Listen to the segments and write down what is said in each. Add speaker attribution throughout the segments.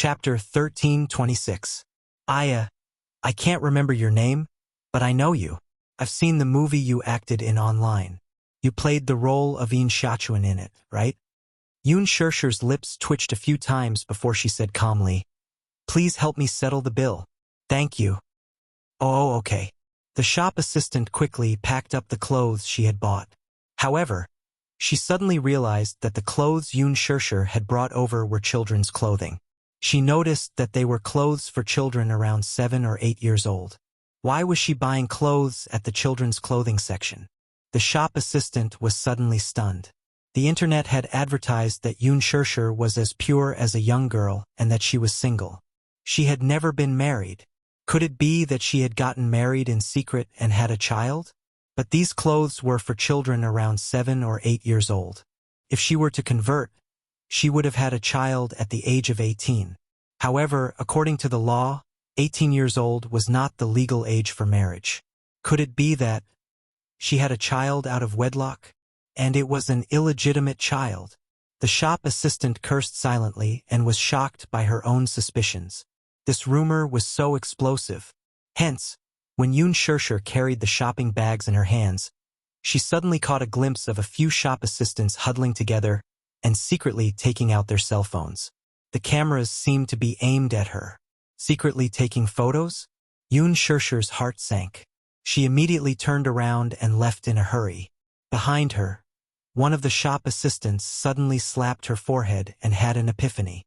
Speaker 1: Chapter 1326. I can't remember your name, but I know you. I've seen the movie you acted in online. You played the role of Yin Shachuan in it, right? Yun Shirshir's lips twitched a few times before she said calmly, "Please help me settle the bill. Thank you." "Oh, okay." The shop assistant quickly packed up the clothes she had bought. However, she suddenly realized that the clothes Yun Shirshir had brought over were children's clothing. She noticed that they were clothes for children around 7 or 8 years old. Why was she buying clothes at the children's clothing section? The shop assistant was suddenly stunned. The internet had advertised that Yun Shirshir was as pure as a young girl and that she was single. She had never been married. Could it be that she had gotten married in secret and had a child? But these clothes were for children around 7 or 8 years old. If she were to convert, she would have had a child at the age of 18. However, according to the law, 18 years old was not the legal age for marriage. Could it be that she had a child out of wedlock? And it was an illegitimate child. The shop assistant cursed silently and was shocked by her own suspicions. This rumor was so explosive. Hence, when Yun Shirshir carried the shopping bags in her hands, she suddenly caught a glimpse of a few shop assistants huddling together and secretly taking out their cell phones. The cameras seemed to be aimed at her. Secretly taking photos? Yun Shirshir's heart sank. She immediately turned around and left in a hurry. Behind her, one of the shop assistants suddenly slapped her forehead and had an epiphany.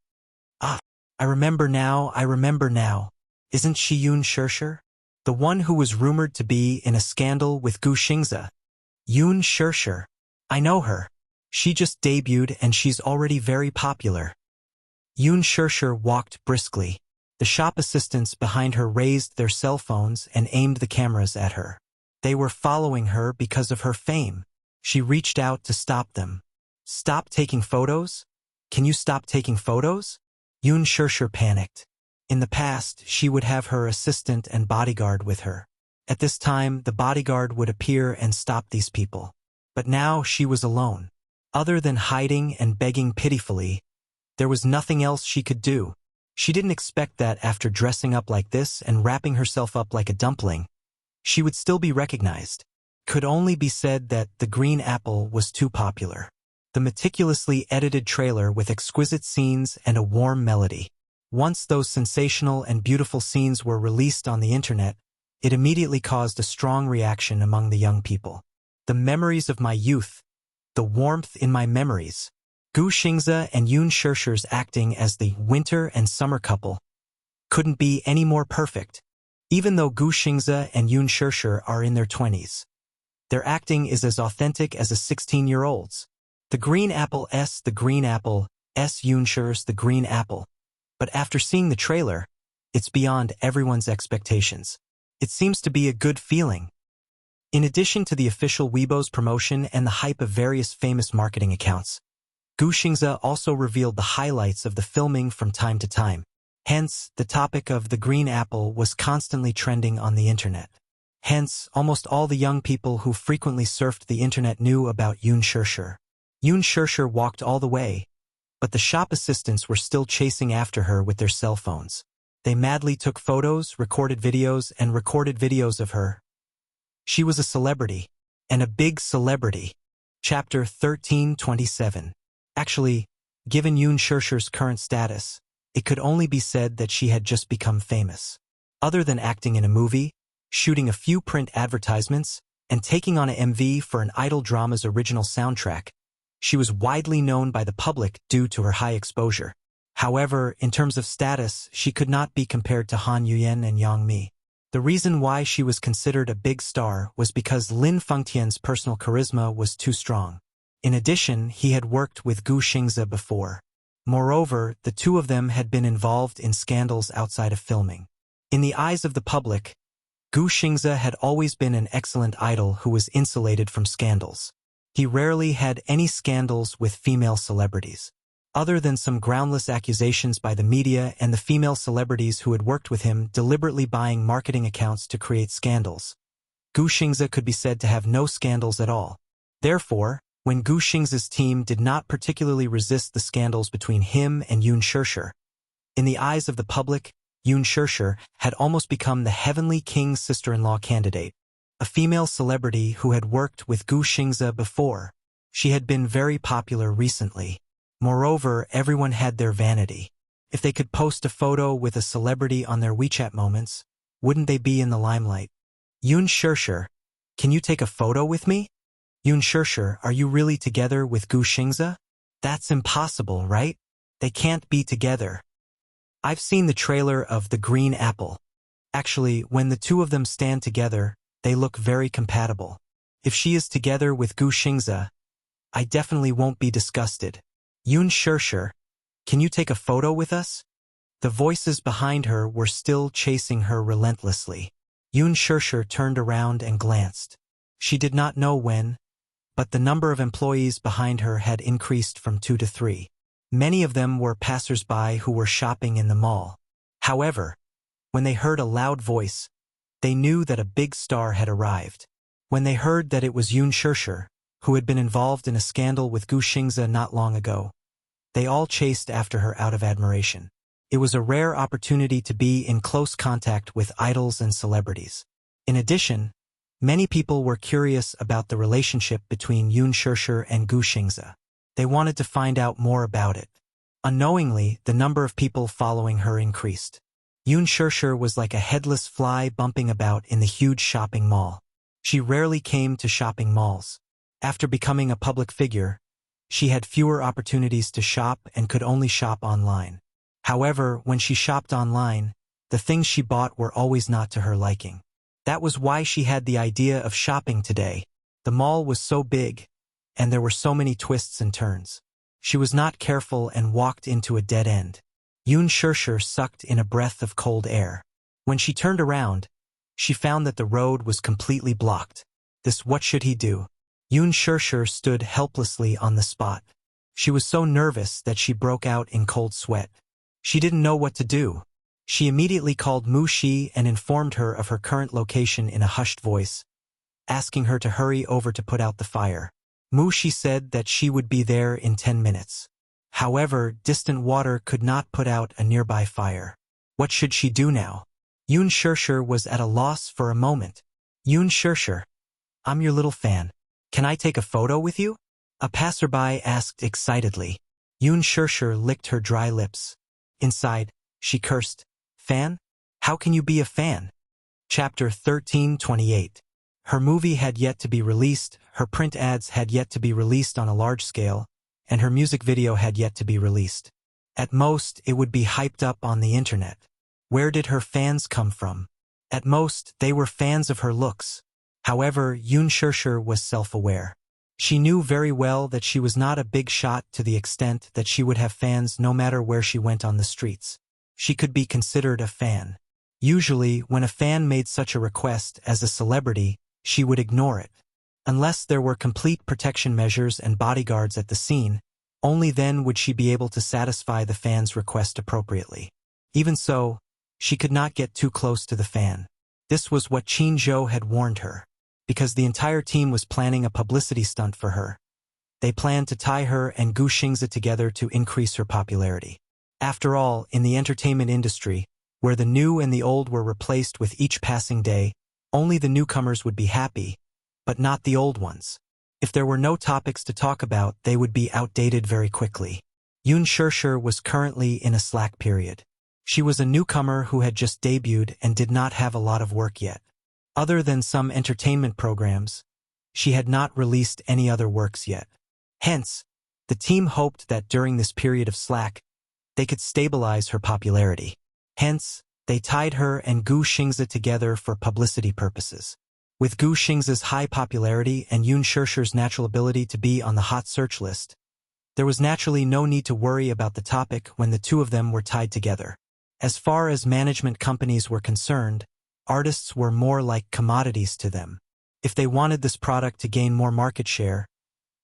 Speaker 1: "Ah, I remember now. Isn't she Yun Shirshir? The one who was rumored to be in a scandal with Gu Xingze? Yun Shirshir. I know her. She just debuted and she's already very popular." Yun Shirshir walked briskly. The shop assistants behind her raised their cell phones and aimed the cameras at her. They were following her because of her fame. She reached out to stop them. "Stop taking photos? Can you stop taking photos?" Yun Shirshir panicked. In the past, she would have her assistant and bodyguard with her. At this time, the bodyguard would appear and stop these people. But now she was alone. Other than hiding and begging pitifully, there was nothing else she could do. She didn't expect that after dressing up like this and wrapping herself up like a dumpling, she would still be recognized. Could only be said that The Green Apple was too popular. The meticulously edited trailer with exquisite scenes and a warm melody. Once those sensational and beautiful scenes were released on the internet, it immediately caused a strong reaction among the young people. The memories of my youth, the warmth in my memories. Gu Xingze and Yun Shirshir's acting as the winter and summer couple couldn't be any more perfect. Even though Gu Xingze and Yun Shirshir are in their 20s, their acting is as authentic as a 16-year-old's. The Green Apple S. Yun Shir's The Green Apple. But after seeing the trailer, it's beyond everyone's expectations. It seems to be a good feeling. In addition to the official Weibo's promotion and the hype of various famous marketing accounts, Gu Xingze also revealed the highlights of the filming from time to time. Hence, the topic of The Green Apple was constantly trending on the internet. Hence, almost all the young people who frequently surfed the internet knew about Yun Shirshir. Yun Shirshir walked all the way, but the shop assistants were still chasing after her with their cell phones. They madly took photos, recorded videos of her. She was a celebrity, and a big celebrity. Chapter 1327. Actually, given Yun Shirshir's current status, it could only be said that she had just become famous. Other than acting in a movie, shooting a few print advertisements, and taking on a MV for an idol drama's original soundtrack, she was widely known by the public due to her high exposure. However, in terms of status, she could not be compared to Han Yuyan and Yang Mi. The reason why she was considered a big star was because Lin Fengtian's personal charisma was too strong. In addition, he had worked with Gu Xingze before. Moreover, the two of them had been involved in scandals outside of filming. In the eyes of the public, Gu Xingze had always been an excellent idol who was insulated from scandals. He rarely had any scandals with female celebrities. Other than some groundless accusations by the media and the female celebrities who had worked with him deliberately buying marketing accounts to create scandals, Gu Xingze could be said to have no scandals at all. Therefore, when Gu Xingze's team did not particularly resist the scandals between him and Yun Shirshir, In the eyes of the public, Yoon Shirshir had almost become the heavenly king's sister-in-law candidate, a female celebrity who had worked with Gu Xingze before. She had been very popular recently. Moreover, everyone had their vanity. If they could post a photo with a celebrity on their WeChat moments, wouldn't they be in the limelight? Yoon Shirshir, can you take a photo with me? Yoon Shirshir, are you really together with Gu Xingze? That's impossible, right? They can't be together. I've seen the trailer of The Green Apple. Actually, when the two of them stand together, they look very compatible. If she is together with Gu Xingze, I definitely won't be disgusted. Yoon Shirshir, can you take a photo with us? The voices behind her were still chasing her relentlessly. Yoon Shirshir turned around and glanced. She did not know when, but the number of employees behind her had increased from 2 to 3. Many of them were passers-by who were shopping in the mall. However, when they heard a loud voice, they knew that a big star had arrived. When they heard that it was Yoon Shirshir, who had been involved in a scandal with Gu Xingze not long ago, they all chased after her out of admiration. It was a rare opportunity to be in close contact with idols and celebrities. In addition, many people were curious about the relationship between Yoon Shirshir and Gu Xingze. They wanted to find out more about it. Unknowingly, the number of people following her increased. Yoon Shirshir was like a headless fly bumping about in the huge shopping mall. She rarely came to shopping malls. After becoming a public figure, she had fewer opportunities to shop and could only shop online. However, when she shopped online, the things she bought were always not to her liking. That was why she had the idea of shopping today. The mall was so big, and there were so many twists and turns. She was not careful and walked into a dead end. Yoon Shirshir sucked in a breath of cold air. When she turned around, she found that the road was completely blocked. What should he do? Yoon Shirshir stood helplessly on the spot. She was so nervous that she broke out in cold sweat. She didn't know what to do. She immediately called Mu Shi and informed her of her current location in a hushed voice, asking her to hurry over to put out the fire. Mu Shi said that she would be there in 10 minutes. However, distant water could not put out a nearby fire. What should she do now? Yoon Shirshir was at a loss for a moment. Yoon Shirshir, I'm your little fan. Can I take a photo with you? A passerby asked excitedly. Yoon Shirshir licked her dry lips. Inside, she cursed, "Fan? How can you be a fan?" Chapter 13:28. Her movie had yet to be released, her print ads had yet to be released on a large scale, and her music video had yet to be released. At most, it would be hyped up on the internet. Where did her fans come from? At most, they were fans of her looks. However, Yoon Shirshir was self-aware. She knew very well that she was not a big shot to the extent that she would have fans no matter where she went on the streets. She could be considered a fan. Usually, when a fan made such a request as a celebrity, she would ignore it. Unless there were complete protection measures and bodyguards at the scene, only then would she be able to satisfy the fan's request appropriately. Even so, she could not get too close to the fan. This was what Qin Zhou had warned her. Because the entire team was planning a publicity stunt for her. They planned to tie her and Gu Xingze together to increase her popularity. After all, in the entertainment industry, where the new and the old were replaced with each passing day, only the newcomers would be happy, but not the old ones. If there were no topics to talk about, they would be outdated very quickly. Yoon Shirshir was currently in a slack period. She was a newcomer who had just debuted and did not have a lot of work yet. Other than some entertainment programs, she had not released any other works yet. Hence, the team hoped that during this period of slack, they could stabilize her popularity. Hence, they tied her and Gu Xingze together for publicity purposes. With Gu Xingze's high popularity and Yoon Shirshir's natural ability to be on the hot search list, there was naturally no need to worry about the topic when the two of them were tied together. As far as management companies were concerned, artists were more like commodities to them. If they wanted this product to gain more market share,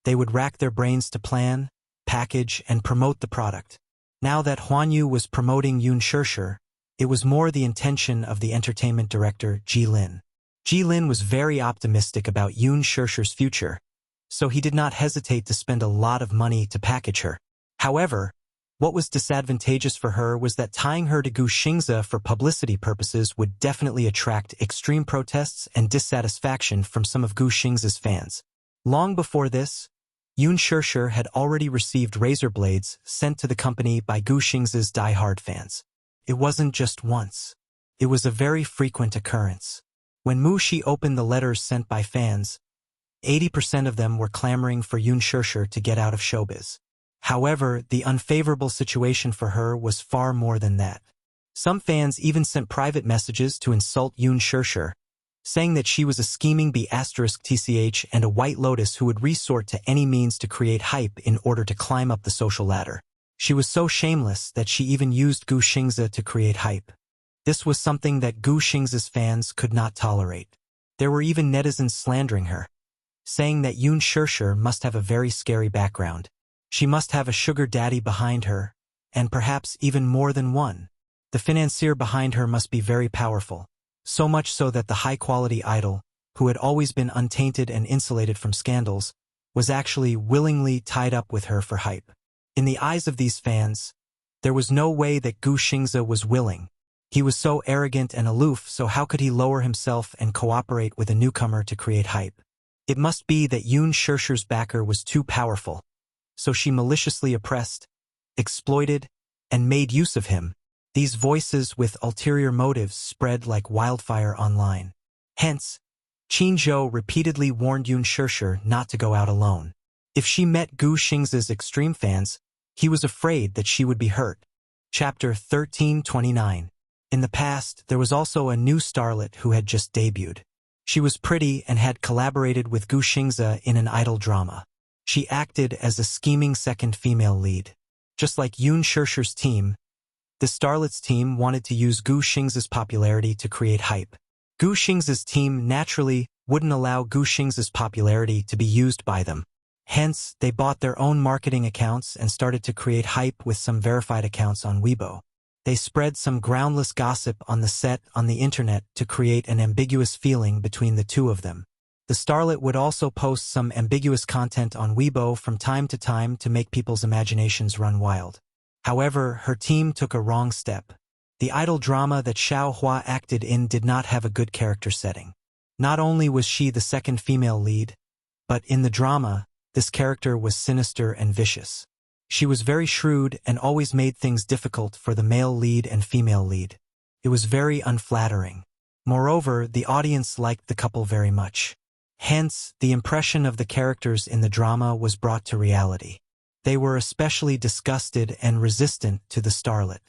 Speaker 1: they would rack their brains to plan, package, and promote the product. Now that Huan Yu was promoting Yoon Shirshir, it was more the intention of the entertainment director, Ji Lin. Ji Lin was very optimistic about Yoon Shirshir's future, so he did not hesitate to spend a lot of money to package her. However, What was disadvantageous for her was that tying her to Gu Xingzi for publicity purposes would definitely attract extreme protests and dissatisfaction from some of Gu Xingzi's fans. Long before this, Yun Shishir had already received razor blades sent to the company by Gu Xingzi's die-hard fans. It wasn't just once. It was a very frequent occurrence. When Mu Shi opened the letters sent by fans, 80% of them were clamoring for Yun Shishir to get out of showbiz. However, the unfavorable situation for her was far more than that. Some fans even sent private messages to insult Yun Shishir, saying that she was a scheming B*TCH and a White Lotus who would resort to any means to create hype in order to climb up the social ladder. She was so shameless that she even used Gu Xingzi to create hype. This was something that Gu Xingzi's fans could not tolerate. There were even netizens slandering her, saying that Yun Shishir must have a very scary background. She must have a sugar daddy behind her, and perhaps even more than one. The financier behind her must be very powerful, so much so that the high-quality idol, who had always been untainted and insulated from scandals, was actually willingly tied up with her for hype. In the eyes of these fans, there was no way that Gu Xingzi was willing. He was so arrogant and aloof, so how could he lower himself and cooperate with a newcomer to create hype? It must be that Yun Shishir's backer was too powerful, so she maliciously oppressed, exploited, and made use of him. These voices with ulterior motives spread like wildfire online. Hence, Qin Zhou repeatedly warned Yun Shishir not to go out alone. If she met Gu Xingzi's extreme fans, he was afraid that she would be hurt. Chapter 1329. In the past, there was also a new starlet who had just debuted. She was pretty and had collaborated with Gu Xingzi in an idol drama. She acted as a scheming second female lead. Just like Yun Shishir's team, the starlet's team wanted to use Gu Xingzi's popularity to create hype. Gu Xingzi's team naturally wouldn't allow Gu Xingzi's popularity to be used by them. Hence, they bought their own marketing accounts and started to create hype with some verified accounts on Weibo. They spread some groundless gossip on the set on the internet to create an ambiguous feeling between the two of them. The starlet would also post some ambiguous content on Weibo from time to make people's imaginations run wild. However, her team took a wrong step. The idol drama that Xiao Hua acted in did not have a good character setting. Not only was she the second female lead, but in the drama, this character was sinister and vicious. She was very shrewd and always made things difficult for the male lead and female lead. It was very unflattering. Moreover, the audience liked the couple very much. Hence, the impression of the characters in the drama was brought to reality. They were especially disgusted and resistant to the starlet.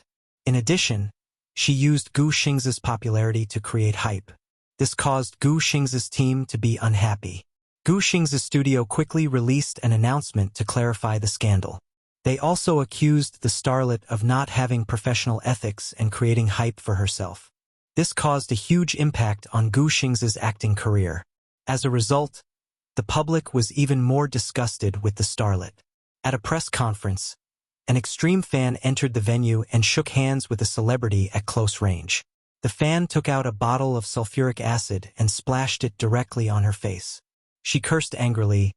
Speaker 1: In addition, she used Gu Xingzi's popularity to create hype. This caused Gu Xingzi's team to be unhappy. Gu Xingzi's studio quickly released an announcement to clarify the scandal. They also accused the starlet of not having professional ethics and creating hype for herself. This caused a huge impact on Gu Xingzi's acting career. As a result, the public was even more disgusted with the starlet. At a press conference, an extreme fan entered the venue and shook hands with a celebrity at close range. The fan took out a bottle of sulfuric acid and splashed it directly on her face. She cursed angrily,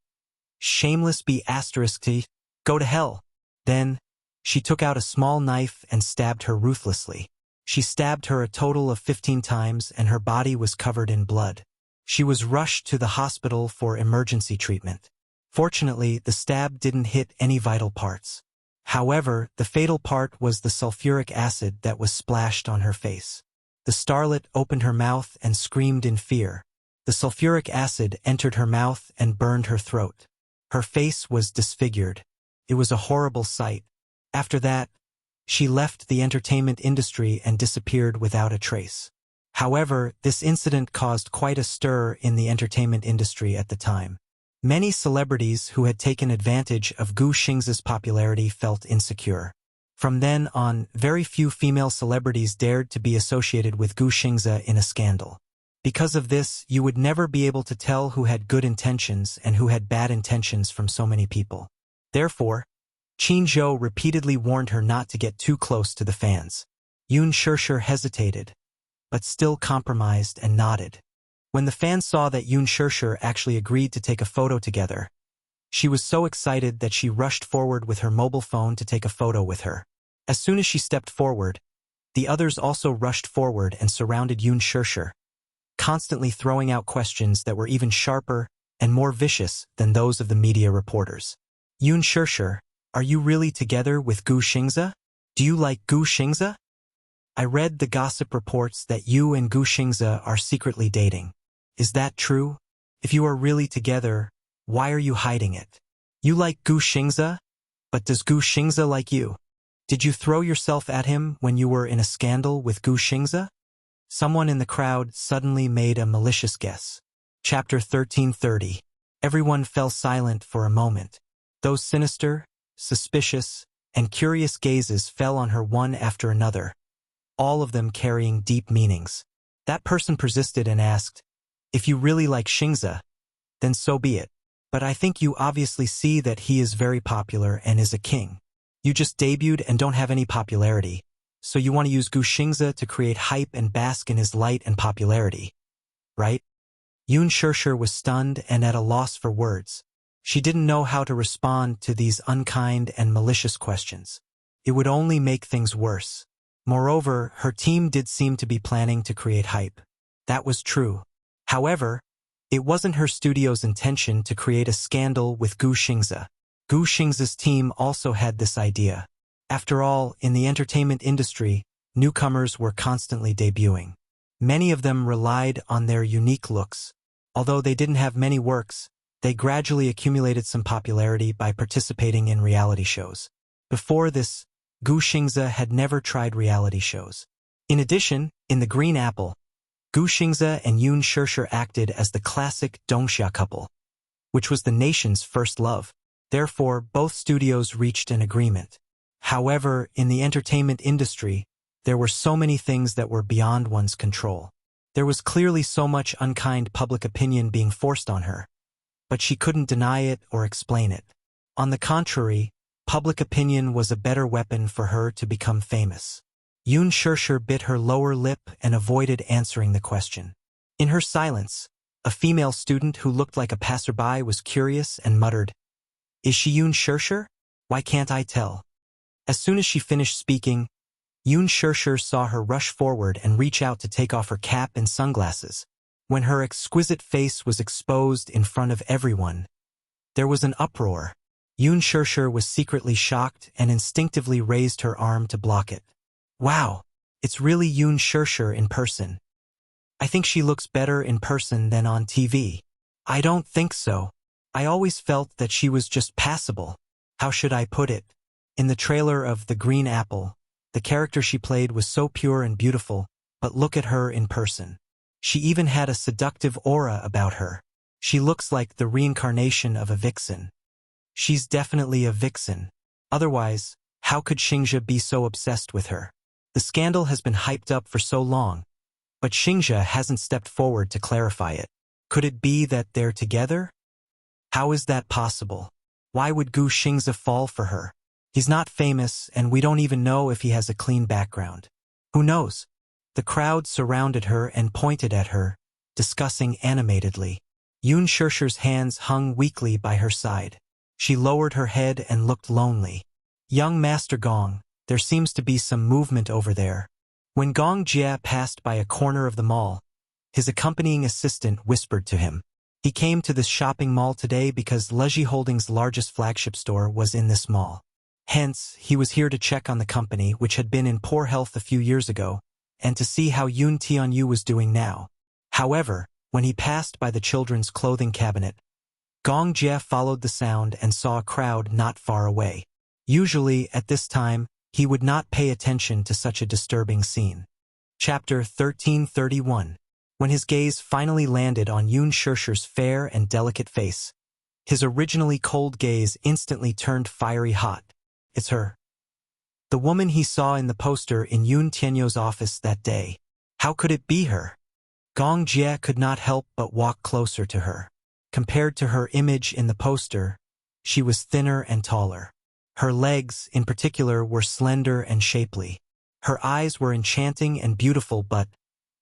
Speaker 1: "Shameless B***T, go to hell." Then, she took out a small knife and stabbed her ruthlessly. She stabbed her a total of 15 times and her body was covered in blood. She was rushed to the hospital for emergency treatment. Fortunately, the stab didn't hit any vital parts. However, the fatal part was the sulfuric acid that was splashed on her face. The starlet opened her mouth and screamed in fear. The sulfuric acid entered her mouth and burned her throat. Her face was disfigured. It was a horrible sight. After that, she left the entertainment industry and disappeared without a trace. However, this incident caused quite a stir in the entertainment industry at the time. Many celebrities who had taken advantage of Gu Xingzi's popularity felt insecure. From then on, very few female celebrities dared to be associated with Gu Xingzi in a scandal. Because of this, you would never be able to tell who had good intentions and who had bad intentions from so many people. Therefore, Qin Zhou repeatedly warned her not to get too close to the fans. Yun Shishir hesitated, but still compromised and nodded. When the fans saw that Yun Shishir actually agreed to take a photo together, She was so excited that she rushed forward with her mobile phone to take a photo with her. As soon as she stepped forward, the others also rushed forward and surrounded Yoon Shirshir, constantly throwing out questions that were even sharper and more vicious than those of the media reporters. Yoon Shirshir, are you really together with Gu Xingze? Do you like Gu Xingze? I read the gossip reports that you and Gu Xingze are secretly dating. Is that true? If you are really together, why are you hiding it? You like Gu Xingze, but does Gu Xingze like you? Did you throw yourself at him when you were in a scandal with Gu Xingze? Someone in the crowd suddenly made a malicious guess. Chapter 1330. Everyone fell silent for a moment. Those sinister, suspicious, and curious gazes fell on her one after another, all of them carrying deep meanings. That person persisted and asked, if you really like Xingze, then so be it. But I think you obviously see that he is very popular and is a king. You just debuted and don't have any popularity, so you want to use Gu Xingze to create hype and bask in his light and popularity, right? Yoon Shirshir was stunned and at a loss for words. She didn't know how to respond to these unkind and malicious questions. It would only make things worse. Moreover, her team did seem to be planning to create hype. That was true. However, it wasn't her studio's intention to create a scandal with Gu Xingze. Gu Xingze's team also had this idea. After all, in the entertainment industry, newcomers were constantly debuting. Many of them relied on their unique looks. Although they didn't have many works, they gradually accumulated some popularity by participating in reality shows. Before this, Gu Xingze had never tried reality shows. In addition, in The Green Apple, Gu Xingze and Yoon Shirshir acted as the classic Dongxia couple, which was the nation's first love. Therefore, both studios reached an agreement. However, in the entertainment industry, there were so many things that were beyond one's control. There was clearly so much unkind public opinion being forced on her, but she couldn't deny it or explain it. On the contrary, public opinion was a better weapon for her to become famous. Yoon Shirshir bit her lower lip and avoided answering the question. In her silence, a female student who looked like a passerby was curious and muttered, "Is she Yoon Shirshir? Why can't I tell?" As soon as she finished speaking, Yoon Shirshir saw her rush forward and reach out to take off her cap and sunglasses. When her exquisite face was exposed in front of everyone, there was an uproar. Yoon Shirshir was secretly shocked and instinctively raised her arm to block it. Wow, it's really Yoon Shirshir in person. I think she looks better in person than on TV. I don't think so. I always felt that she was just passable. How should I put it? In the trailer of The Green Apple, the character she played was so pure and beautiful, but look at her in person. She even had a seductive aura about her. She looks like the reincarnation of a vixen. She's definitely a vixen. Otherwise, how could Xingze be so obsessed with her? The scandal has been hyped up for so long, but Xingze hasn't stepped forward to clarify it. Could it be that they're together? How is that possible? Why would Gu Xingze fall for her? He's not famous, and we don't even know if he has a clean background. Who knows? The crowd surrounded her and pointed at her, discussing animatedly. Yoon Shirshir's hands hung weakly by her side. She lowered her head and looked lonely. Young Master Gong, there seems to be some movement over there. When Gong Jia passed by a corner of the mall, his accompanying assistant whispered to him. He came to this shopping mall today because Leji Holdings' largest flagship store was in this mall. Hence, he was here to check on the company, which had been in poor health a few years ago, and to see how Yoon Tianyu was doing now. However, when he passed by the children's clothing cabinet, Gong Jie followed the sound and saw a crowd not far away. Usually, at this time, he would not pay attention to such a disturbing scene. Chapter 1331. When his gaze finally landed on Yoon Shirshir's fair and delicate face, his originally cold gaze instantly turned fiery hot. It's her. The woman he saw in the poster in Yoon Tianyu's office that day. How could it be her? Gong Jie could not help but walk closer to her. Compared to her image in the poster, she was thinner and taller. Her legs, in particular, were slender and shapely. Her eyes were enchanting and beautiful but,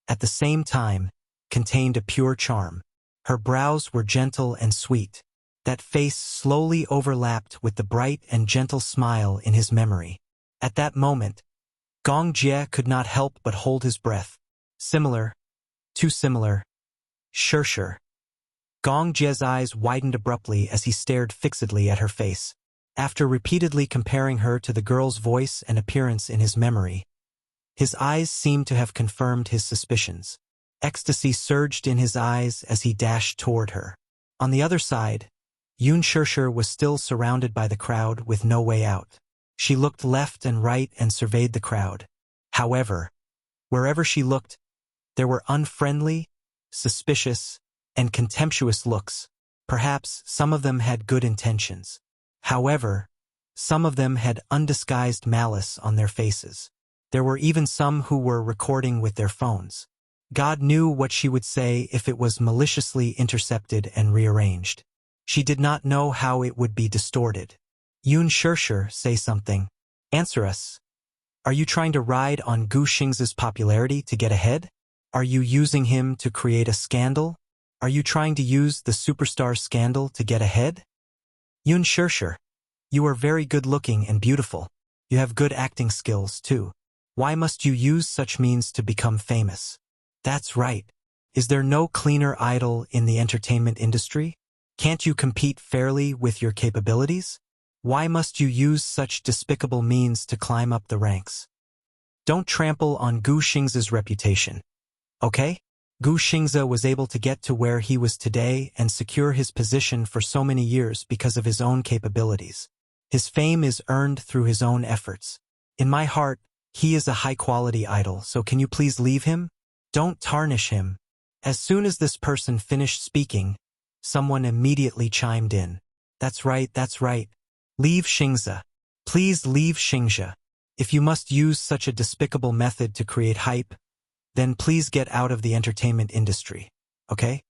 Speaker 1: at the same time, contained a pure charm. Her brows were gentle and sweet. That face slowly overlapped with the bright and gentle smile in his memory. At that moment, Gong Jie could not help but hold his breath. Similar. Too similar. Sure. Gong Jie's eyes widened abruptly as he stared fixedly at her face. After repeatedly comparing her to the girl's voice and appearance in his memory, his eyes seemed to have confirmed his suspicions. Ecstasy surged in his eyes as he dashed toward her. On the other side, Yun Shirshir was still surrounded by the crowd with no way out. She looked left and right and surveyed the crowd. However, wherever she looked, there were unfriendly, suspicious, and contemptuous looks. Perhaps some of them had good intentions. However, some of them had undisguised malice on their faces. There were even some who were recording with their phones. God knew what she would say if it was maliciously intercepted and rearranged. She did not know how it would be distorted. Yun Shirshir, say something. Answer us. Are you trying to ride on Gu Xing's popularity to get ahead? Are you using him to create a scandal? Are you trying to use the superstar scandal to get ahead? Yun Shirshir, you are very good-looking and beautiful. You have good acting skills, too. Why must you use such means to become famous? That's right. Is there no cleaner idol in the entertainment industry? Can't you compete fairly with your capabilities? Why must you use such despicable means to climb up the ranks? Don't trample on Gu Xing's reputation. Okay? Gu Xingze was able to get to where he was today and secure his position for so many years because of his own capabilities. His fame is earned through his own efforts. In my heart, he is a high-quality idol, so can you please leave him? Don't tarnish him. As soon as this person finished speaking, someone immediately chimed in. That's right. Leave Xingze. Please leave Xingze. If you must use such a despicable method to create hype, then please get out of the entertainment industry, okay?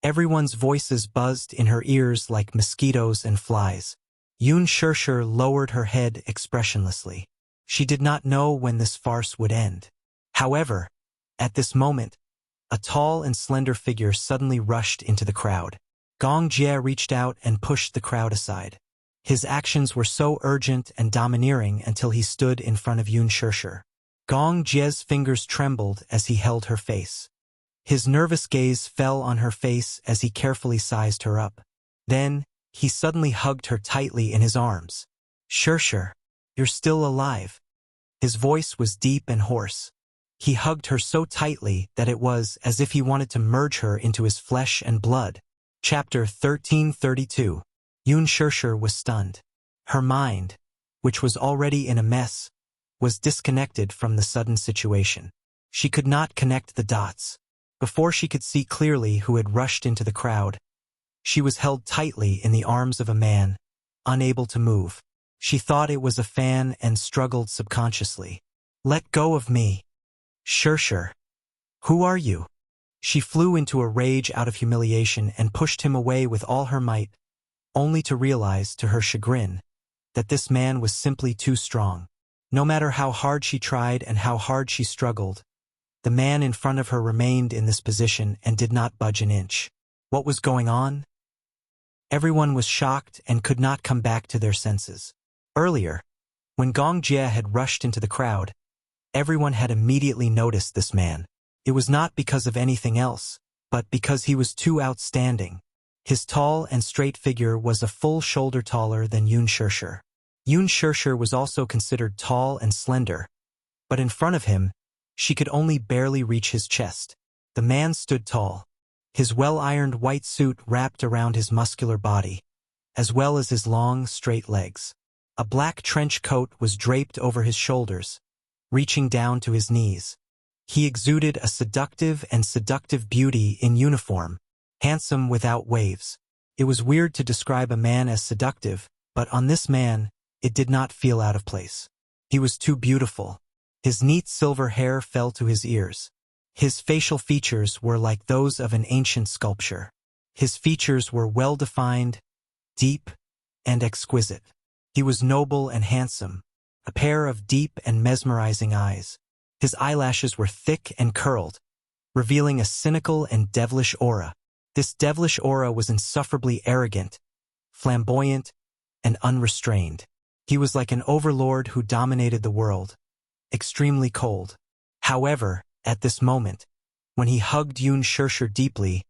Speaker 1: Everyone's voices buzzed in her ears like mosquitoes and flies. Yun Shirshir lowered her head expressionlessly. She did not know when this farce would end. However, at this moment, a tall and slender figure suddenly rushed into the crowd. Gong Jie reached out and pushed the crowd aside. His actions were so urgent and domineering until he stood in front of Yun Shirshir. Gong Jie's fingers trembled as he held her face. His nervous gaze fell on her face as he carefully sized her up. Then, he suddenly hugged her tightly in his arms. Shirshir, you're still alive. His voice was deep and hoarse. He hugged her so tightly that it was as if he wanted to merge her into his flesh and blood. Chapter 1332. Yun Shirshir was stunned. Her mind, which was already in a mess, was disconnected from the sudden situation. She could not connect the dots. Before she could see clearly who had rushed into the crowd, she was held tightly in the arms of a man, unable to move. She thought it was a fan and struggled subconsciously. Let go of me. Shirshir. Who are you? She flew into a rage out of humiliation and pushed him away with all her might, only to realize, to her chagrin, that this man was simply too strong. No matter how hard she tried and how hard she struggled, the man in front of her remained in this position and did not budge an inch. What was going on? Everyone was shocked and could not come back to their senses. Earlier, when Gong Jie had rushed into the crowd, everyone had immediately noticed this man. It was not because of anything else, but because he was too outstanding. His tall and straight figure was a full shoulder taller than Yun Shirshir. Yun Shirshir was also considered tall and slender, but in front of him, she could only barely reach his chest. The man stood tall, his well-ironed white suit wrapped around his muscular body, as well as his long, straight legs. A black trench coat was draped over his shoulders, reaching down to his knees. He exuded a seductive beauty in uniform, handsome without waves. It was weird to describe a man as seductive, but on this man, it did not feel out of place. He was too beautiful. His neat silver hair fell to his ears. His facial features were like those of an ancient sculpture. His features were well-defined, deep, and exquisite. He was noble and handsome, a pair of deep and mesmerizing eyes. His eyelashes were thick and curled, revealing a cynical and devilish aura. This devilish aura was insufferably arrogant, flamboyant, and unrestrained. He was like an overlord who dominated the world, extremely cold. However, at this moment, when he hugged Yoon Shirshir deeply,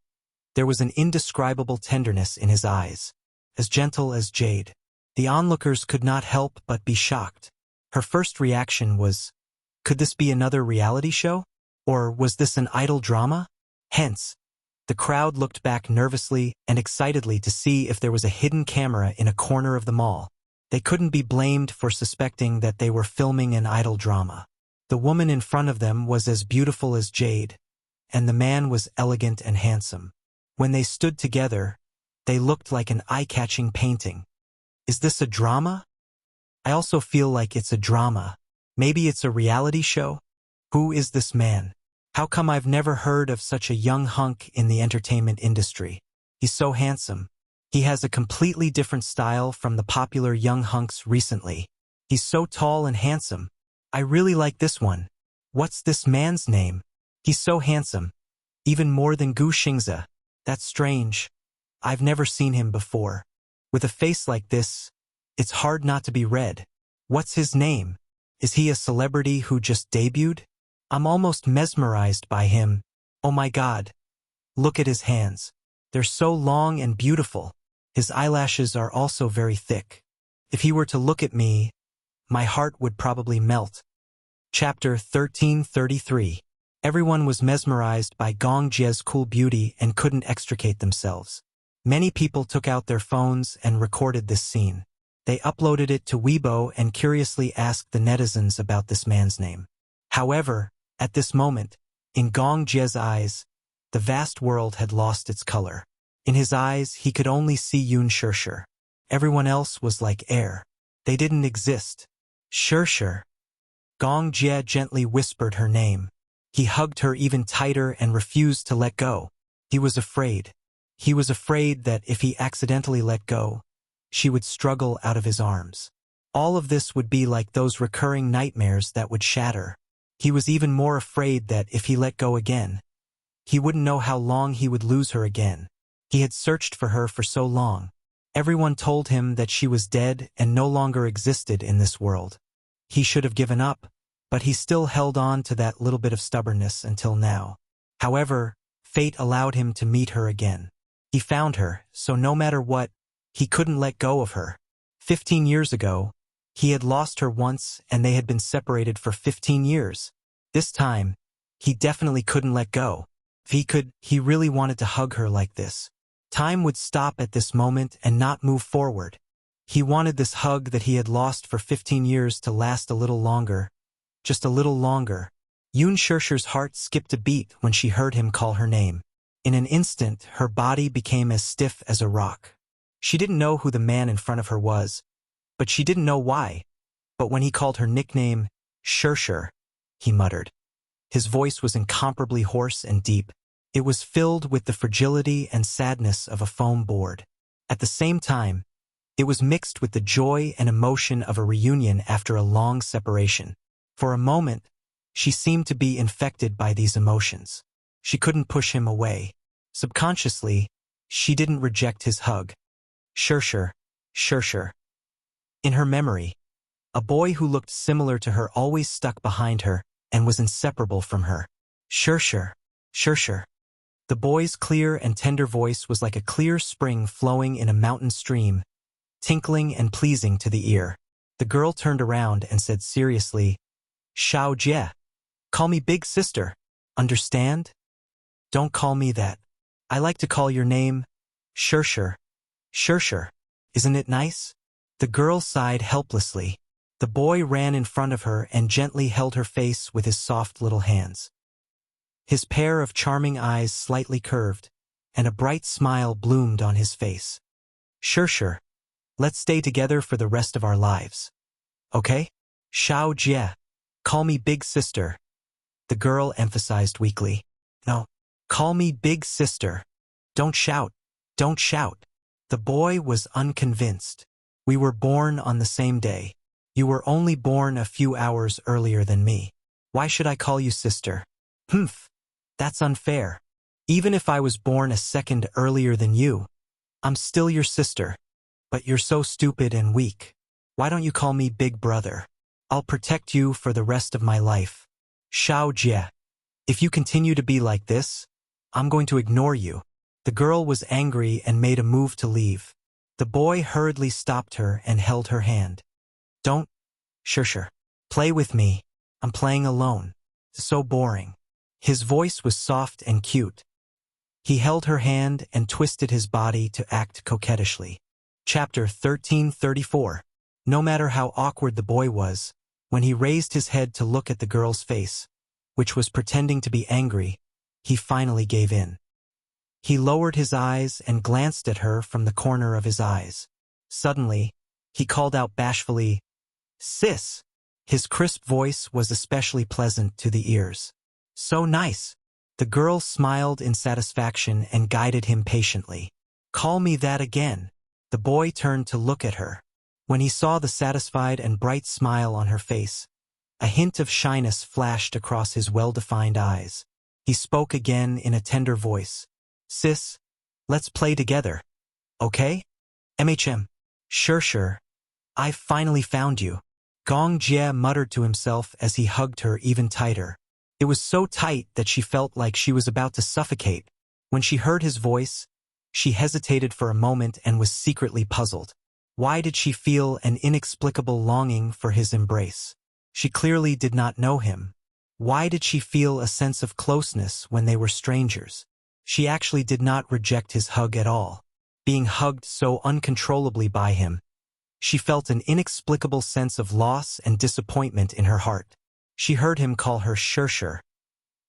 Speaker 1: there was an indescribable tenderness in his eyes, as gentle as jade. The onlookers could not help but be shocked. Her first reaction was, could this be another reality show? Or was this an idol drama? Hence, the crowd looked back nervously and excitedly to see if there was a hidden camera in a corner of the mall. They couldn't be blamed for suspecting that they were filming an idol drama. The woman in front of them was as beautiful as jade, and the man was elegant and handsome. When they stood together, they looked like an eye-catching painting. Is this a drama? I also feel like it's a drama. Maybe it's a reality show? Who is this man? How come I've never heard of such a young hunk in the entertainment industry? He's so handsome. He has a completely different style from the popular young hunks recently. He's so tall and handsome. I really like this one. What's this man's name? He's so handsome. Even more than Gu Xingze. That's strange. I've never seen him before. With a face like this, it's hard not to be read. What's his name? Is he a celebrity who just debuted? I'm almost mesmerized by him. Oh my God. Look at his hands. They're so long and beautiful. His eyelashes are also very thick. If he were to look at me, my heart would probably melt. Chapter 1333. Everyone was mesmerized by Gong Jie's cool beauty and couldn't extricate themselves. Many people took out their phones and recorded this scene. They uploaded it to Weibo and curiously asked the netizens about this man's name. However, at this moment, in Gong Jie's eyes, the vast world had lost its color. In his eyes, he could only see Yoon Shirshir. Everyone else was like air. They didn't exist. Shirshir. Gong Jie gently whispered her name. He hugged her even tighter and refused to let go. He was afraid. He was afraid that if he accidentally let go, she would struggle out of his arms. All of this would be like those recurring nightmares that would shatter. He was even more afraid that if he let go again, he wouldn't know how long he would lose her again. He had searched for her for so long. Everyone told him that she was dead and no longer existed in this world. He should have given up, but he still held on to that little bit of stubbornness until now. However, fate allowed him to meet her again. He found her, so no matter what, he couldn't let go of her. 15 years ago, he had lost her once and they had been separated for 15 years. This time, he definitely couldn't let go. If he really wanted to hug her like this. Time would stop at this moment and not move forward. He wanted this hug that he had lost for 15 years to last a little longer. Just a little longer. Yoon Shirshir's heart skipped a beat when she heard him call her name. In an instant, her body became as stiff as a rock. She didn't know who the man in front of her was, but she didn't know why. But when he called her nickname, Shirshir, he muttered. His voice was incomparably hoarse and deep. It was filled with the fragility and sadness of a foam board. At the same time, it was mixed with the joy and emotion of a reunion after a long separation. For a moment, she seemed to be infected by these emotions. She couldn't push him away. Subconsciously, she didn't reject his hug. Shirshir, Shirshir. In her memory, a boy who looked similar to her always stuck behind her and was inseparable from her. Shirshir, Shirshir. The boy's clear and tender voice was like a clear spring flowing in a mountain stream, tinkling and pleasing to the ear. The girl turned around and said seriously, Xiao Jie, call me big sister. Understand? Don't call me that. I like to call your name Shirshir. Shirshir. Isn't it nice? The girl sighed helplessly. The boy ran in front of her and gently held her face with his soft little hands. His pair of charming eyes slightly curved, and a bright smile bloomed on his face. Shirshir, let's stay together for the rest of our lives. Okay? Xiao Jie, call me big sister. The girl emphasized weakly. No, call me big sister. Don't shout. Don't shout. The boy was unconvinced. We were born on the same day. You were only born a few hours earlier than me. Why should I call you sister? Humph. That's unfair. Even if I was born a second earlier than you, I'm still your sister. But you're so stupid and weak. Why don't you call me Big Brother? I'll protect you for the rest of my life. Xiao Jie. If you continue to be like this, I'm going to ignore you. The girl was angry and made a move to leave. The boy hurriedly stopped her and held her hand. Don't. Sure. Play with me. I'm playing alone. It's so boring. His voice was soft and cute. He held her hand and twisted his body to act coquettishly. Chapter 1334. No matter how awkward the boy was, when he raised his head to look at the girl's face, which was pretending to be angry, he finally gave in. He lowered his eyes and glanced at her from the corner of his eyes. Suddenly, he called out bashfully, "Sis!" His crisp voice was especially pleasant to the ears. So nice. The girl smiled in satisfaction and guided him patiently. Call me that again. The boy turned to look at her. When he saw the satisfied and bright smile on her face, a hint of shyness flashed across his well-defined eyes. He spoke again in a tender voice. Sis, let's play together. Okay? Sure. I've finally found you. Gong Jie muttered to himself as he hugged her even tighter. It was so tight that she felt like she was about to suffocate. When she heard his voice, she hesitated for a moment and was secretly puzzled. Why did she feel an inexplicable longing for his embrace? She clearly did not know him. Why did she feel a sense of closeness when they were strangers? She actually did not reject his hug at all. Being hugged so uncontrollably by him, she felt an inexplicable sense of loss and disappointment in her heart. She heard him call her sure.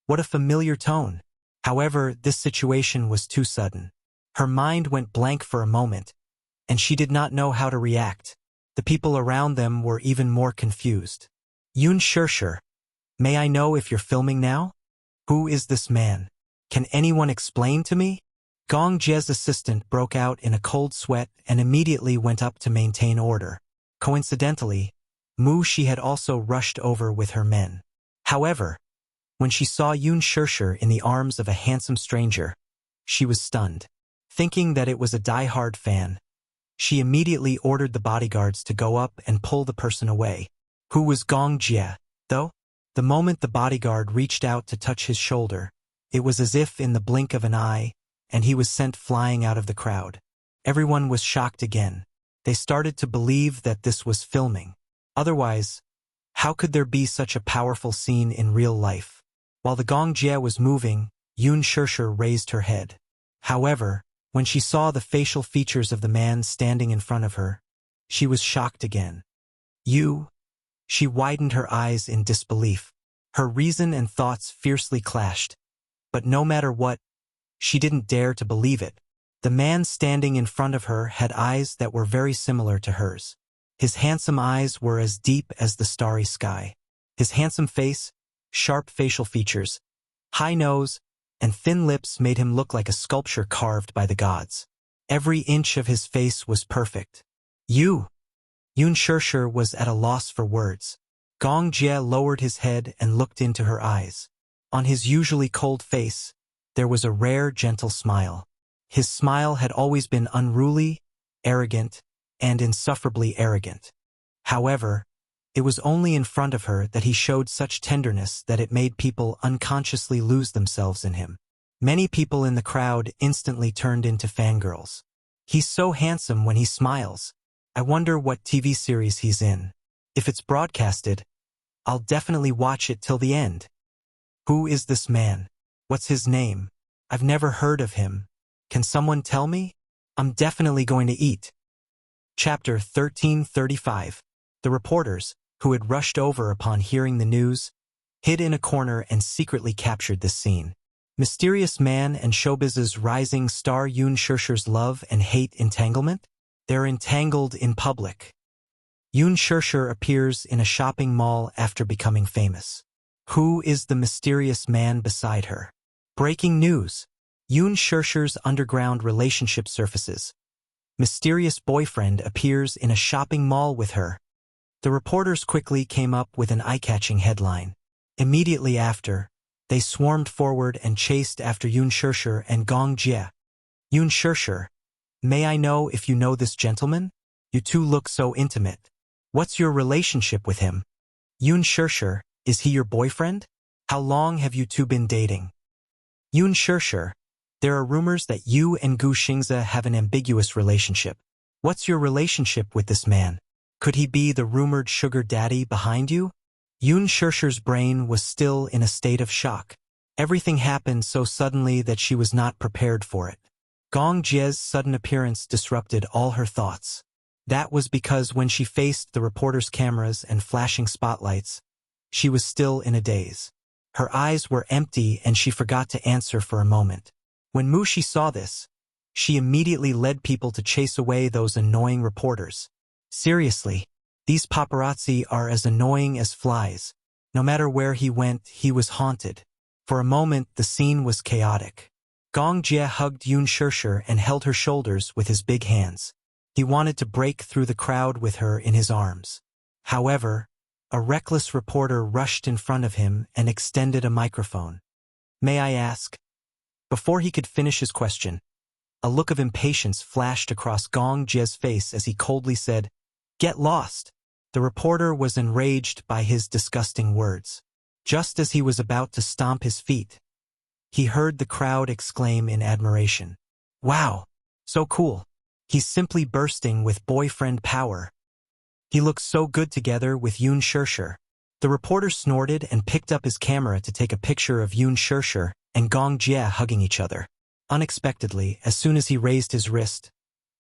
Speaker 1: What a familiar tone. However, this situation was too sudden. Her mind went blank for a moment, and she did not know how to react. The people around them were even more confused. Yun sure. May I know if you're filming now? Who is this man? Can anyone explain to me? Gong Jie's assistant broke out in a cold sweat and immediately went up to maintain order. Coincidentally, Mu Shi had also rushed over with her men. However, when she saw Yun sure in the arms of a handsome stranger, she was stunned. Thinking that it was a die-hard fan, she immediately ordered the bodyguards to go up and pull the person away. Who was Gong Jie, though? The moment the bodyguard reached out to touch his shoulder, it was as if in the blink of an eye, and he was sent flying out of the crowd. Everyone was shocked again. They started to believe that this was filming. Otherwise, how could there be such a powerful scene in real life? While the Gong Jie was moving, Yun sure raised her head. However, when she saw the facial features of the man standing in front of her, she was shocked again. You? She widened her eyes in disbelief. Her reason and thoughts fiercely clashed. But no matter what, she didn't dare to believe it. The man standing in front of her had eyes that were very similar to hers. His handsome eyes were as deep as the starry sky. His handsome face, sharp facial features, high nose, and thin lips made him look like a sculpture carved by the gods. Every inch of his face was perfect. Yun sure was at a loss for words. Gong Jie lowered his head and looked into her eyes. On his usually cold face, there was a rare, gentle smile. His smile had always been unruly, arrogant, and insufferably arrogant. However, it was only in front of her that he showed such tenderness that it made people unconsciously lose themselves in him. Many people in the crowd instantly turned into fangirls. He's so handsome when he smiles. I wonder what TV series he's in. If it's broadcasted, I'll definitely watch it till the end. Who is this man? What's his name? I've never heard of him. Can someone tell me? I'm definitely going to eat. Chapter 1335. The reporters, who had rushed over upon hearing the news, hid in a corner and secretly captured this scene. Mysterious man and showbiz's rising star Yun sure's love and hate entanglement? They're entangled in public. Yun sure appears in a shopping mall after becoming famous. Who is the mysterious man beside her? Breaking news. Yun sure's underground relationship surfaces. Mysterious boyfriend appears in a shopping mall with her. The reporters quickly came up with an eye-catching headline. Immediately after, they swarmed forward and chased after Yun sure and Gong Jie. Yun sure, May I know if you know this gentleman? You two look so intimate. What's your relationship with him? Yoon Shirshir, is he your boyfriend? How long have you two been dating? Yoon Shirshir, there are rumors that you and Gu Xingze have an ambiguous relationship. What's your relationship with this man? Could he be the rumored sugar daddy behind you? Yoon Shirshir's brain was still in a state of shock. Everything happened so suddenly that she was not prepared for it. Gong Jie's sudden appearance disrupted all her thoughts. That was because when she faced the reporter's cameras and flashing spotlights, she was still in a daze. Her eyes were empty and she forgot to answer for a moment. When Mushi saw this, she immediately led people to chase away those annoying reporters. Seriously, these paparazzi are as annoying as flies. No matter where he went, he was haunted. For a moment, the scene was chaotic. Gong Jie hugged Yoon Shirshir and held her shoulders with his big hands. He wanted to break through the crowd with her in his arms. However, a reckless reporter rushed in front of him and extended a microphone. May I ask? Before he could finish his question, a look of impatience flashed across Gong Jie's face as he coldly said, "Get lost." The reporter was enraged by his disgusting words. Just as he was about to stomp his feet, he heard the crowd exclaim in admiration. Wow, so cool. He's simply bursting with boyfriend power. He looks so good together with Yoon Shirshir. The reporter snorted and picked up his camera to take a picture of Yoon Shirshir and Gong Jie hugging each other. Unexpectedly, as soon as he raised his wrist,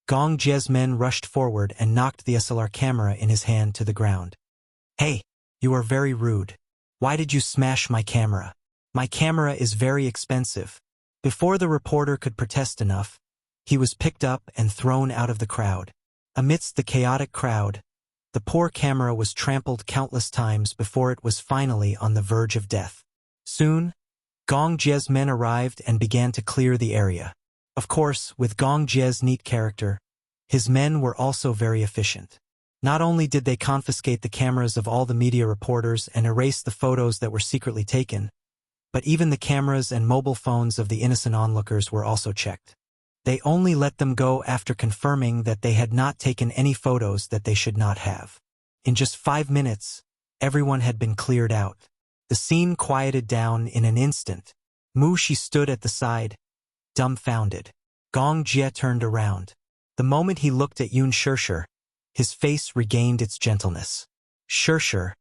Speaker 1: Gong Jie's men rushed forward and knocked the SLR camera in his hand to the ground. Hey, you are very rude. Why did you smash my camera? My camera is very expensive. Before the reporter could protest enough, he was picked up and thrown out of the crowd. Amidst the chaotic crowd, the poor camera was trampled countless times before it was finally on the verge of death. Soon, Gong Jie's men arrived and began to clear the area. Of course, with Gong Jie's neat character, his men were also very efficient. Not only did they confiscate the cameras of all the media reporters and erase the photos that were secretly taken, but even the cameras and mobile phones of the innocent onlookers were also checked. They only let them go after confirming that they had not taken any photos that they should not have. In just 5 minutes, everyone had been cleared out. The scene quieted down in an instant. Mushi stood at the side, dumbfounded. Gong Jie turned around. The moment he looked at Yoon Shirshir, his face regained its gentleness. Shirshir,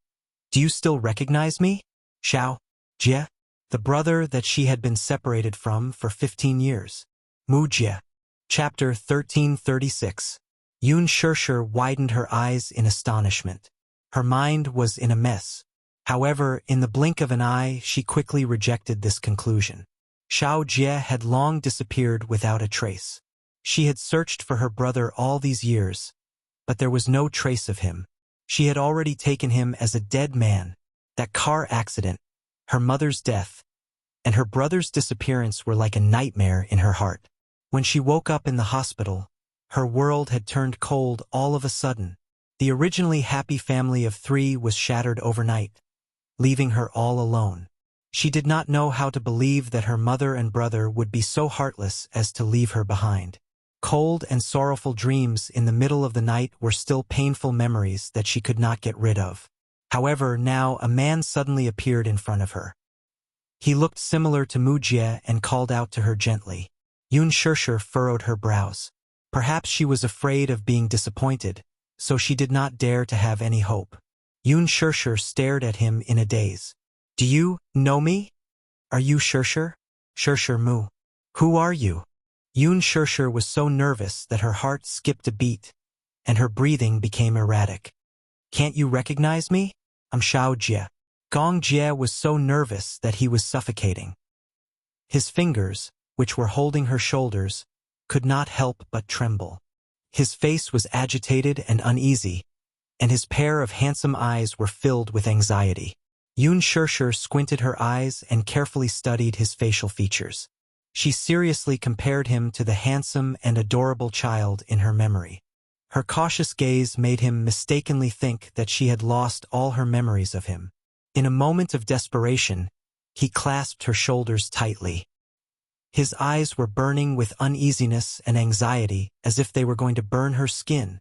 Speaker 1: do you still recognize me? Xiao Jie, the brother that she had been separated from for 15 years. Mu Jie. Chapter 1336. Yoon Shirshir widened her eyes in astonishment. Her mind was in a mess. However, in the blink of an eye, she quickly rejected this conclusion. Xiao Jie had long disappeared without a trace. She had searched for her brother all these years, but there was no trace of him. She had already taken him as a dead man. That car accident, her mother's death, and her brother's disappearance were like a nightmare in her heart. When she woke up in the hospital, her world had turned cold all of a sudden. The originally happy family of 3 was shattered overnight, leaving her all alone. She did not know how to believe that her mother and brother would be so heartless as to leave her behind. Cold and sorrowful dreams in the middle of the night were still painful memories that she could not get rid of. However, now a man suddenly appeared in front of her. He looked similar to Mu Jie and called out to her gently. Yoon Shirshir furrowed her brows. Perhaps she was afraid of being disappointed, so she did not dare to have any hope. Yoon Shirshir stared at him in a daze. Do you know me? Are you Shirshir? Shirshir Mu. Who are you? Yoon Shirshir was so nervous that her heart skipped a beat, and her breathing became erratic. Can't you recognize me? I'm Xiao Jie. Gong Jie was so nervous that he was suffocating. His fingers, which were holding her shoulders, could not help but tremble. His face was agitated and uneasy, and his pair of handsome eyes were filled with anxiety. Yoon Shirshir squinted her eyes and carefully studied his facial features. She seriously compared him to the handsome and adorable child in her memory. Her cautious gaze made him mistakenly think that she had lost all her memories of him. In a moment of desperation, he clasped her shoulders tightly. His eyes were burning with uneasiness and anxiety, as if they were going to burn her skin.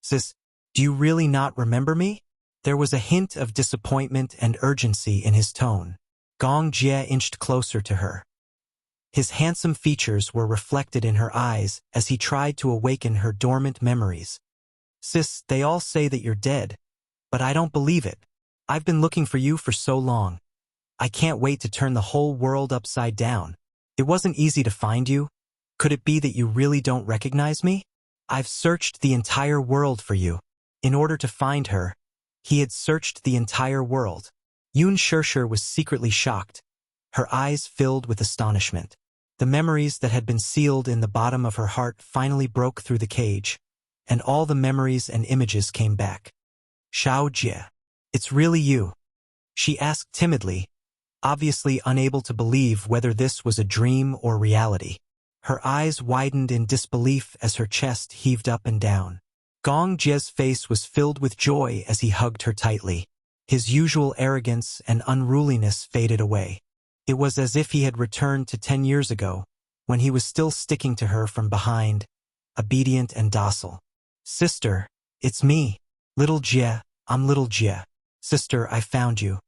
Speaker 1: Sis, do you really not remember me? There was a hint of disappointment and urgency in his tone. Gong Jie inched closer to her. His handsome features were reflected in her eyes as he tried to awaken her dormant memories. Sis, they all say that you're dead, but I don't believe it. I've been looking for you for so long. I can't wait to turn the whole world upside down. It wasn't easy to find you. Could it be that you really don't recognize me? I've searched the entire world for you. In order to find her, he had searched the entire world. Yun Shirshir was secretly shocked, her eyes filled with astonishment. The memories that had been sealed in the bottom of her heart finally broke through the cage, and all the memories and images came back. Xiao Jie, it's really you? She asked timidly, obviously unable to believe whether this was a dream or reality. Her eyes widened in disbelief as her chest heaved up and down. Gong Jie's face was filled with joy as he hugged her tightly. His usual arrogance and unruliness faded away. It was as if he had returned to 10 years ago, when he was still sticking to her from behind, obedient and docile. Sister, it's me. Little Jie, I'm little Jie. Sister, I found you.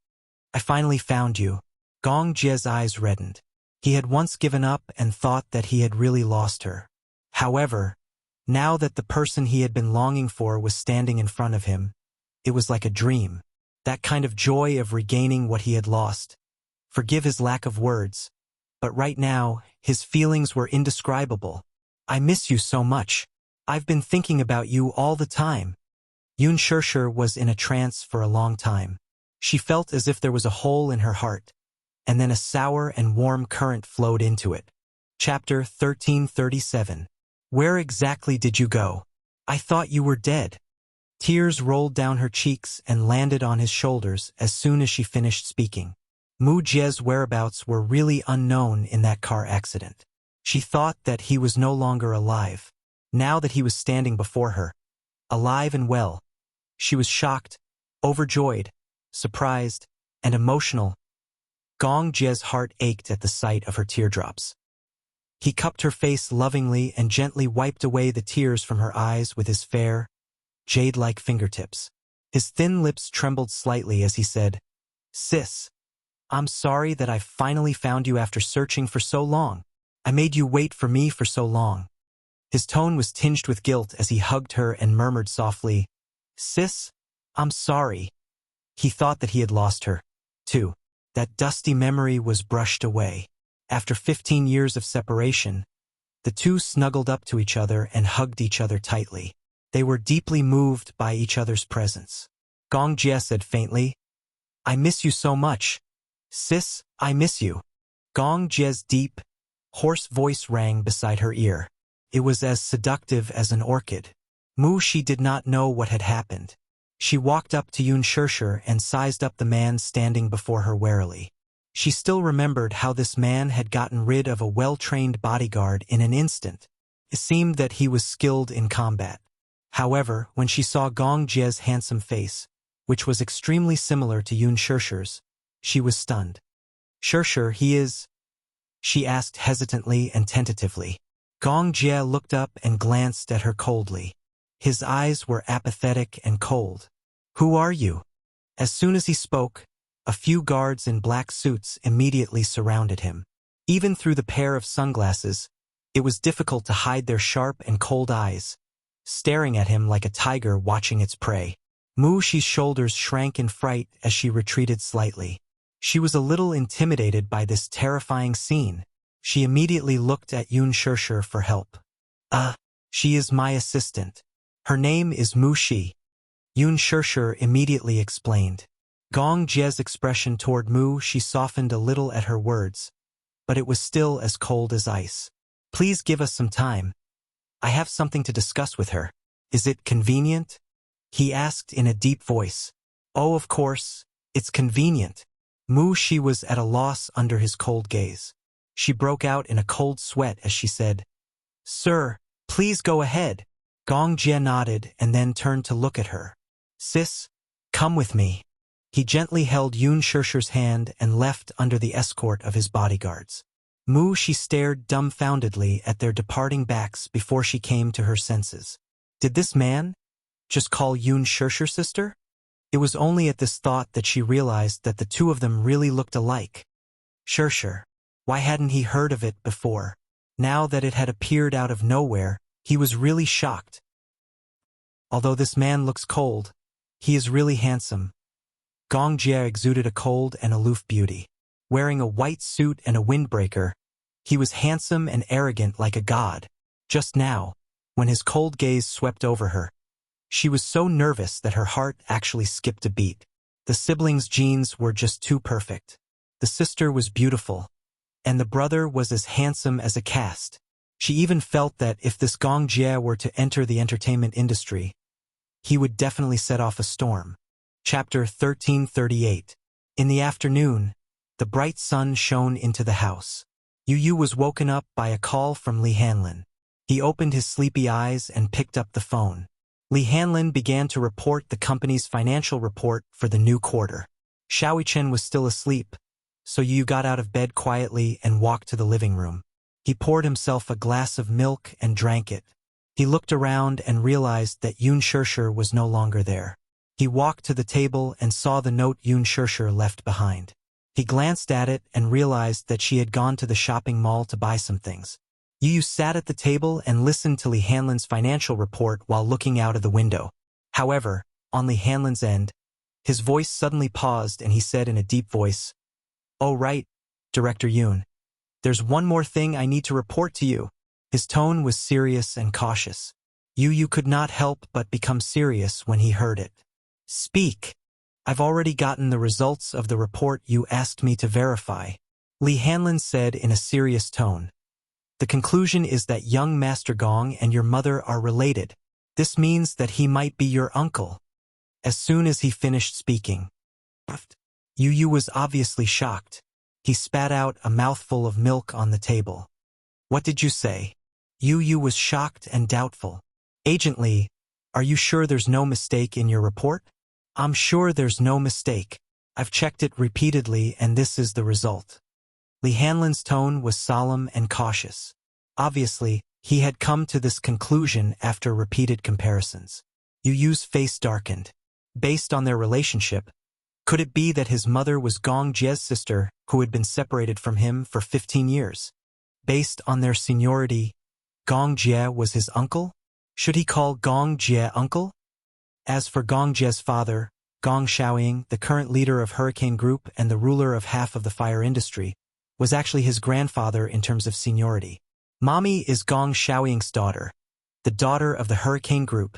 Speaker 1: I finally found you. Gong Jie's eyes reddened. He had once given up and thought that he had really lost her. However, now that the person he had been longing for was standing in front of him, it was like a dream. That kind of joy of regaining what he had lost. Forgive his lack of words, but right now, his feelings were indescribable. I miss you so much. I've been thinking about you all the time. Yun Shirshir was in a trance for a long time. She felt as if there was a hole in her heart, and then a sour and warm current flowed into it. Chapter 1337. Where exactly did you go? I thought you were dead. Tears rolled down her cheeks and landed on his shoulders as soon as she finished speaking. Mu Jie's whereabouts were really unknown in that car accident. She thought that he was no longer alive. Now that he was standing before her, alive and well, she was shocked, overjoyed, surprised, and emotional. Gong Jie's heart ached at the sight of her teardrops. He cupped her face lovingly and gently wiped away the tears from her eyes with his fair, jade-like fingertips. His thin lips trembled slightly as he said, Sis, I'm sorry that I finally found you after searching for so long. I made you wait for me for so long. His tone was tinged with guilt as he hugged her and murmured softly, Sis, I'm sorry. He thought that he had lost her, too. That dusty memory was brushed away. After 15 years of separation, the two snuggled up to each other and hugged each other tightly. They were deeply moved by each other's presence. Gong Jie said faintly, I miss you so much. Sis, I miss you. Gong Jie's deep, hoarse voice rang beside her ear. It was as seductive as an orchid. She did not know what had happened. She walked up to Yun Shirshir and sized up the man standing before her warily. She still remembered how this man had gotten rid of a well-trained bodyguard in an instant. It seemed that he was skilled in combat. However, when she saw Gong Jie's handsome face, which was extremely similar to Yun Shirshir's, she was stunned. Shirshir, he is? She asked hesitantly and tentatively. Gong Jie looked up and glanced at her coldly. His eyes were apathetic and cold. Who are you? As soon as he spoke, a few guards in black suits immediately surrounded him. Even through the pair of sunglasses, it was difficult to hide their sharp and cold eyes, staring at him like a tiger watching its prey. Shi's shoulders shrank in fright as she retreated slightly. She was a little intimidated by this terrifying scene. She immediately looked at Yun Shirshir for help. She is my assistant. Her name is Shi. Yun Shirshir immediately explained. Gong Jie's expression toward Shi softened a little at her words, but it was still as cold as ice. Please give us some time. I have something to discuss with her. Is it convenient? He asked in a deep voice. Oh, of course, it's convenient. Shi was at a loss under his cold gaze. She broke out in a cold sweat as she said, Sir, please go ahead. Gong Jie nodded and then turned to look at her. Sis, come with me. He gently held Yun Shirshir's hand and left under the escort of his bodyguards. She stared dumbfoundedly at their departing backs before she came to her senses. Did this man just call Yun Shirshir sister? It was only at this thought that she realized that the two of them really looked alike. Shirshir. Why hadn't he heard of it before? Now that it had appeared out of nowhere, he was really shocked. Although this man looks cold, he is really handsome. Gong Jie exuded a cold and aloof beauty. Wearing a white suit and a windbreaker, he was handsome and arrogant like a god. Just now, when his cold gaze swept over her, she was so nervous that her heart actually skipped a beat. The siblings' genes were just too perfect. The sister was beautiful, and the brother was as handsome as a cast. She even felt that if this Gong Jie were to enter the entertainment industry, he would definitely set off a storm. Chapter 1338. In the afternoon, the bright sun shone into the house. Yu was woken up by a call from Li Hanlin. He opened his sleepy eyes and picked up the phone. Li Hanlin began to report the company's financial report for the new quarter. Xiao Chen was still asleep, so Yu got out of bed quietly and walked to the living room. He poured himself a glass of milk and drank it. He looked around and realized that Yun Shirshir was no longer there. He walked to the table and saw the note Yun Shirshir left behind. He glanced at it and realized that she had gone to the shopping mall to buy some things. Yu sat at the table and listened to Li Hanlin's financial report while looking out of the window. However, on Li Hanlin's end, his voice suddenly paused and he said in a deep voice, "Oh right, Director Yun. There's one more thing I need to report to you." His tone was serious and cautious. Yu could not help but become serious when he heard it. "Speak. I've already gotten the results of the report you asked me to verify," Li Hanlin said in a serious tone. "The conclusion is that young Master Gong and your mother are related. This means that he might be your uncle." As soon as he finished speaking, Yu was obviously shocked. He spat out a mouthful of milk on the table. "What did you say?" Yu was shocked and doubtful. "Agent Li, are you sure there's no mistake in your report?" "I'm sure there's no mistake. I've checked it repeatedly and this is the result." Li Hanlin's tone was solemn and cautious. Obviously, he had come to this conclusion after repeated comparisons. Yu's face darkened. Based on their relationship, could it be that his mother was Gong Jie's sister who had been separated from him for 15 years? Based on their seniority, Gong Jie was his uncle? Should he call Gong Jie uncle? As for Gong Jie's father, Gong Xiaoying, the current leader of Hurricane Group and the ruler of half of the fire industry, was actually his grandfather in terms of seniority. Mommy is Gong Xiaoying's daughter, the daughter of the Hurricane Group.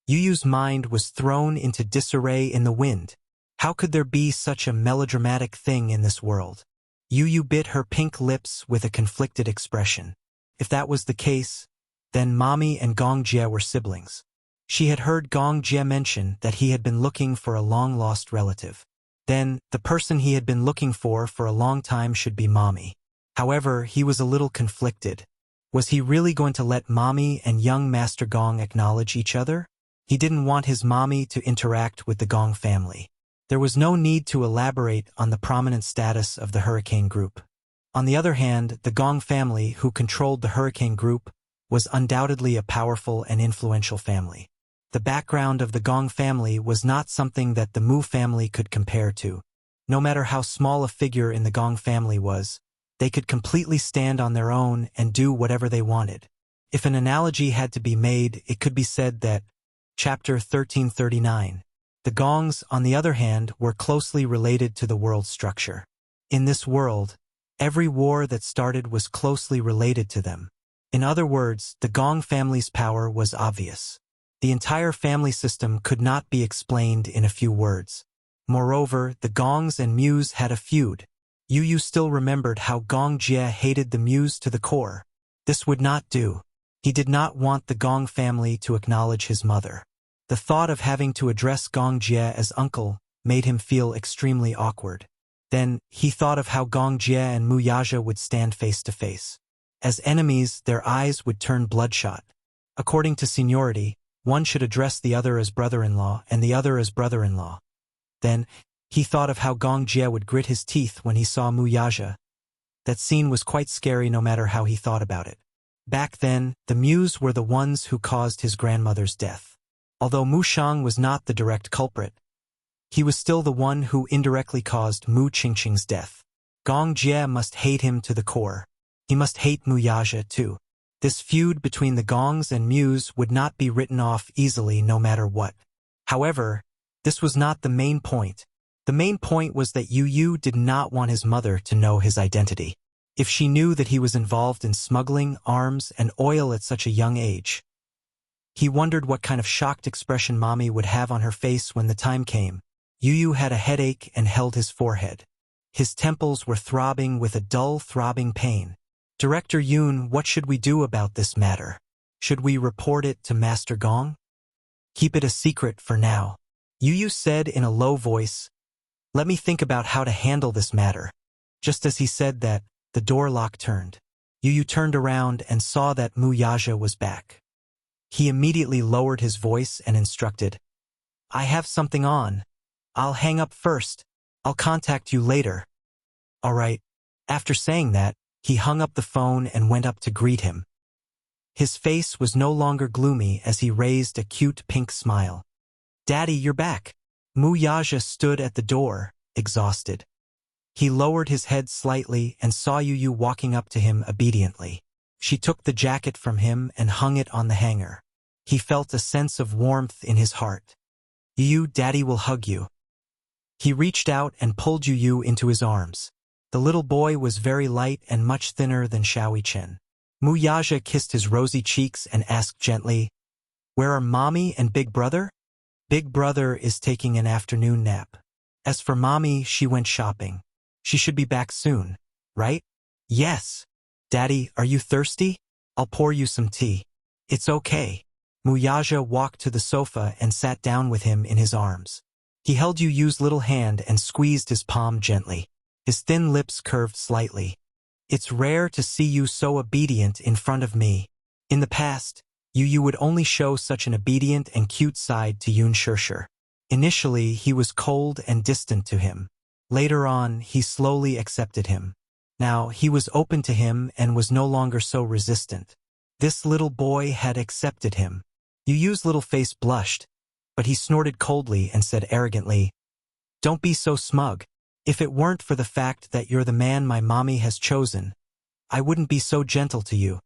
Speaker 1: Yu's mind was thrown into disarray in the wind. How could there be such a melodramatic thing in this world? Yu bit her pink lips with a conflicted expression. If that was the case, then Mommy and Gong Jie were siblings. She had heard Gong Jie mention that he had been looking for a long-lost relative. Then, the person he had been looking for a long time should be Mommy. However, he was a little conflicted. Was he really going to let Mommy and young Master Gong acknowledge each other? He didn't want his Mommy to interact with the Gong family. There was no need to elaborate on the prominent status of the Hurricane Group. On the other hand, the Gong family, who controlled the Hurricane Group, was undoubtedly a powerful and influential family. The background of the Gong family was not something that the Mu family could compare to. No matter how small a figure in the Gong family was, they could completely stand on their own and do whatever they wanted. If an analogy had to be made, it could be said that, Chapter 1339, the Gongs, on the other hand, were closely related to the world structure. In this world, every war that started was closely related to them. In other words, the Gong family's power was obvious. The entire family system could not be explained in a few words. Moreover, the Gongs and Mus had a feud. Yu still remembered how Gong Jie hated the Mus to the core. This would not do. He did not want the Gong family to acknowledge his mother. The thought of having to address Gong Jie as uncle made him feel extremely awkward. Then, he thought of how Gong Jie and Mu Yaja would stand face to face. As enemies, their eyes would turn bloodshot. According to seniority, one should address the other as brother-in-law and the other as brother-in-law. Then, he thought of how Gong Jie would grit his teeth when he saw Mu Yaja. That scene was quite scary no matter how he thought about it. Back then, the Muse were the ones who caused his grandmother's death. Although Mu Shang was not the direct culprit, he was still the one who indirectly caused Mu Qingqing's death. Gong Jie must hate him to the core. He must hate Mu Yaja too. This feud between the Gongs and Muse would not be written off easily no matter what. However, this was not the main point. The main point was that Yu Yu did not want his mother to know his identity. If she knew that he was involved in smuggling, arms, and oil at such a young age, he wondered what kind of shocked expression Mommy would have on her face when the time came. Yu Yu had a headache and held his forehead. His temples were throbbing with a dull, throbbing pain. Director Yoon, what should we do about this matter? Should we report it to Master Gong? Keep it a secret for now. Yu Yu said in a low voice, let me think about how to handle this matter. Just as he said that, the door lock turned. Yu Yu turned around and saw that Mu Yaja was back. He immediately lowered his voice and instructed, I have something on. I'll hang up first. I'll contact you later. All right. After saying that, he hung up the phone and went up to greet him. His face was no longer gloomy as he raised a cute pink smile. Daddy, you're back. Mu Yaja stood at the door, exhausted. He lowered his head slightly and saw Yu Yu walking up to him obediently. She took the jacket from him and hung it on the hanger. He felt a sense of warmth in his heart. Yu Yu, Daddy will hug you. He reached out and pulled Yu Yu into his arms. The little boy was very light and much thinner than Xiaoyi Chen. Mu Yaja kissed his rosy cheeks and asked gently, where are Mommy and Big Brother? Big Brother is taking an afternoon nap. As for Mommy, she went shopping. She should be back soon, right? Yes. Daddy, are you thirsty? I'll pour you some tea. It's okay. Mu Yaja walked to the sofa and sat down with him in his arms. He held Yu Yu's little hand and squeezed his palm gently. His thin lips curved slightly. It's rare to see you so obedient in front of me. In the past, Yu Yu would only show such an obedient and cute side to Yun Shishir. Initially, he was cold and distant to him. Later on, he slowly accepted him. Now, he was open to him and was no longer so resistant. This little boy had accepted him. Yu Yu's little face blushed, but he snorted coldly and said arrogantly, don't be so smug. If it weren't for the fact that you're the man my mommy has chosen, I wouldn't be so gentle to you.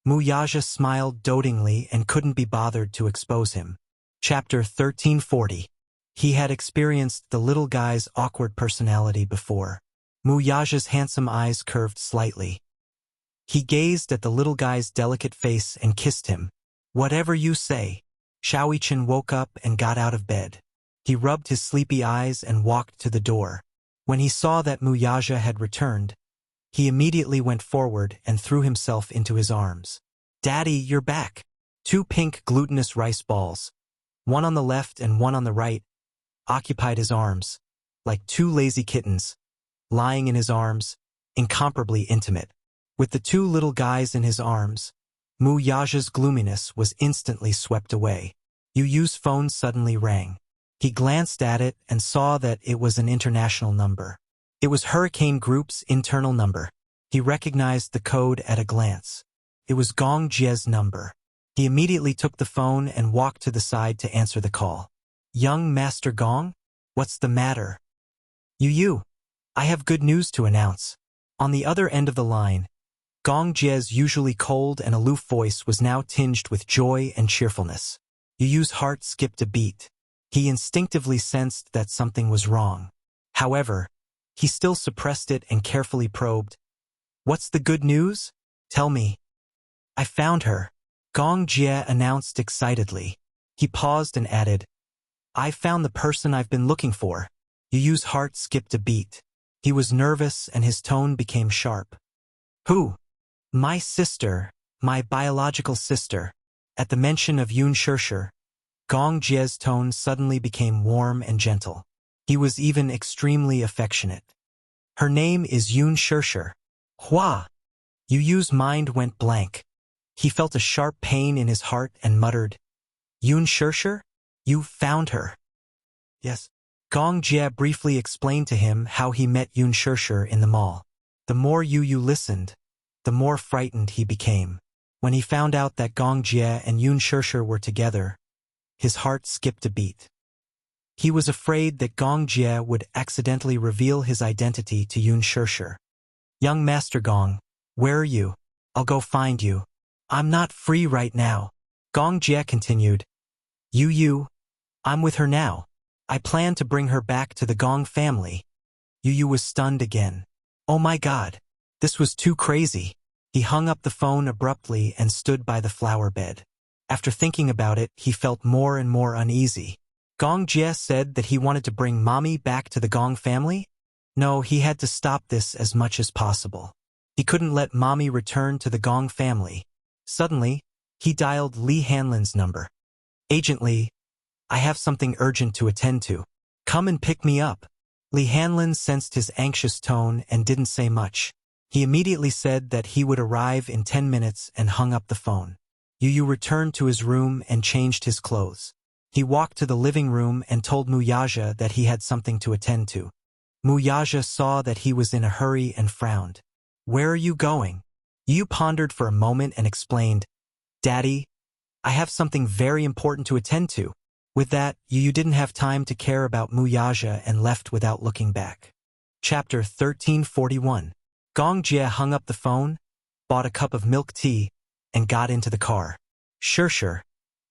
Speaker 1: Mu Yaja smiled dotingly and couldn't be bothered to expose him. Chapter 1340. He had experienced the little guy's awkward personality before. Mu Yaja's handsome eyes curved slightly. He gazed at the little guy's delicate face and kissed him. Whatever you say. Xiaoyi Chen woke up and got out of bed. He rubbed his sleepy eyes and walked to the door. When he saw that Mu Yaja had returned, he immediately went forward and threw himself into his arms. Daddy, you're back. 2 pink glutinous rice balls, one on the left and one on the right, occupied his arms, like 2 lazy kittens, lying in his arms, incomparably intimate. With the 2 little guys in his arms, Mu Yaja's gloominess was instantly swept away. Yu Yu's phone suddenly rang. He glanced at it and saw that it was an international number. It was Hurricane Group's internal number. He recognized the code at a glance. It was Gong Jie's number. He immediately took the phone and walked to the side to answer the call. Young Master Gong? What's the matter? Yu Yu, I have good news to announce. On the other end of the line, Gong Jie's usually cold and aloof voice was now tinged with joy and cheerfulness. Yu Yu's heart skipped a beat. He instinctively sensed that something was wrong. However, he still suppressed it and carefully probed. What's the good news? Tell me. I found her, Gong Jie announced excitedly. He paused and added, I found the person I've been looking for. Yu Yu's heart skipped a beat. He was nervous and his tone became sharp. Who? My sister, my biological sister. At the mention of Yun Shishir, Gong Jie's tone suddenly became warm and gentle. He was even extremely affectionate. Her name is Yun Shishir. Hua! Yu Yu's mind went blank. He felt a sharp pain in his heart and muttered, Yun Shishir? You found her. Yes. Gong Jie briefly explained to him how he met Yun Shishir in the mall. The more Yu listened, the more frightened he became. When he found out that Gong Jie and Yun Shishir were together, his heart skipped a beat. He was afraid that Gong Jie would accidentally reveal his identity to Yun Shishir. "Young Master Gong, where are you? I'll go find you. I'm not free right now." Gong Jie continued. Yu, I'm with her now. I plan to bring her back to the Gong family." Yu was stunned again. Oh my God, this was too crazy. He hung up the phone abruptly and stood by the flower bed. After thinking about it, he felt more and more uneasy. Gong Jie said that he wanted to bring Mommy back to the Gong family? No, he had to stop this as much as possible. He couldn't let Mommy return to the Gong family. Suddenly, he dialed Li Hanlin's number. "Agent Li, I have something urgent to attend to. Come and pick me up." Li Hanlin sensed his anxious tone and didn't say much. He immediately said that he would arrive in 10 minutes and hung up the phone. Yu returned to his room and changed his clothes. He walked to the living room and told Muyaja that he had something to attend to. Muyaja saw that he was in a hurry and frowned. "Where are you going?" Yu pondered for a moment and explained, "Daddy, I have something very important to attend to." With that, Yu didn't have time to care about Muyaja and left without looking back. Chapter 1341. Gong Jie hung up the phone, bought a cup of milk tea, and got into the car. Sure.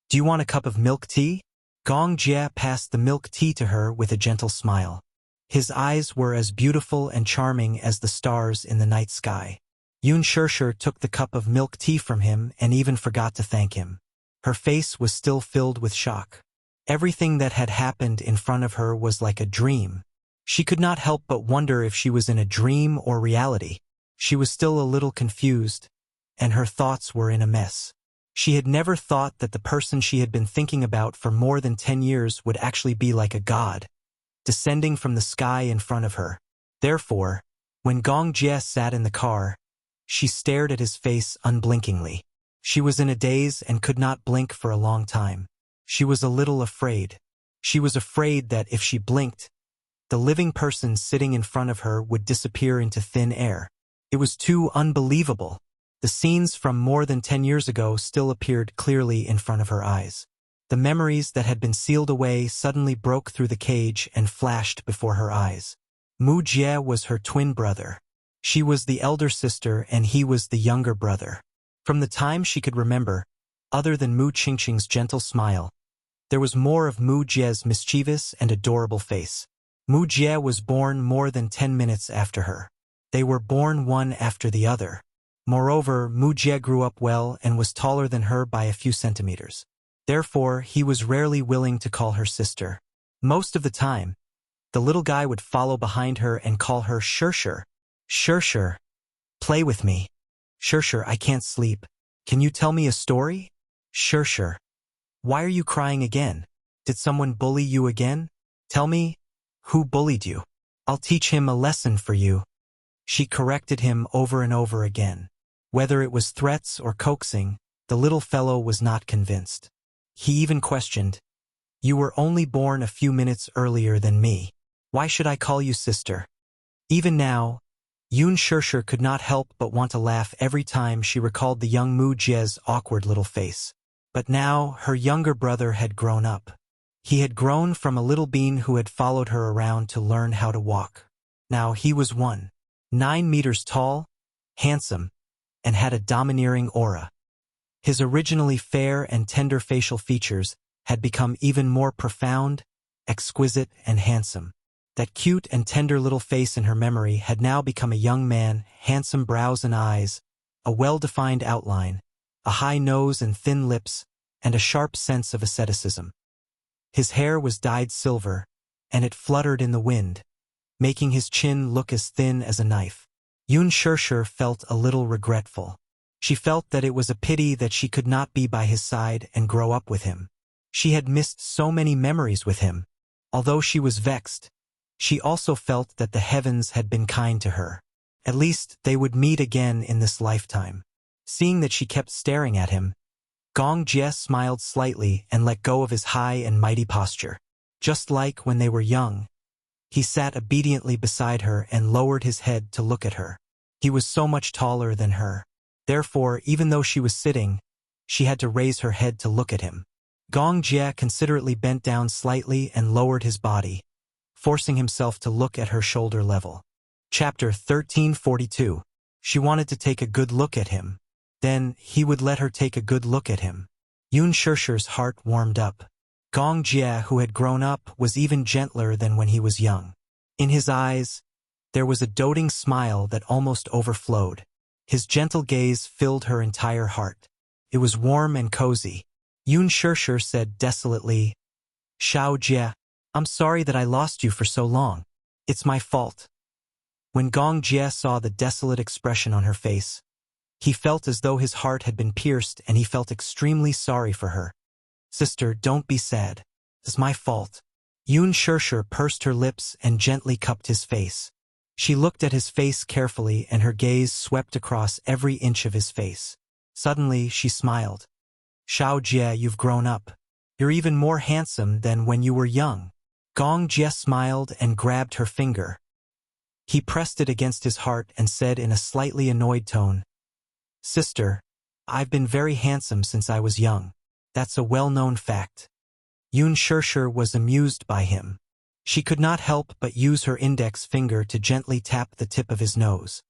Speaker 1: Do you want a cup of milk tea?" Gong Jie passed the milk tea to her with a gentle smile. His eyes were as beautiful and charming as the stars in the night sky. Yun Shishir took the cup of milk tea from him and even forgot to thank him. Her face was still filled with shock. Everything that had happened in front of her was like a dream. She could not help but wonder if she was in a dream or reality. She was still a little confused, and her thoughts were in a mess. She had never thought that the person she had been thinking about for more than 10 years would actually be like a god, descending from the sky in front of her. Therefore, when Gong Jie sat in the car, she stared at his face unblinkingly. She was in a daze and could not blink for a long time. She was a little afraid. She was afraid that if she blinked, the living person sitting in front of her would disappear into thin air. It was too unbelievable. The scenes from more than 10 years ago still appeared clearly in front of her eyes. The memories that had been sealed away suddenly broke through the cage and flashed before her eyes. Mu Jie was her twin brother. She was the elder sister and he was the younger brother. From the time she could remember, other than Mu Qingqing's gentle smile, there was more of Mu Jie's mischievous and adorable face. Mu Jie was born more than 10 minutes after her. They were born one after the other. Moreover, Mu Jie grew up well and was taller than her by a few centimeters. Therefore, he was rarely willing to call her sister. Most of the time, the little guy would follow behind her and call her Shishir. Shishir, play with me. Shishir, I can't sleep. Can you tell me a story? Shishir, why are you crying again? Did someone bully you again? Tell me, who bullied you? I'll teach him a lesson for you. She corrected him over and over again. Whether it was threats or coaxing, the little fellow was not convinced. He even questioned, "You were only born a few minutes earlier than me. Why should I call you sister?" Even now, Yun Shishir could not help but want to laugh every time she recalled the young Mu Jie's awkward little face. But now, her younger brother had grown up. He had grown from a little bean who had followed her around to learn how to walk. Now he was 9 meters tall, handsome, and had a domineering aura. His originally fair and tender facial features had become even more profound, exquisite, and handsome. That cute and tender little face in her memory had now become a young man, handsome brows and eyes, a well-defined outline, a high nose and thin lips, and a sharp sense of asceticism. His hair was dyed silver, and it fluttered in the wind, making his chin look as thin as a knife. Yun Shishir felt a little regretful. She felt that it was a pity that she could not be by his side and grow up with him. She had missed so many memories with him. Although she was vexed, she also felt that the heavens had been kind to her. At least they would meet again in this lifetime. Seeing that she kept staring at him, Gong Jie smiled slightly and let go of his high and mighty posture. Just like when they were young, he sat obediently beside her and lowered his head to look at her. He was so much taller than her. Therefore, even though she was sitting, she had to raise her head to look at him. Gong Jie considerately bent down slightly and lowered his body, forcing himself to look at her shoulder level. Chapter 1342. She wanted to take a good look at him. Then, he would let her take a good look at him. Yun Shishir's heart warmed up. Gong Jie, who had grown up, was even gentler than when he was young. In his eyes, there was a doting smile that almost overflowed. His gentle gaze filled her entire heart. It was warm and cozy. Yun Shishir said desolately, "Xiao Jie, I'm sorry that I lost you for so long. It's my fault." When Gong Jie saw the desolate expression on her face, he felt as though his heart had been pierced and he felt extremely sorry for her. "Sister, don't be sad. It's my fault." Yun Shishir pursed her lips and gently cupped his face. She looked at his face carefully and her gaze swept across every inch of his face. Suddenly, she smiled. "Xiao Jie, you've grown up. You're even more handsome than when you were young." Gong Jie smiled and grabbed her finger. He pressed it against his heart and said in a slightly annoyed tone, "Sister, I've been very handsome since I was young. That's a well-known fact." Yun Shishir was amused by him. She could not help but use her index finger to gently tap the tip of his nose.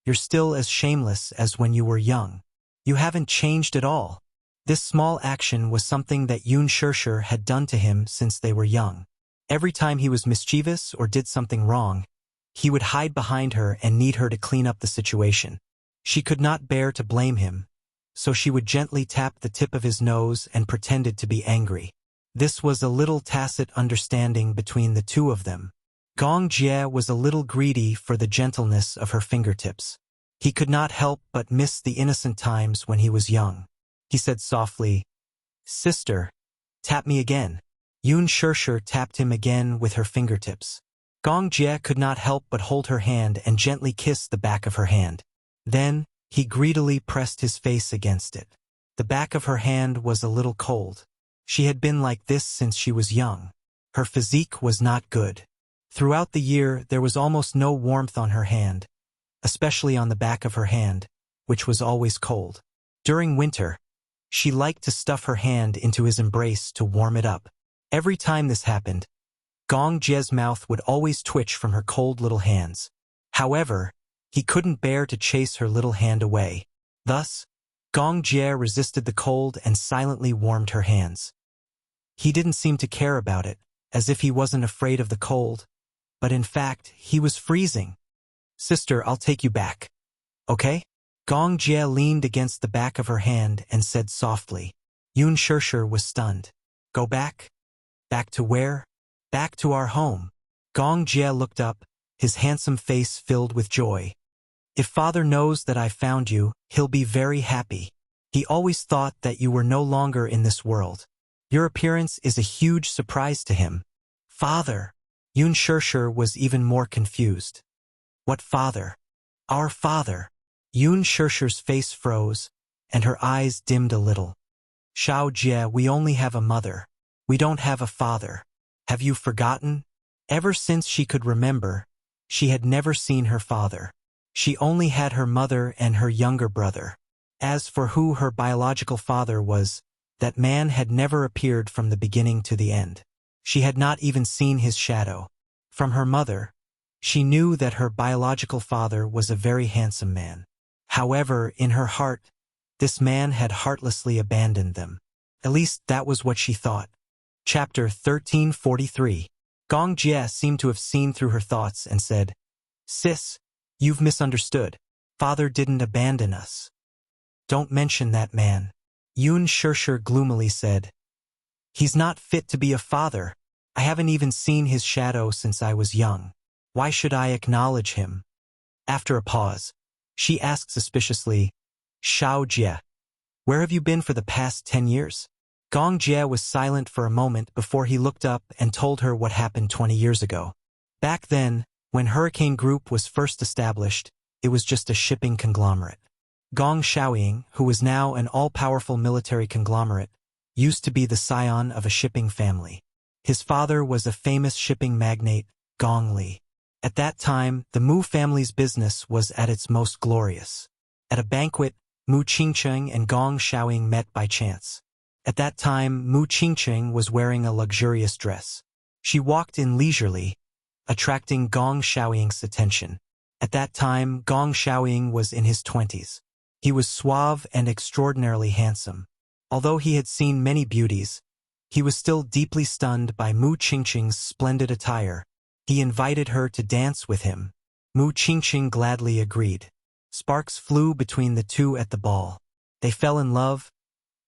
Speaker 1: "You're still as shameless as when you were young. You haven't changed at all." This small action was something that Yun Shishir had done to him since they were young. Every time he was mischievous or did something wrong, he would hide behind her and need her to clean up the situation. She could not bear to blame him, so she would gently tap the tip of his nose and pretended to be angry. This was a little tacit understanding between the two of them. Gong Jie was a little greedy for the gentleness of her fingertips. He could not help but miss the innocent times when he was young. He said softly, "Sister, tap me again." Yun Shishir tapped him again with her fingertips. Gong Jie could not help but hold her hand and gently kiss the back of her hand. Then, he greedily pressed his face against it. The back of her hand was a little cold. She had been like this since she was young. Her physique was not good. Throughout the year, there was almost no warmth on her hand, especially on the back of her hand, which was always cold. During winter, she liked to stuff her hand into his embrace to warm it up. Every time this happened, Gong Jie's mouth would always twitch from her cold little hands. However, he couldn't bear to chase her little hand away. Thus, Gong Jie resisted the cold and silently warmed her hands. He didn't seem to care about it, as if he wasn't afraid of the cold, but in fact, he was freezing. "Sister, I'll take you back. Okay?" Gong Jie leaned against the back of her hand and said softly. Yun Shishir was stunned. "Go back? Back to where?" "Back to our home." Gong Jie looked up, his handsome face filled with joy. "If father knows that I found you, he'll be very happy. He always thought that you were no longer in this world. Your appearance is a huge surprise to him." "Father?" Yun Shishir was even more confused. "What father?" "Our father." Yun Shishir's face froze, and her eyes dimmed a little. "Xiao Jie, we only have a mother. We don't have a father. Have you forgotten?" Ever since she could remember, she had never seen her father. She only had her mother and her younger brother. As for who her biological father was, that man had never appeared from the beginning to the end. She had not even seen his shadow. From her mother, she knew that her biological father was a very handsome man. However, in her heart, this man had heartlessly abandoned them. At least that was what she thought. Chapter 1343. Gong Jie seemed to have seen through her thoughts and said, "Sis, you've misunderstood. Father didn't abandon us." "Don't mention that man," Yun Shishir gloomily said. "He's not fit to be a father. I haven't even seen his shadow since I was young. Why should I acknowledge him?" After a pause, she asked suspiciously, "Xiao Jie, where have you been for the past 10 years? Gong Jie was silent for a moment before he looked up and told her what happened 20 years ago. Back then, when Hurricane Group was first established, it was just a shipping conglomerate. Gong Xiaoying, who was now an all-powerful military conglomerate, used to be the scion of a shipping family. His father was a famous shipping magnate, Gong Li. At that time, the Mu family's business was at its most glorious. At a banquet, Mu Qingcheng and Gong Xiaoying met by chance. At that time, Mu Qingcheng was wearing a luxurious dress. She walked in leisurely, attracting Gong Xiaoying's attention. At that time, Gong Xiaoying was in his 20s. He was suave and extraordinarily handsome. Although he had seen many beauties, he was still deeply stunned by Mu Qingcheng's splendid attire. He invited her to dance with him. Mu Qingcheng gladly agreed. Sparks flew between the two at the ball. They fell in love,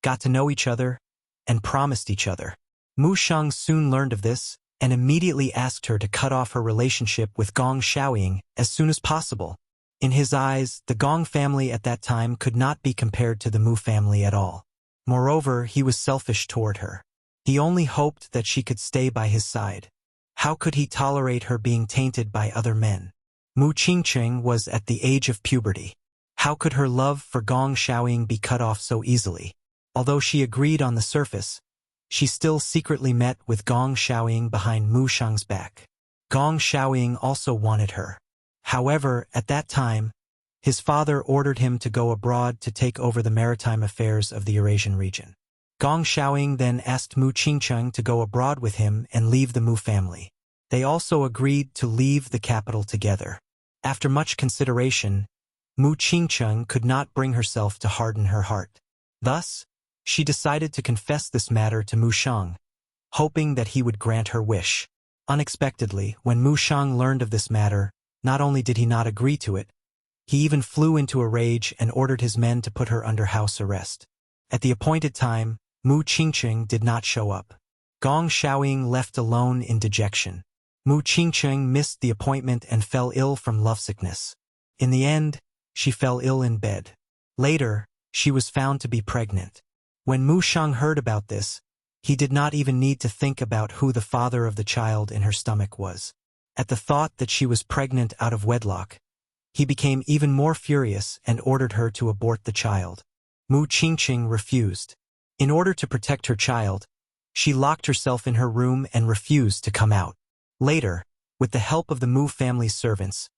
Speaker 1: got to know each other, and promised each other. Mu Sheng soon learned of this and immediately asked her to cut off her relationship with Gong Xiaoying as soon as possible. In his eyes, the Gong family at that time could not be compared to the Mu family at all. Moreover, he was selfish toward her. He only hoped that she could stay by his side. How could he tolerate her being tainted by other men? Mu Qingcheng was at the age of puberty. How could her love for Gong Xiaoying be cut off so easily? Although she agreed on the surface, she still secretly met with Gong Xiaoying behind Mu Sheng's back. Gong Xiaoying also wanted her. However, at that time, his father ordered him to go abroad to take over the maritime affairs of the Eurasian region. Gong Xiaoying then asked Mu Qingcheng to go abroad with him and leave the Mu family. They also agreed to leave the capital together. After much consideration, Mu Qingcheng could not bring herself to harden her heart. Thus, she decided to confess this matter to Mu Sheng, hoping that he would grant her wish. Unexpectedly, when Mu Sheng learned of this matter, not only did he not agree to it, he even flew into a rage and ordered his men to put her under house arrest. At the appointed time, Mu Qingcheng did not show up. Gong Xiaoying left alone in dejection. Mu Qingcheng missed the appointment and fell ill from lovesickness. In the end, she fell ill in bed. Later, she was found to be pregnant. When Mu Sheng heard about this, he did not even need to think about who the father of the child in her stomach was. At the thought that she was pregnant out of wedlock, he became even more furious and ordered her to abort the child. Mu Qingcheng refused. In order to protect her child, she locked herself in her room and refused to come out. Later, with the help of the Mu family's servants,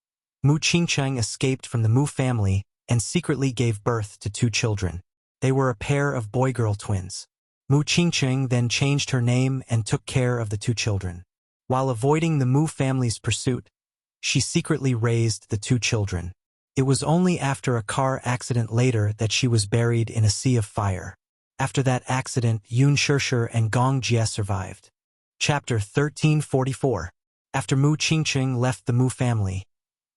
Speaker 1: Mu Qingcheng escaped from the Mu family and secretly gave birth to 2 children. They were a pair of boy-girl twins. Mu Qingcheng then changed her name and took care of the 2 children. While avoiding the Mu family's pursuit, she secretly raised the 2 children. It was only after a car accident later that she was buried in a sea of fire. After that accident, Yun Shishir and Gong Jie survived. Chapter 1344. After Mu Qingcheng left the Mu family,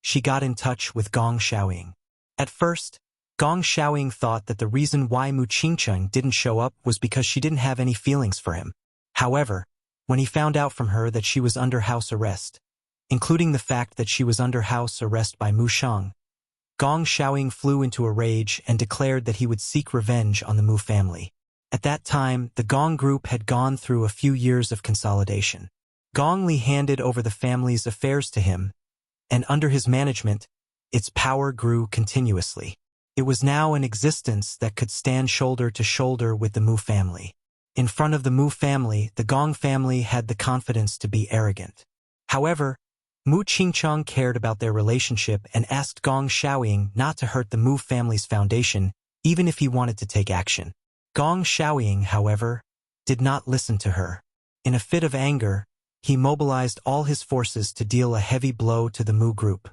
Speaker 1: she got in touch with Gong Xiaoying. At first, Gong Xiaoying thought that the reason why Mu Qingcheng didn't show up was because she didn't have any feelings for him. However, when he found out from her that she was under house arrest, including the fact that she was under house arrest by Mu Sheng, Gong Xiaoying flew into a rage and declared that he would seek revenge on the Mu family. At that time, the Gong group had gone through a few years of consolidation. Gong Li handed over the family's affairs to him, and under his management, its power grew continuously. It was now an existence that could stand shoulder to shoulder with the Mu family. In front of the Mu family, the Gong family had the confidence to be arrogant. However, Mu Qingcheng cared about their relationship and asked Gong Xiaoying not to hurt the Mu family's foundation, even if he wanted to take action. Gong Xiaoying, however, did not listen to her. In a fit of anger, he mobilized all his forces to deal a heavy blow to the Mu group.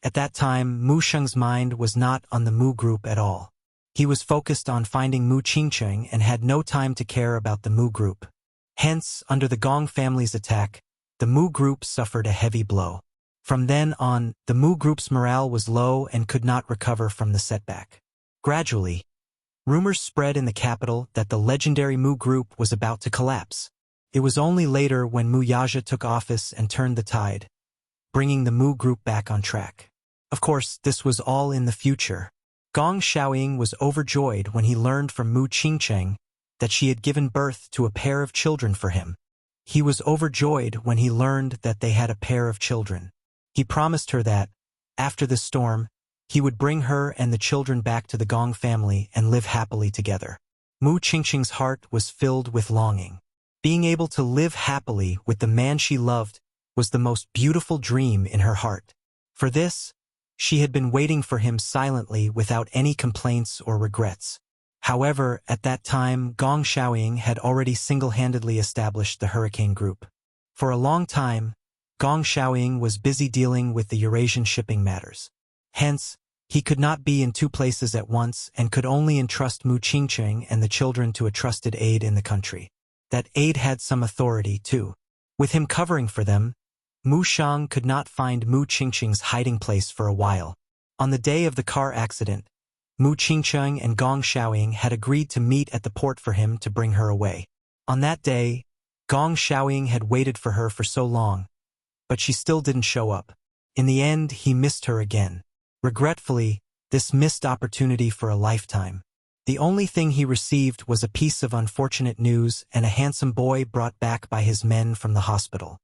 Speaker 1: At that time, Mu Sheng's mind was not on the Mu group at all. He was focused on finding Mu Qingcheng and had no time to care about the Mu group. Hence, under the Gong family's attack, the Mu group suffered a heavy blow. From then on, the Mu group's morale was low and could not recover from the setback. Gradually, rumors spread in the capital that the legendary Mu group was about to collapse. It was only later when Mu Yaja took office and turned the tide, bringing the Mu group back on track. Of course, this was all in the future. Gong Xiaoying was overjoyed when he learned from Mu Qingcheng that she had given birth to a pair of children for him. He was overjoyed when he learned that they had a pair of children. He promised her that, after the storm, he would bring her and the children back to the Gong family and live happily together. Mu Qingcheng's heart was filled with longing. Being able to live happily with the man she loved was the most beautiful dream in her heart. For this, she had been waiting for him silently without any complaints or regrets. However, at that time, Gong Xiaoying had already single-handedly established the Hurricane Group. For a long time, Gong Xiaoying was busy dealing with the Eurasian shipping matters. Hence, he could not be in two places at once and could only entrust Mu Qingqing and the children to a trusted aide in the country. That aide had some authority, too. With him covering for them, Mu Shang could not find Mu Qingqing's hiding place for a while. On the day of the car accident, Mu Qingqing and Gong Xiaoying had agreed to meet at the port for him to bring her away. On that day, Gong Xiaoying had waited for her for so long, but she still didn't show up. In the end, he missed her again. Regretfully, this missed opportunity for a lifetime. The only thing he received was a piece of unfortunate news and a handsome boy brought back by his men from the hospital.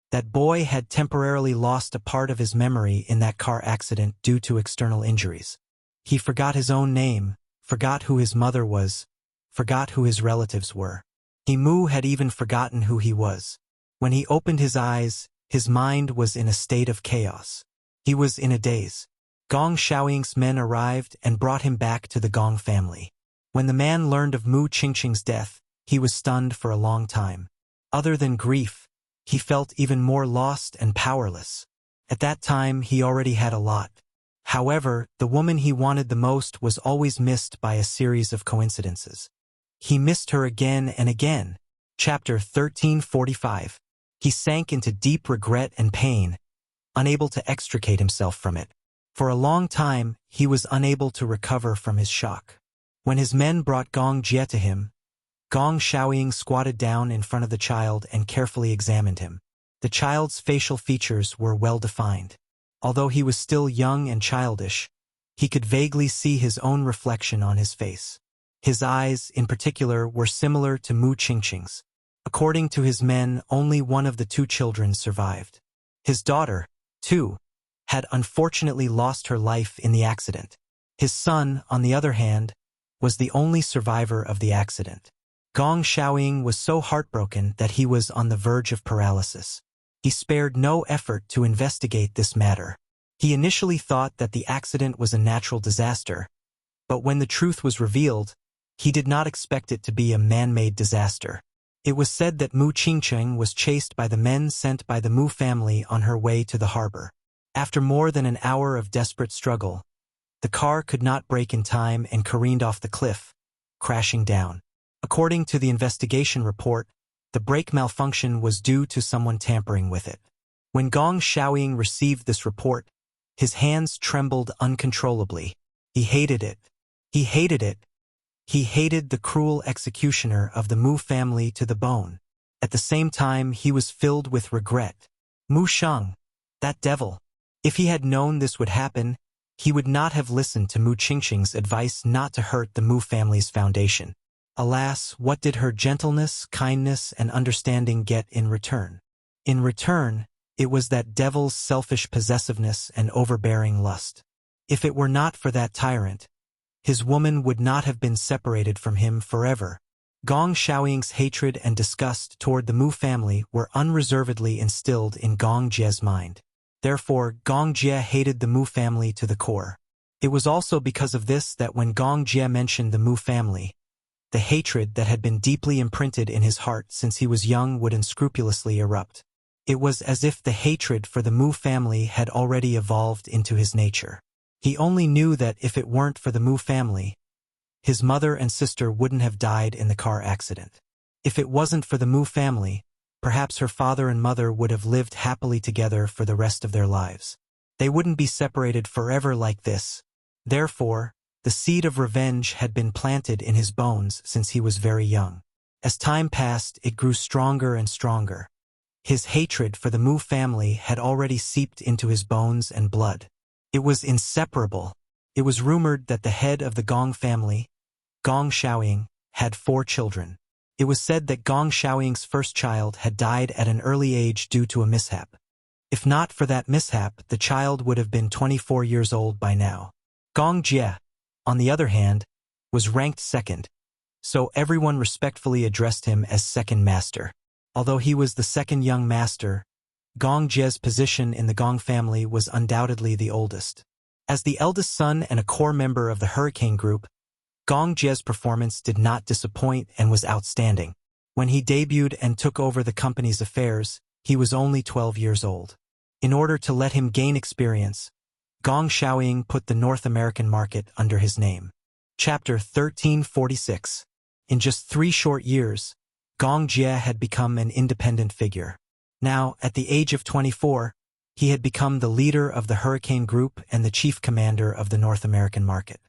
Speaker 1: That boy had temporarily lost a part of his memory in that car accident due to external injuries. He forgot his own name, forgot who his mother was, forgot who his relatives were. Mu had even forgotten who he was. When he opened his eyes, his mind was in a state of chaos. He was in a daze. Gong Xiaoying's men arrived and brought him back to the Gong family. When the man learned of Mu Qingqing's death, he was stunned for a long time. Other than grief, he felt even more lost and powerless. At that time, he already had a lot. However, the woman he wanted the most was always missed by a series of coincidences. He missed her again and again. Chapter 1345. He sank into deep regret and pain, unable to extricate himself from it. For a long time, he was unable to recover from his shock. When his men brought Gong Jie to him, Gong Xiaoying squatted down in front of the child and carefully examined him. The child's facial features were well defined. Although he was still young and childish, he could vaguely see his own reflection on his face. His eyes, in particular, were similar to Mu Qingqing's. According to his men, only one of the two children survived. His daughter, too, had unfortunately lost her life in the accident. His son, on the other hand, was the only survivor of the accident. Gong Xiaoying was so heartbroken that he was on the verge of paralysis. He spared no effort to investigate this matter. He initially thought that the accident was a natural disaster, but when the truth was revealed, he did not expect it to be a man-made disaster. It was said that Mu Qingqing was chased by the men sent by the Mu family on her way to the harbor. After more than an hour of desperate struggle, the car could not brake in time and careened off the cliff, crashing down. According to the investigation report, the brake malfunction was due to someone tampering with it. When Gong Xiaoying received this report, his hands trembled uncontrollably. He hated it. He hated it. He hated the cruel executioner of the Mu family to the bone. At the same time, he was filled with regret. Mu Shang, that devil. If he had known this would happen, he would not have listened to Mu Qingqing's advice not to hurt the Mu family's foundation. Alas, what did her gentleness, kindness, and understanding get in return? In return, it was that devil's selfish possessiveness and overbearing lust. If it were not for that tyrant, his woman would not have been separated from him forever. Gong Xiaoying's hatred and disgust toward the Mu family were unreservedly instilled in Gong Jie's mind. Therefore, Gong Jie hated the Mu family to the core. It was also because of this that when Gong Jie mentioned the Mu family, the hatred that had been deeply imprinted in his heart since he was young would unscrupulously erupt. It was as if the hatred for the Mu family had already evolved into his nature. He only knew that if it weren't for the Mu family, his mother and sister wouldn't have died in the car accident. If it wasn't for the Mu family, perhaps her father and mother would have lived happily together for the rest of their lives. They wouldn't be separated forever like this. Therefore, the seed of revenge had been planted in his bones since he was very young. As time passed, it grew stronger and stronger. His hatred for the Mu family had already seeped into his bones and blood. It was inseparable. It was rumored that the head of the Gong family, Gong Xiaoying, had 4 children. It was said that Gong Xiaoying's first child had died at an early age due to a mishap. If not for that mishap, the child would have been 24 years old by now. Gong Jie, on the other hand, was ranked second, so everyone respectfully addressed him as second master. Although he was the second young master, Gong Jie's position in the Gong family was undoubtedly the oldest. As the eldest son and a core member of the Hurricane Group, Gong Jie's performance did not disappoint and was outstanding. When he debuted and took over the company's affairs, he was only 12 years old. In order to let him gain experience, Gong Xiaoying put the North American market under his name. Chapter 1346. In just 3 short years, Gong Jie had become an independent figure. Now, at the age of 24, he had become the leader of the Hurricane Group and the chief commander of the North American market.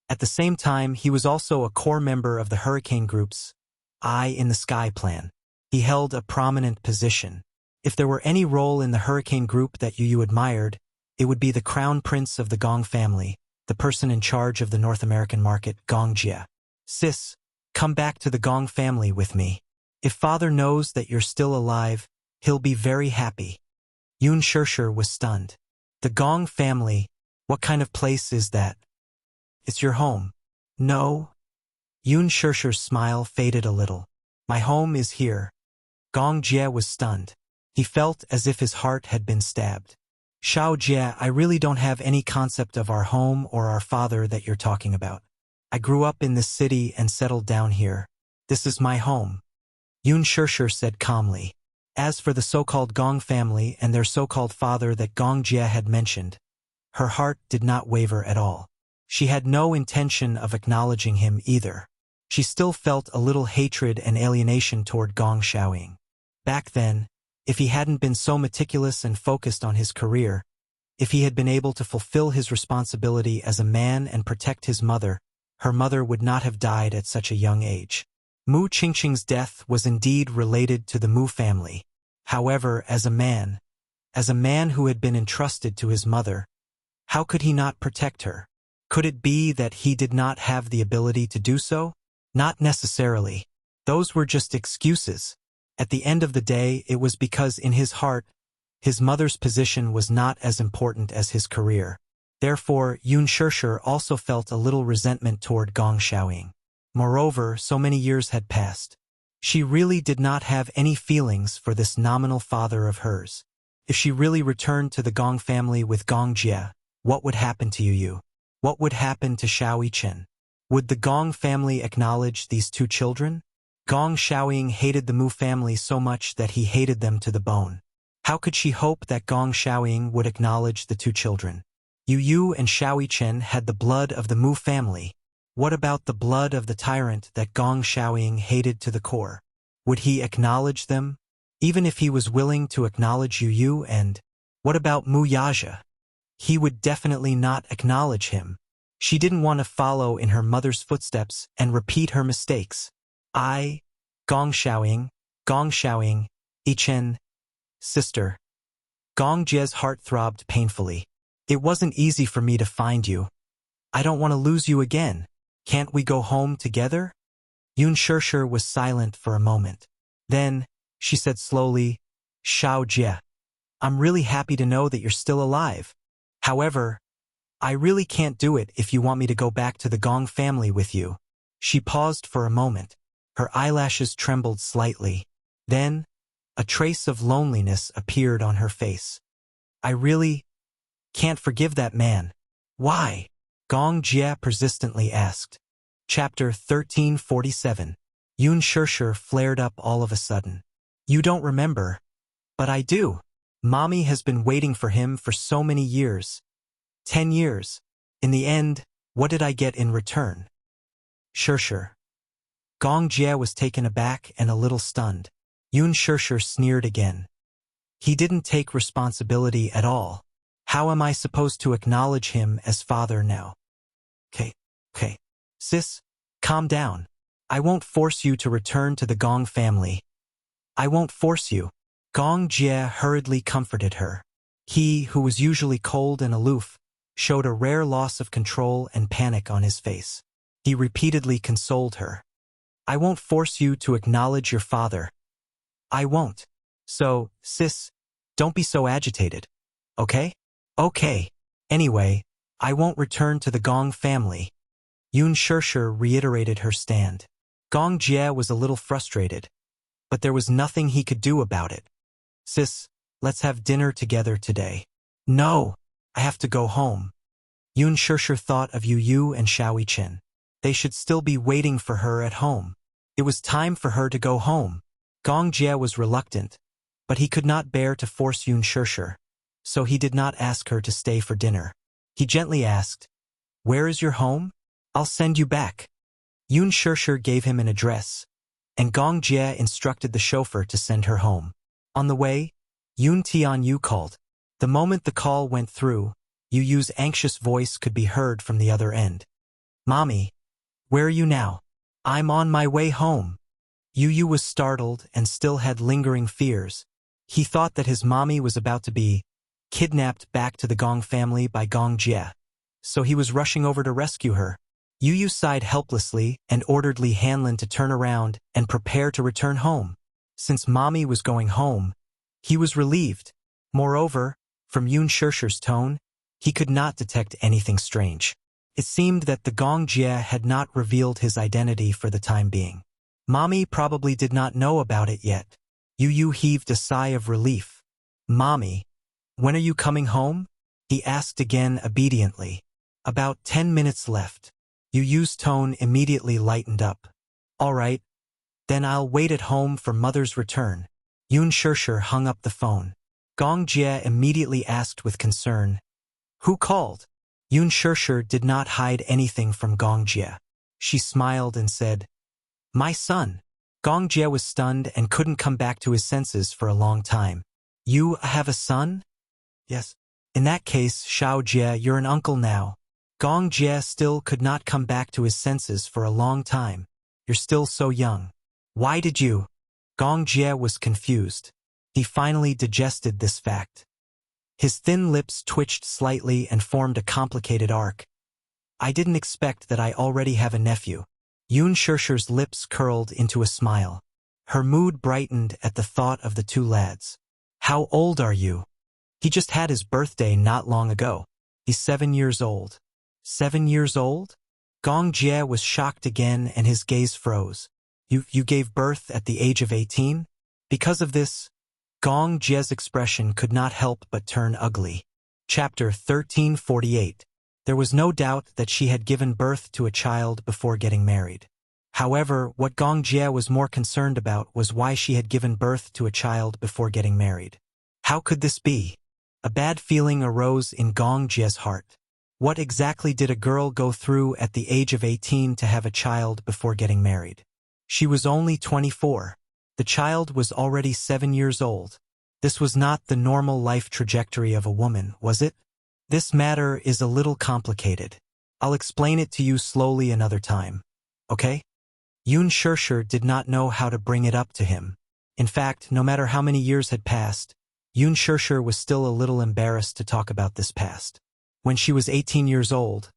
Speaker 1: At the same time, he was also a core member of the Hurricane Group's Eye in the Sky plan. He held a prominent position. If there were any role in the Hurricane Group that you admired, it would be the crown prince of the Gong family, the person in charge of the North American market, Gong Jie. Sis, come back to the Gong family with me. If father knows that you're still alive, he'll be very happy. Yun Shishir was stunned. The Gong family? What kind of place is that? It's your home. No. Yun Shishir's smile faded a little. My home is here. Gong Jie was stunned. He felt as if his heart had been stabbed. Xiao Jie, I really don't have any concept of our home or our father that you're talking about. I grew up in this city and settled down here. This is my home. Yun Shishir said calmly. As for the so-called Gong family and their so-called father that Gong Jie had mentioned, her heart did not waver at all. She had no intention of acknowledging him either. She still felt a little hatred and alienation toward Gong Xiaoying. Back then, if he hadn't been so meticulous and focused on his career, if he had been able to fulfill his responsibility as a man and protect his mother, her mother would not have died at such a young age. Mu Qingqing's death was indeed related to the Mu family. However, as a man who had been entrusted to his mother, how could he not protect her? Could it be that he did not have the ability to do so? Not necessarily. Those were just excuses. At the end of the day, it was because in his heart, his mother's position was not as important as his career. Therefore, Yun Shishir also felt a little resentment toward Gong Xiaoying. Moreover, so many years had passed. She really did not have any feelings for this nominal father of hers. If she really returned to the Gong family with Gong Jie, what would happen to Yu? What would happen to Xiao Yichen? Would the Gong family acknowledge these 2 children? Gong Xiaoying hated the Mu family so much that he hated them to the bone. How could she hope that Gong Xiaoying would acknowledge the 2 children? Yu and Xiao Yichen had the blood of the Mu family. What about the blood of the tyrant that Gong Xiaoying hated to the core? Would he acknowledge them? Even if he was willing to acknowledge Yu and... What about Mu Yaja? He would definitely not acknowledge him. She didn't want to follow in her mother's footsteps and repeat her mistakes. Gong Xiaoying, Yichen, sister. Gong Jie's heart throbbed painfully. It wasn't easy for me to find you. I don't want to lose you again. Can't we go home together? Yun Shishir was silent for a moment. Then, she said slowly, Xiao Jie, I'm really happy to know that you're still alive. However, I really can't do it if you want me to go back to the Gong family with you. She paused for a moment. Her eyelashes trembled slightly. Then, a trace of loneliness appeared on her face. I really can't forgive that man. Why? Gong Jie persistently asked. Chapter 1347. Yun Shishir flared up all of a sudden. You don't remember. But I do. Mommy has been waiting for him for so many years. 10 years. In the end, what did I get in return? Shishir. Gong Jie was taken aback and a little stunned. Yun Shishir sneered again. He didn't take responsibility at all. How am I supposed to acknowledge him as father now? Okay. Sis, calm down. I won't force you to return to the Gong family. I won't force you. Gong Jie hurriedly comforted her. He, who was usually cold and aloof, showed a rare loss of control and panic on his face. He repeatedly consoled her. I won't force you to acknowledge your father. I won't. So, sis, don't be so agitated. Okay? Okay. Anyway, I won't return to the Gong family. Yun Shishir reiterated her stand. Gong Jie was a little frustrated, but there was nothing he could do about it. Sis, Let's have dinner together today. No, I have to go home. Yun Shishir thought of Yu and Xiao Yiqin. They should still be waiting for her at home. It was time for her to go home. Gong Jie was reluctant, but he could not bear to force Yun Shishir, so he did not ask her to stay for dinner. He gently asked, "Where is your home? I'll send you back." Yun Shishir gave him an address, and Gong Jie instructed the chauffeur to send her home. On the way, Yun Tianyu called. The moment the call went through, Yu's anxious voice could be heard from the other end. "Mommy, where are you now?" "I'm on my way home." Yu was startled and still had lingering fears. He thought that his mommy was about to be kidnapped back to the Gong family by Gong Jie, so he was rushing over to rescue her. Yu sighed helplessly and ordered Li Hanlin to turn around and prepare to return home. Since mommy was going home, he was relieved. Moreover, from Yun Shishir's tone, he could not detect anything strange. It seemed that the Gong Jie had not revealed his identity for the time being. Mommy probably did not know about it yet. Yu heaved a sigh of relief. "Mommy, when are you coming home?" he asked again obediently. "About 10 minutes left." Yu's tone immediately lightened up. "All right, then I'll wait at home for mother's return." Yun Shishir hung up the phone. Gong Jie immediately asked with concern, "Who called?" Yun Shishir did not hide anything from Gong Jie. She smiled and said, "My son." Gong Jie was stunned and couldn't come back to his senses for a long time. "You have a son?" "Yes." "In that case, Xiao Jie, you're an uncle now." Gong Jie still could not come back to his senses for a long time. "You're still so young. Why did you?" Gong Jie was confused. He finally digested this fact. His thin lips twitched slightly and formed a complicated arc. "I didn't expect that I already have a nephew." Yun Shishir's lips curled into a smile. Her mood brightened at the thought of the two lads. "How old are you?" "He just had his birthday not long ago. He's 7 years old." 7 years old? Gong Jie was shocked again and his gaze froze. You gave birth at the age of 18? Because of this, Gong Jie's expression could not help but turn ugly. Chapter 1348. There was no doubt that she had given birth to a child before getting married. However, what Gong Jie was more concerned about was why she had given birth to a child before getting married. How could this be? A bad feeling arose in Gong Jie's heart. What exactly did a girl go through at the age of 18 to have a child before getting married? She was only 24. The child was already 7 years old. This was not the normal life trajectory of a woman, was it? This matter is a little complicated. I'll explain it to you slowly another time. Okay? Yun Shishir did not know how to bring it up to him. In fact, no matter how many years had passed, Yun Shishir was still a little embarrassed to talk about this past. When she was 18 years old,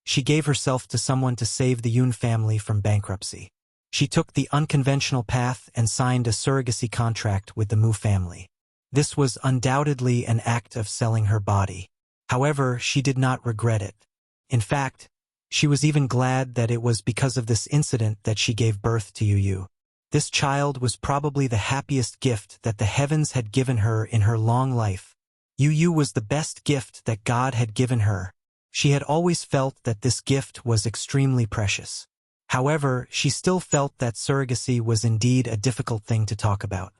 Speaker 1: she gave herself to someone to save the Yun family from bankruptcy. She took the unconventional path and signed a surrogacy contract with the Mu family. This was undoubtedly an act of selling her body. However, she did not regret it. In fact, she was even glad that it was because of this incident that she gave birth to Yu. This child was probably the happiest gift that the heavens had given her in her long life. Yu was the best gift that God had given her. She had always felt that this gift was extremely precious. However, she still felt that surrogacy was indeed a difficult thing to talk about.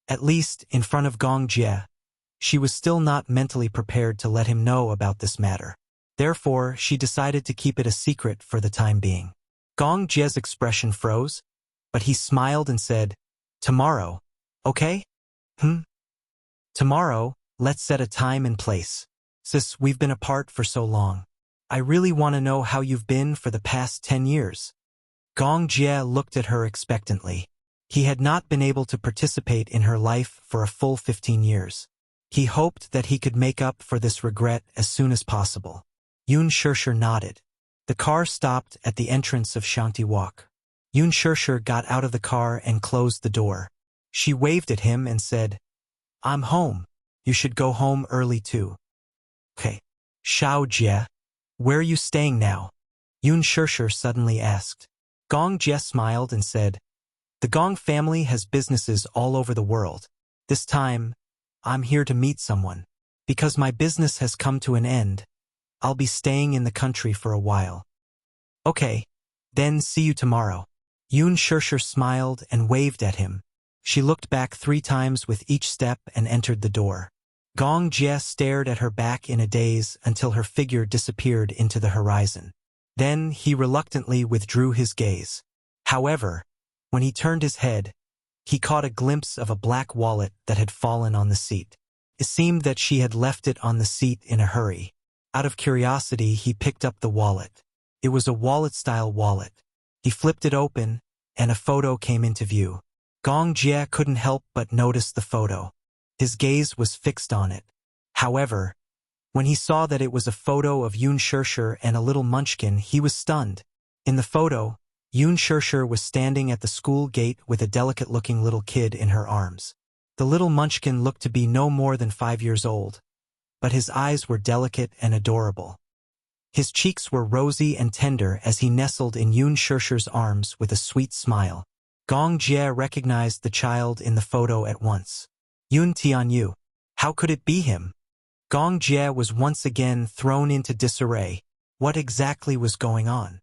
Speaker 1: At least, in front of Gong Jie, she was still not mentally prepared to let him know about this matter. Therefore, she decided to keep it a secret for the time being. Gong Jie's expression froze, but he smiled and said, "Tomorrow, okay?" "Tomorrow, let's set a time and place. Sis, we've been apart for so long. I really want to know how you've been for the past 10 years. Gong Jie looked at her expectantly. He had not been able to participate in her life for a full 15 years. He hoped that he could make up for this regret as soon as possible. Yun Shishir nodded. The car stopped at the entrance of Shanti Walk. Yun Shishir got out of the car and closed the door. She waved at him and said, "I'm home. You should go home early too." "Okay." "Xiao Jie, where are you staying now?" Yun Shishir suddenly asked. Gong Jie smiled and said, "The Gong family has businesses all over the world. This time, I'm here to meet someone. Because my business has come to an end, I'll be staying in the country for a while. Okay, then see you tomorrow. Yoon Shirshir smiled and waved at him. She looked back 3 times with each step and entered the door. Gong Jie stared at her back in a daze until her figure disappeared into the horizon. Then he reluctantly withdrew his gaze. However, when he turned his head, he caught a glimpse of a black wallet that had fallen on the seat. It seemed that she had left it on the seat in a hurry. Out of curiosity, he picked up the wallet. It was a wallet-style wallet. He flipped it open, and a photo came into view. Gong Jie couldn't help but notice the photo. His gaze was fixed on it. However, when he saw that it was a photo of Yoon Shirshir and a little munchkin, he was stunned. In the photo, Yoon Shirshir was standing at the school gate with a delicate-looking little kid in her arms. The little munchkin looked to be no more than 5 years old, but his eyes were delicate and adorable. His cheeks were rosy and tender as he nestled in Yoon Shirshir's arms with a sweet smile. Gong Jie recognized the child in the photo at once. Yoon Tianyu. How could it be him? Gong Jie was once again thrown into disarray. What exactly was going on?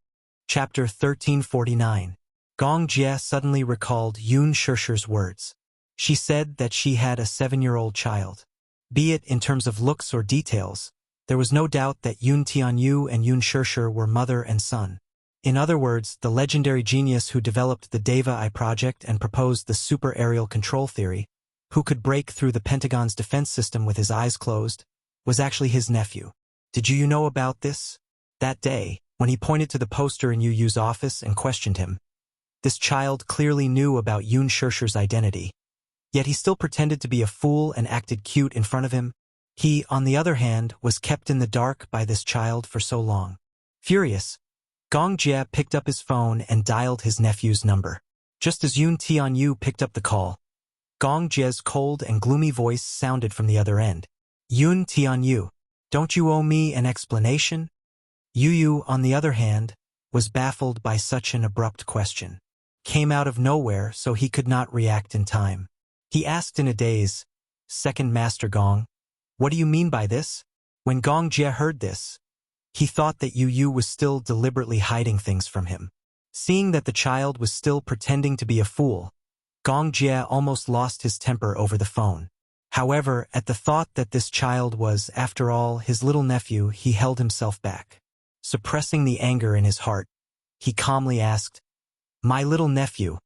Speaker 1: Chapter 1349. Gong Jie suddenly recalled Yoon Shirshir's words. She said that she had a 7-year-old child. Be it in terms of looks or details, there was no doubt that Yoon Tianyu and Yoon Shirshir were mother and son. In other words, the legendary genius who developed the Deva Eye project and proposed the super aerial control theory, who could break through the Pentagon's defense system with his eyes closed, was actually his nephew. Did you know about this? That day, when he pointed to the poster in Yu Yu's office and questioned him, this child clearly knew about Yoon Shirshir's identity. Yet he still pretended to be a fool and acted cute in front of him. He, on the other hand, was kept in the dark by this child for so long. Furious, Gong Jie picked up his phone and dialed his nephew's number. Just as Yoon Tianyu picked up the call, Gong Jie's cold and gloomy voice sounded from the other end. Yoon Tianyu, don't you owe me an explanation? Yu Yu, on the other hand, was baffled by such an abrupt question. Came out of nowhere, so he could not react in time. He asked in a daze, Second Master Gong, what do you mean by this? When Gong Jie heard this, he thought that Yu Yu was still deliberately hiding things from him. Seeing that the child was still pretending to be a fool, Gong Jie almost lost his temper over the phone. However, at the thought that this child was, after all, his little nephew, he held himself back. Suppressing the anger in his heart, he calmly asked, My little nephew,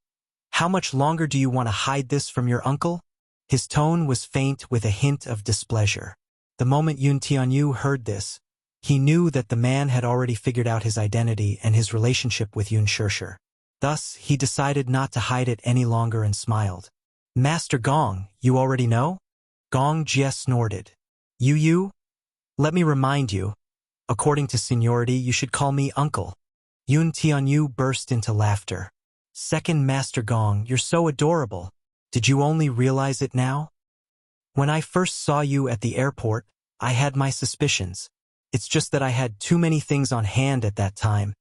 Speaker 1: how much longer do you want to hide this from your uncle? His tone was faint with a hint of displeasure. The moment Yoon Tianyu heard this, he knew that the man had already figured out his identity and his relationship with Yoon Shirshir. Thus, he decided not to hide it any longer and smiled. Master Gong, you already know? Gong Jie snorted. Yu Yu? Let me remind you, according to seniority, you should call me uncle. Yoon Tianyu burst into laughter. Second Master Gong, you're so adorable. Did you only realize it now? When I first saw you at the airport, I had my suspicions. It's just that I had too many things on hand at that time,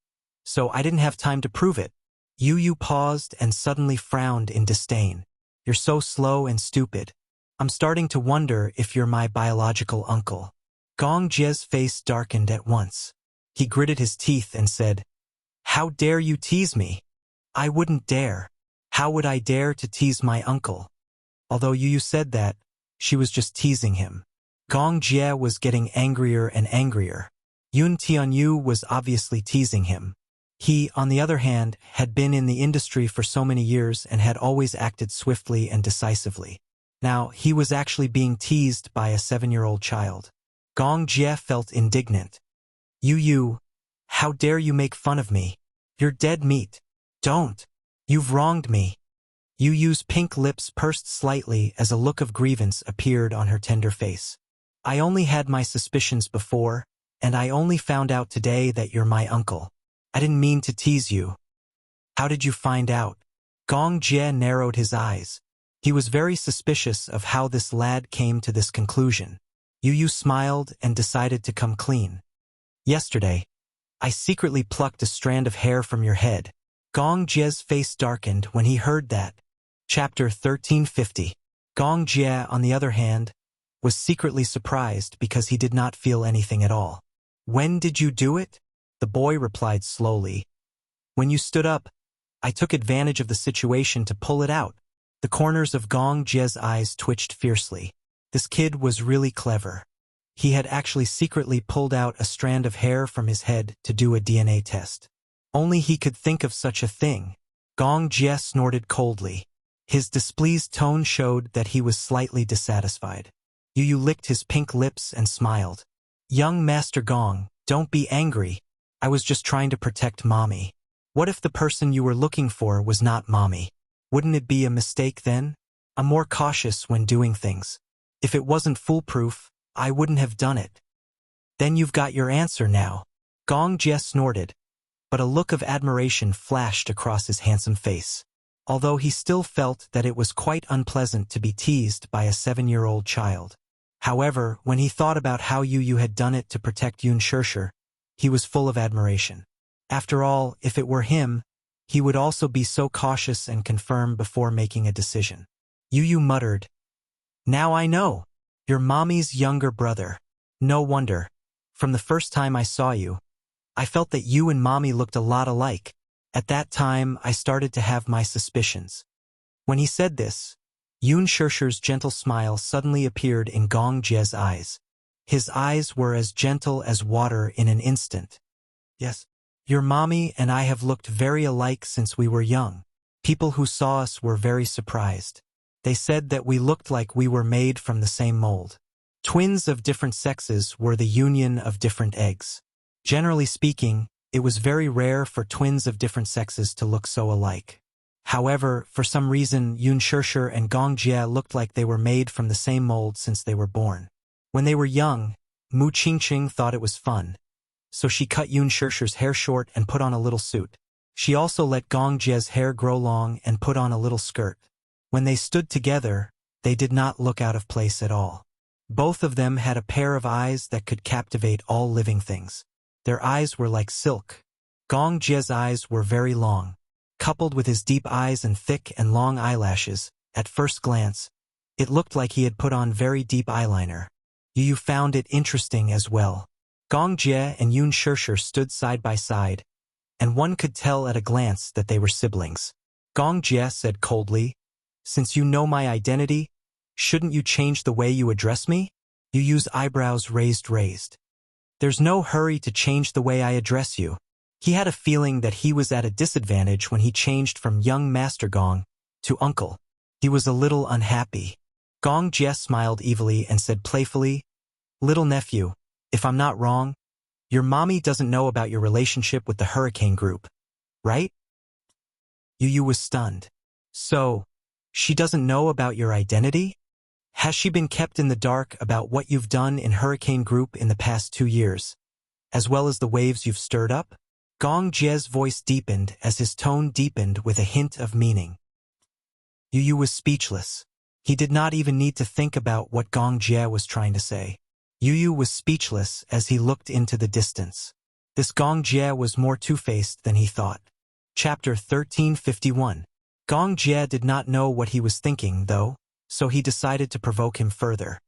Speaker 1: so I didn't have time to prove it. Yu Yu paused and suddenly frowned in disdain. You're so slow and stupid. I'm starting to wonder if you're my biological uncle. Gong Jie's face darkened at once. He gritted his teeth and said, How dare you tease me? I wouldn't dare. How would I dare to tease my uncle? Although Yu Yu said that, she was just teasing him. Gong Jie was getting angrier and angrier. Yoon Tianyu was obviously teasing him. He, on the other hand, had been in the industry for so many years and had always acted swiftly and decisively. Now, he was actually being teased by a 7-year-old child. Gong Jie felt indignant. Yu Yu, how dare you make fun of me? You're dead meat. Don't. You've wronged me. Yu Yu's pink lips pursed slightly as a look of grievance appeared on her tender face. I only had my suspicions before, and I only found out today that you're my uncle. I didn't mean to tease you. How did you find out? Gong Jie narrowed his eyes. He was very suspicious of how this lad came to this conclusion. Yu Yu smiled and decided to come clean. Yesterday, I secretly plucked a strand of hair from your head. Gong Jie's face darkened when he heard that. Chapter 1350. Gong Jie, on the other hand, was secretly surprised because he did not feel anything at all. When did you do it? The boy replied slowly. When you stood up, I took advantage of the situation to pull it out. The corners of Gong Jie's eyes twitched fiercely. This kid was really clever. He had actually secretly pulled out a strand of hair from his head to do a DNA test. Only he could think of such a thing. Gong Jie snorted coldly. His displeased tone showed that he was slightly dissatisfied. Yu licked his pink lips and smiled. Young Master Gong, don't be angry. I was just trying to protect Mommy. What if the person you were looking for was not Mommy? Wouldn't it be a mistake then? I'm more cautious when doing things. If it wasn't foolproof, I wouldn't have done it. Then you've got your answer now. Gong Jie snorted, but a look of admiration flashed across his handsome face. Although he still felt that it was quite unpleasant to be teased by a 7-year-old child. However, when he thought about how Yu had done it to protect Yun Shirshir, he was full of admiration. After all, if it were him, he would also be so cautious and confirm before making a decision. Yu muttered, Now I know. You're Mommy's younger brother. No wonder. From the first time I saw you, I felt that you and Mommy looked a lot alike. At that time, I started to have my suspicions. When he said this, Yun Shirshir's gentle smile suddenly appeared in Gong Jie's eyes. His eyes were as gentle as water in an instant. Yes, your Mommy and I have looked very alike since we were young. People who saw us were very surprised. They said that we looked like we were made from the same mold. Twins of different sexes were the union of different eggs. Generally speaking, it was very rare for twins of different sexes to look so alike. However, for some reason, Yun Shirshir and Gong Jie looked like they were made from the same mold since they were born. When they were young, Mu Qingqing thought it was fun, so she cut Yun Shirshir's hair short and put on a little suit. She also let Gong Jie's hair grow long and put on a little skirt. When they stood together, they did not look out of place at all. Both of them had a pair of eyes that could captivate all living things. Their eyes were like silk. Gong Jie's eyes were very long. Coupled with his deep eyes and thick and long eyelashes, at first glance, it looked like he had put on very deep eyeliner. Yu found it interesting as well. Gong Jie and Yun Shirshir stood side by side, and one could tell at a glance that they were siblings. Gong Jie said coldly, Since you know my identity, shouldn't you change the way you address me? Yu's eyebrows raised. There's no hurry to change the way I address you. He had a feeling that he was at a disadvantage when he changed from young Master Gong to uncle. He was a little unhappy. Gong Jie smiled evilly and said playfully, Little nephew, if I'm not wrong, your mommy doesn't know about your relationship with the Hurricane Group, right? Yu was stunned. So, she doesn't know about your identity? Has she been kept in the dark about what you've done in Hurricane Group in the past 2 years, as well as the waves you've stirred up? Gong Jie's voice deepened as his tone deepened with a hint of meaning. Yu was speechless. He did not even need to think about what Gong Jie was trying to say. Yu was speechless as he looked into the distance. This Gong Jie was more two-faced than he thought. Chapter 1351. Gong Jie did not know what he was thinking, though, so he decided to provoke him further.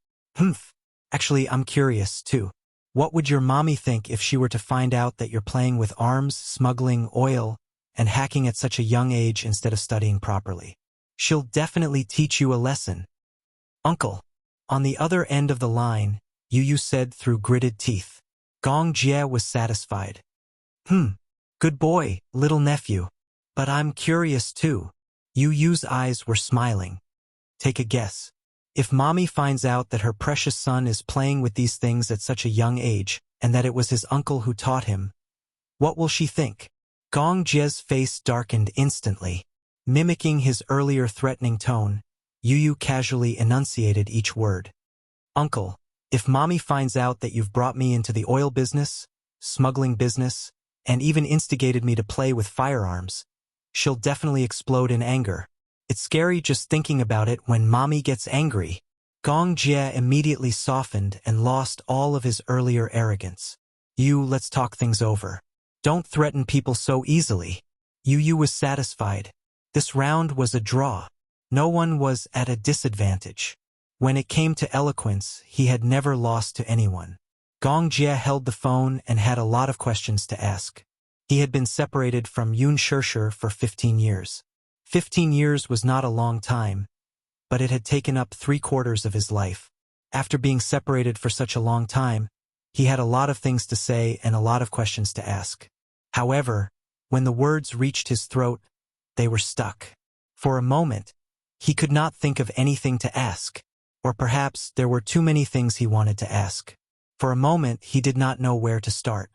Speaker 1: Actually, I'm curious, too. What would your mommy think if she were to find out that you're playing with arms, smuggling oil, and hacking at such a young age instead of studying properly? She'll definitely teach you a lesson. Uncle. On the other end of the line, Yu said through gritted teeth. Gong Jie was satisfied. Good boy, little nephew. But I'm curious too. Yu's eyes were smiling. Take a guess. If mommy finds out that her precious son is playing with these things at such a young age, and that it was his uncle who taught him, what will she think? Gong Jie's face darkened instantly. Mimicking his earlier threatening tone, Yu casually enunciated each word. Uncle, if mommy finds out that you've brought me into the oil business, smuggling business, and even instigated me to play with firearms, she'll definitely explode in anger. It's scary just thinking about it when mommy gets angry. Gong Jie immediately softened and lost all of his earlier arrogance. Let's talk things over. Don't threaten people so easily. Yu was satisfied. This round was a draw. No one was at a disadvantage. When it came to eloquence, he had never lost to anyone. Gong Jie held the phone and had a lot of questions to ask. He had been separated from Yun Shishir for 15 years. 15 years was not a long time, but it had taken up 3/4 of his life. After being separated for such a long time, he had a lot of things to say and a lot of questions to ask. However, when the words reached his throat, they were stuck. For a moment, he could not think of anything to ask, or perhaps there were too many things he wanted to ask. For a moment, he did not know where to start.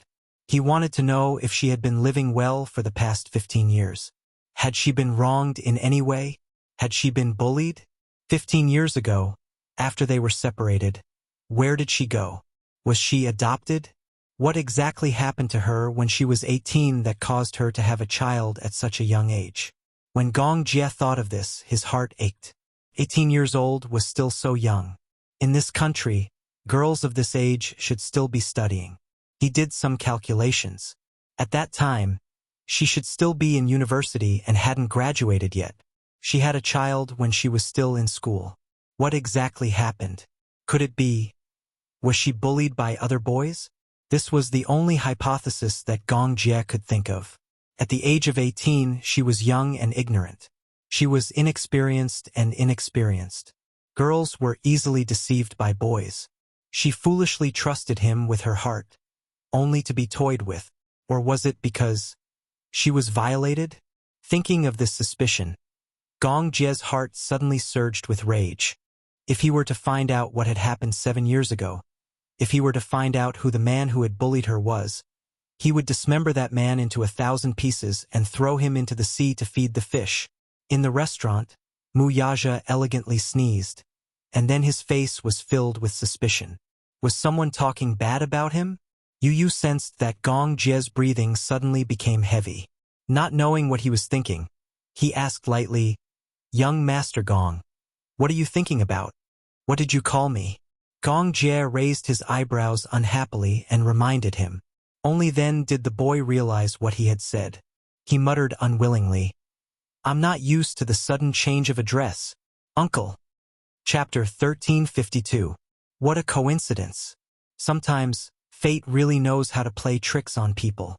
Speaker 1: He wanted to know if she had been living well for the past 15 years. Had she been wronged in any way? Had she been bullied? 15 years ago, after they were separated, where did she go? Was she adopted? What exactly happened to her when she was 18 that caused her to have a child at such a young age? When Gong Jie thought of this, his heart ached. 18 years old was still so young. In this country, girls of this age should still be studying. He did some calculations. At that time, she should still be in university and hadn't graduated yet. She had a child when she was still in school. What exactly happened? Could it be? Was she bullied by other boys? This was the only hypothesis that Gong Jie could think of. At the age of 18, she was young and ignorant. She was inexperienced and inexperienced. Girls were easily deceived by boys. She foolishly trusted him with her heart, only to be toyed with. Or was it because she was violated? Thinking of this suspicion, Gong Jie's heart suddenly surged with rage. If he were to find out what had happened 7 years ago, if he were to find out who the man who had bullied her was, he would dismember that man into 1,000 pieces and throw him into the sea to feed the fish. In the restaurant, Mu Yaja elegantly sneezed, and then his face was filled with suspicion. Was someone talking bad about him? Yu sensed that Gong Jie's breathing suddenly became heavy. Not knowing what he was thinking, he asked lightly, "Young Master Gong, what are you thinking about? What did you call me?" Gong Jie raised his eyebrows unhappily and reminded him. Only then did the boy realize what he had said. He muttered unwillingly, "I'm not used to the sudden change of address, Uncle." Chapter 1352. What a coincidence. Sometimes, fate really knows how to play tricks on people.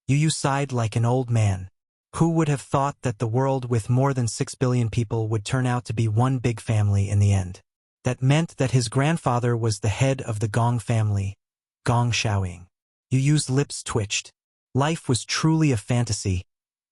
Speaker 1: Yu sighed like an old man. Who would have thought that the world with more than 6 billion people would turn out to be one big family in the end? That meant that his grandfather was the head of the Gong family, Gong Xiaoying. Yu's lips twitched. Life was truly a fantasy,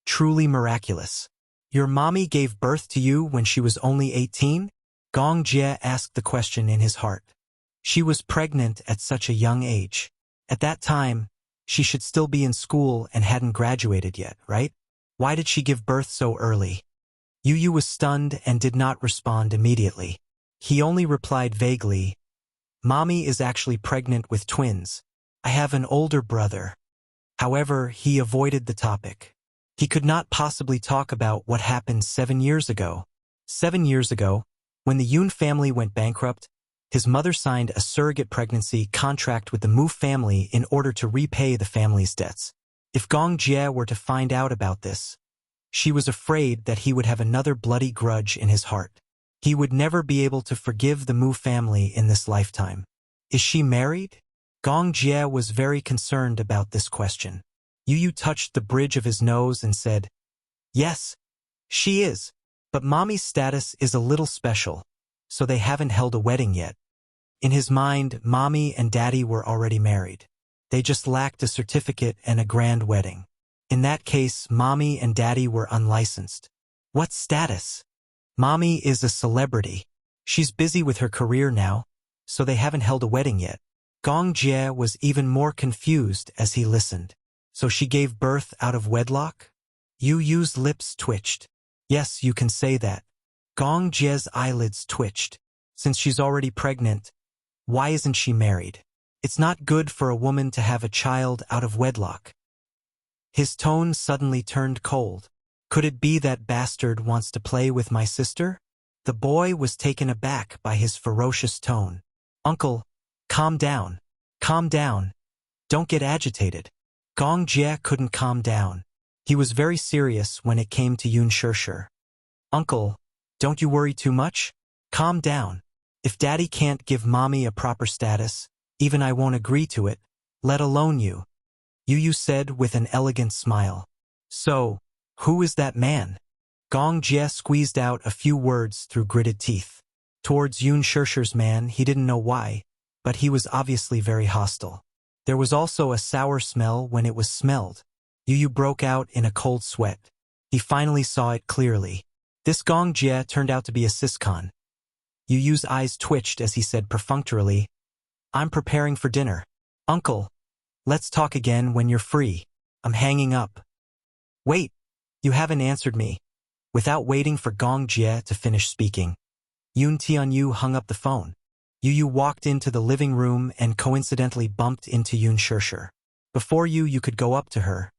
Speaker 1: truly miraculous. Your mommy gave birth to you when she was only 18? Gong Jie asked the question in his heart. She was pregnant at such a young age. At that time, she should still be in school and hadn't graduated yet, right? Why did she give birth so early? Yu was stunned and did not respond immediately. He only replied vaguely, "Mommy is actually pregnant with twins. I have an older brother." However, he avoided the topic. He could not possibly talk about what happened 7 years ago. 7 years ago, when the Yun family went bankrupt, his mother signed a surrogate pregnancy contract with the Mu family in order to repay the family's debts. If Gong Jie were to find out about this, she was afraid that he would have another bloody grudge in his heart. He would never be able to forgive the Mu family in this lifetime. Is she married? Gong Jie was very concerned about this question. Yu touched the bridge of his nose and said, "Yes, she is, but Mommy's status is a little special, so they haven't held a wedding yet." In his mind, Mommy and Daddy were already married. They just lacked a certificate and a grand wedding. In that case, Mommy and Daddy were unlicensed. What status? Mommy is a celebrity. She's busy with her career now, so they haven't held a wedding yet. Gong Jie was even more confused as he listened. So she gave birth out of wedlock? Yu's lips twitched. Yes, you can say that. Gong Jie's eyelids twitched. Since she's already pregnant, why isn't she married? It's not good for a woman to have a child out of wedlock. His tone suddenly turned cold. Could it be that bastard wants to play with my sister? The boy was taken aback by his ferocious tone. Uncle, calm down. Calm down. Don't get agitated. Gong Jie couldn't calm down. He was very serious when it came to Yun Shishir. Uncle, don't you worry too much? Calm down. If Daddy can't give Mommy a proper status, even I won't agree to it, let alone you. Yu said with an elegant smile. So, who is that man? Gong Jie squeezed out a few words through gritted teeth. Towards Yun Shirshir's man, he didn't know why, but he was obviously very hostile. There was also a sour smell when it was smelled. Yu broke out in a cold sweat. He finally saw it clearly. This Gong Jie turned out to be a siscon. Yu's eyes twitched as he said perfunctorily, I'm preparing for dinner. Uncle, let's talk again when you're free. I'm hanging up. Wait, you haven't answered me. Without waiting for Gong Jie to finish speaking, Yun Tianyu hung up the phone. Yu walked into the living room and coincidentally bumped into Yun Shirshir. Before you could go up to her,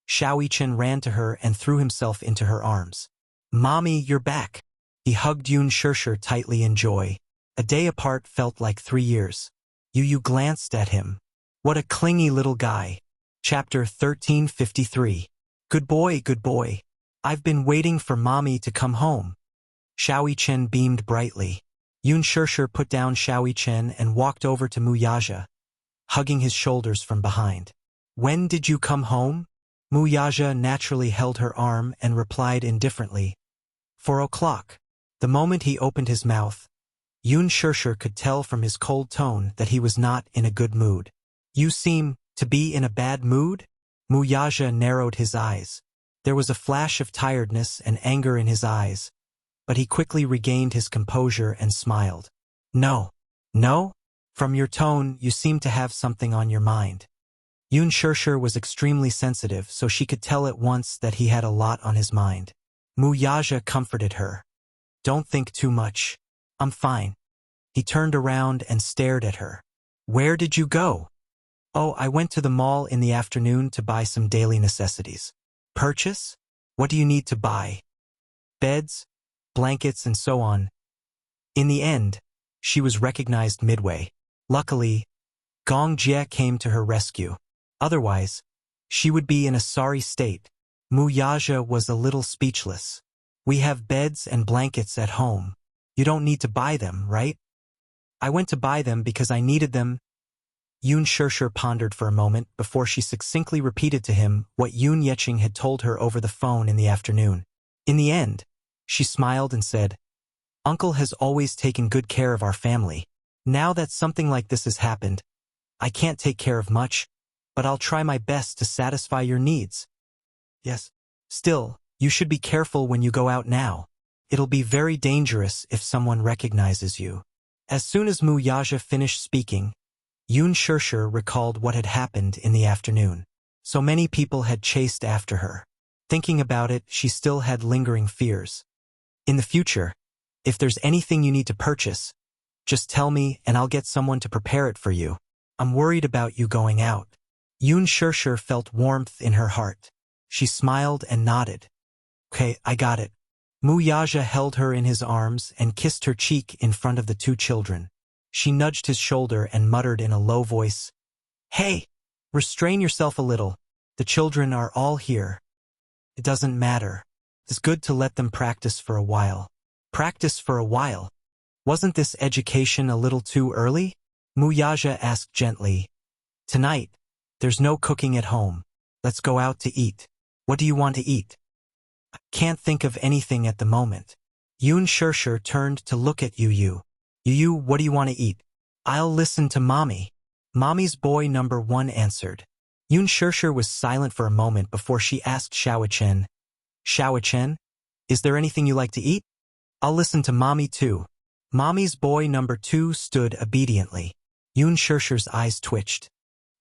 Speaker 1: Xiao Yichen ran to her and threw himself into her arms. Mommy, you're back. He hugged Yun Shirshir tightly in joy. A day apart felt like 3 years. Yu glanced at him. What a clingy little guy. Chapter 1353. Good boy, good boy. I've been waiting for Mommy to come home. Xiao Yichen beamed brightly. Yun Shirshir put down Xiao Yichen and walked over to Wuxia, hugging his shoulders from behind. When did you come home? Wuxia naturally held her arm and replied indifferently. 4 o'clock. The moment he opened his mouth, Yun Shirshir could tell from his cold tone that he was not in a good mood. You seem to be in a bad mood? Wuxia narrowed his eyes. There was a flash of tiredness and anger in his eyes, but he quickly regained his composure and smiled. No. No? From your tone, you seem to have something on your mind. Yun Shirshir was extremely sensitive, so she could tell at once that he had a lot on his mind. Wuxia comforted her. Don't think too much. I'm fine. He turned around and stared at her. Where did you go? Oh, I went to the mall in the afternoon to buy some daily necessities. Purchase? What do you need to buy? Beds, blankets, and so on. In the end, she was recognized midway. Luckily, Gong Jie came to her rescue. Otherwise, she would be in a sorry state. Wuxia was a little speechless. We have beds and blankets at home. You don't need to buy them, right? I went to buy them because I needed them. Yun Shirshir pondered for a moment before she succinctly repeated to him what Yun Yeching had told her over the phone in the afternoon. In the end, she smiled and said, Uncle has always taken good care of our family. Now that something like this has happened, I can't take care of much, but I'll try my best to satisfy your needs. Yes. Still, you should be careful when you go out now. It'll be very dangerous if someone recognizes you. As soon as Wuxia finished speaking, Yun Shirshir recalled what had happened in the afternoon. So many people had chased after her. Thinking about it, she still had lingering fears. In the future, if there's anything you need to purchase, just tell me and I'll get someone to prepare it for you. I'm worried about you going out. Yun Shirshir felt warmth in her heart. She smiled and nodded. Okay, I got it. Wuxia held her in his arms and kissed her cheek in front of the 2 children. She nudged his shoulder and muttered in a low voice, Hey, restrain yourself a little. The children are all here. It doesn't matter. It's good to let them practice for a while. Practice for a while? Wasn't this education a little too early? Wuxia asked gently. Tonight, there's no cooking at home. Let's go out to eat. What do you want to eat? I can't think of anything at the moment. Yun Shirshir turned to look at Yu. Yu, what do you want to eat? I'll listen to Mommy. Mommy's boy number 1 answered. Yun Shirshir was silent for a moment before she asked Xiao Yichen. Xiao Yichen, is there anything you like to eat? I'll listen to Mommy too. Mommy's boy number 2 stood obediently. Yun Shirshir's eyes twitched.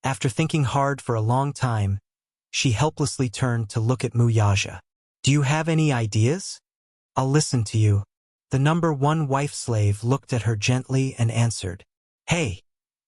Speaker 1: After thinking hard for a long time, she helplessly turned to look at Wuxia. Do you have any ideas? I'll listen to you. The number 1 wife slave looked at her gently and answered. Hey,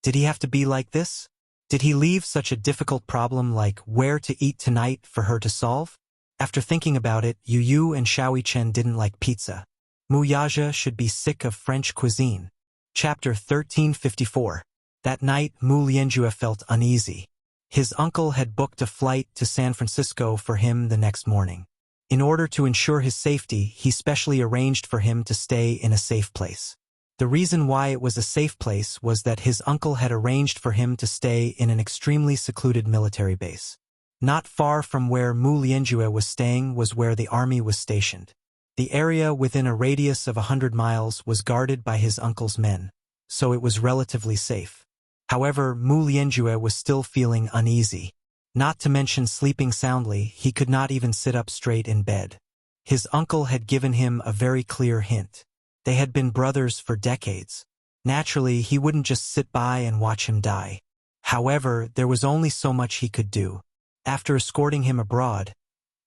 Speaker 1: did he have to be like this? Did he leave such a difficult problem like where to eat tonight for her to solve? After thinking about it, Yu and Xiao Yichen didn't like pizza. Wuxia should be sick of French cuisine. Chapter 1354. That night, Mu Lianjue felt uneasy. His uncle had booked a flight to San Francisco for him the next morning. In order to ensure his safety, he specially arranged for him to stay in a safe place. The reason why it was a safe place was that his uncle had arranged for him to stay in an extremely secluded military base. Not far from where Mu Lianjue was staying was where the army was stationed. The area within a radius of 100 miles was guarded by his uncle's men, so it was relatively safe. However, Mu Lianjue was still feeling uneasy. Not to mention sleeping soundly, he could not even sit up straight in bed. His uncle had given him a very clear hint. They had been brothers for decades. Naturally, he wouldn't just sit by and watch him die. However, there was only so much he could do. After escorting him abroad,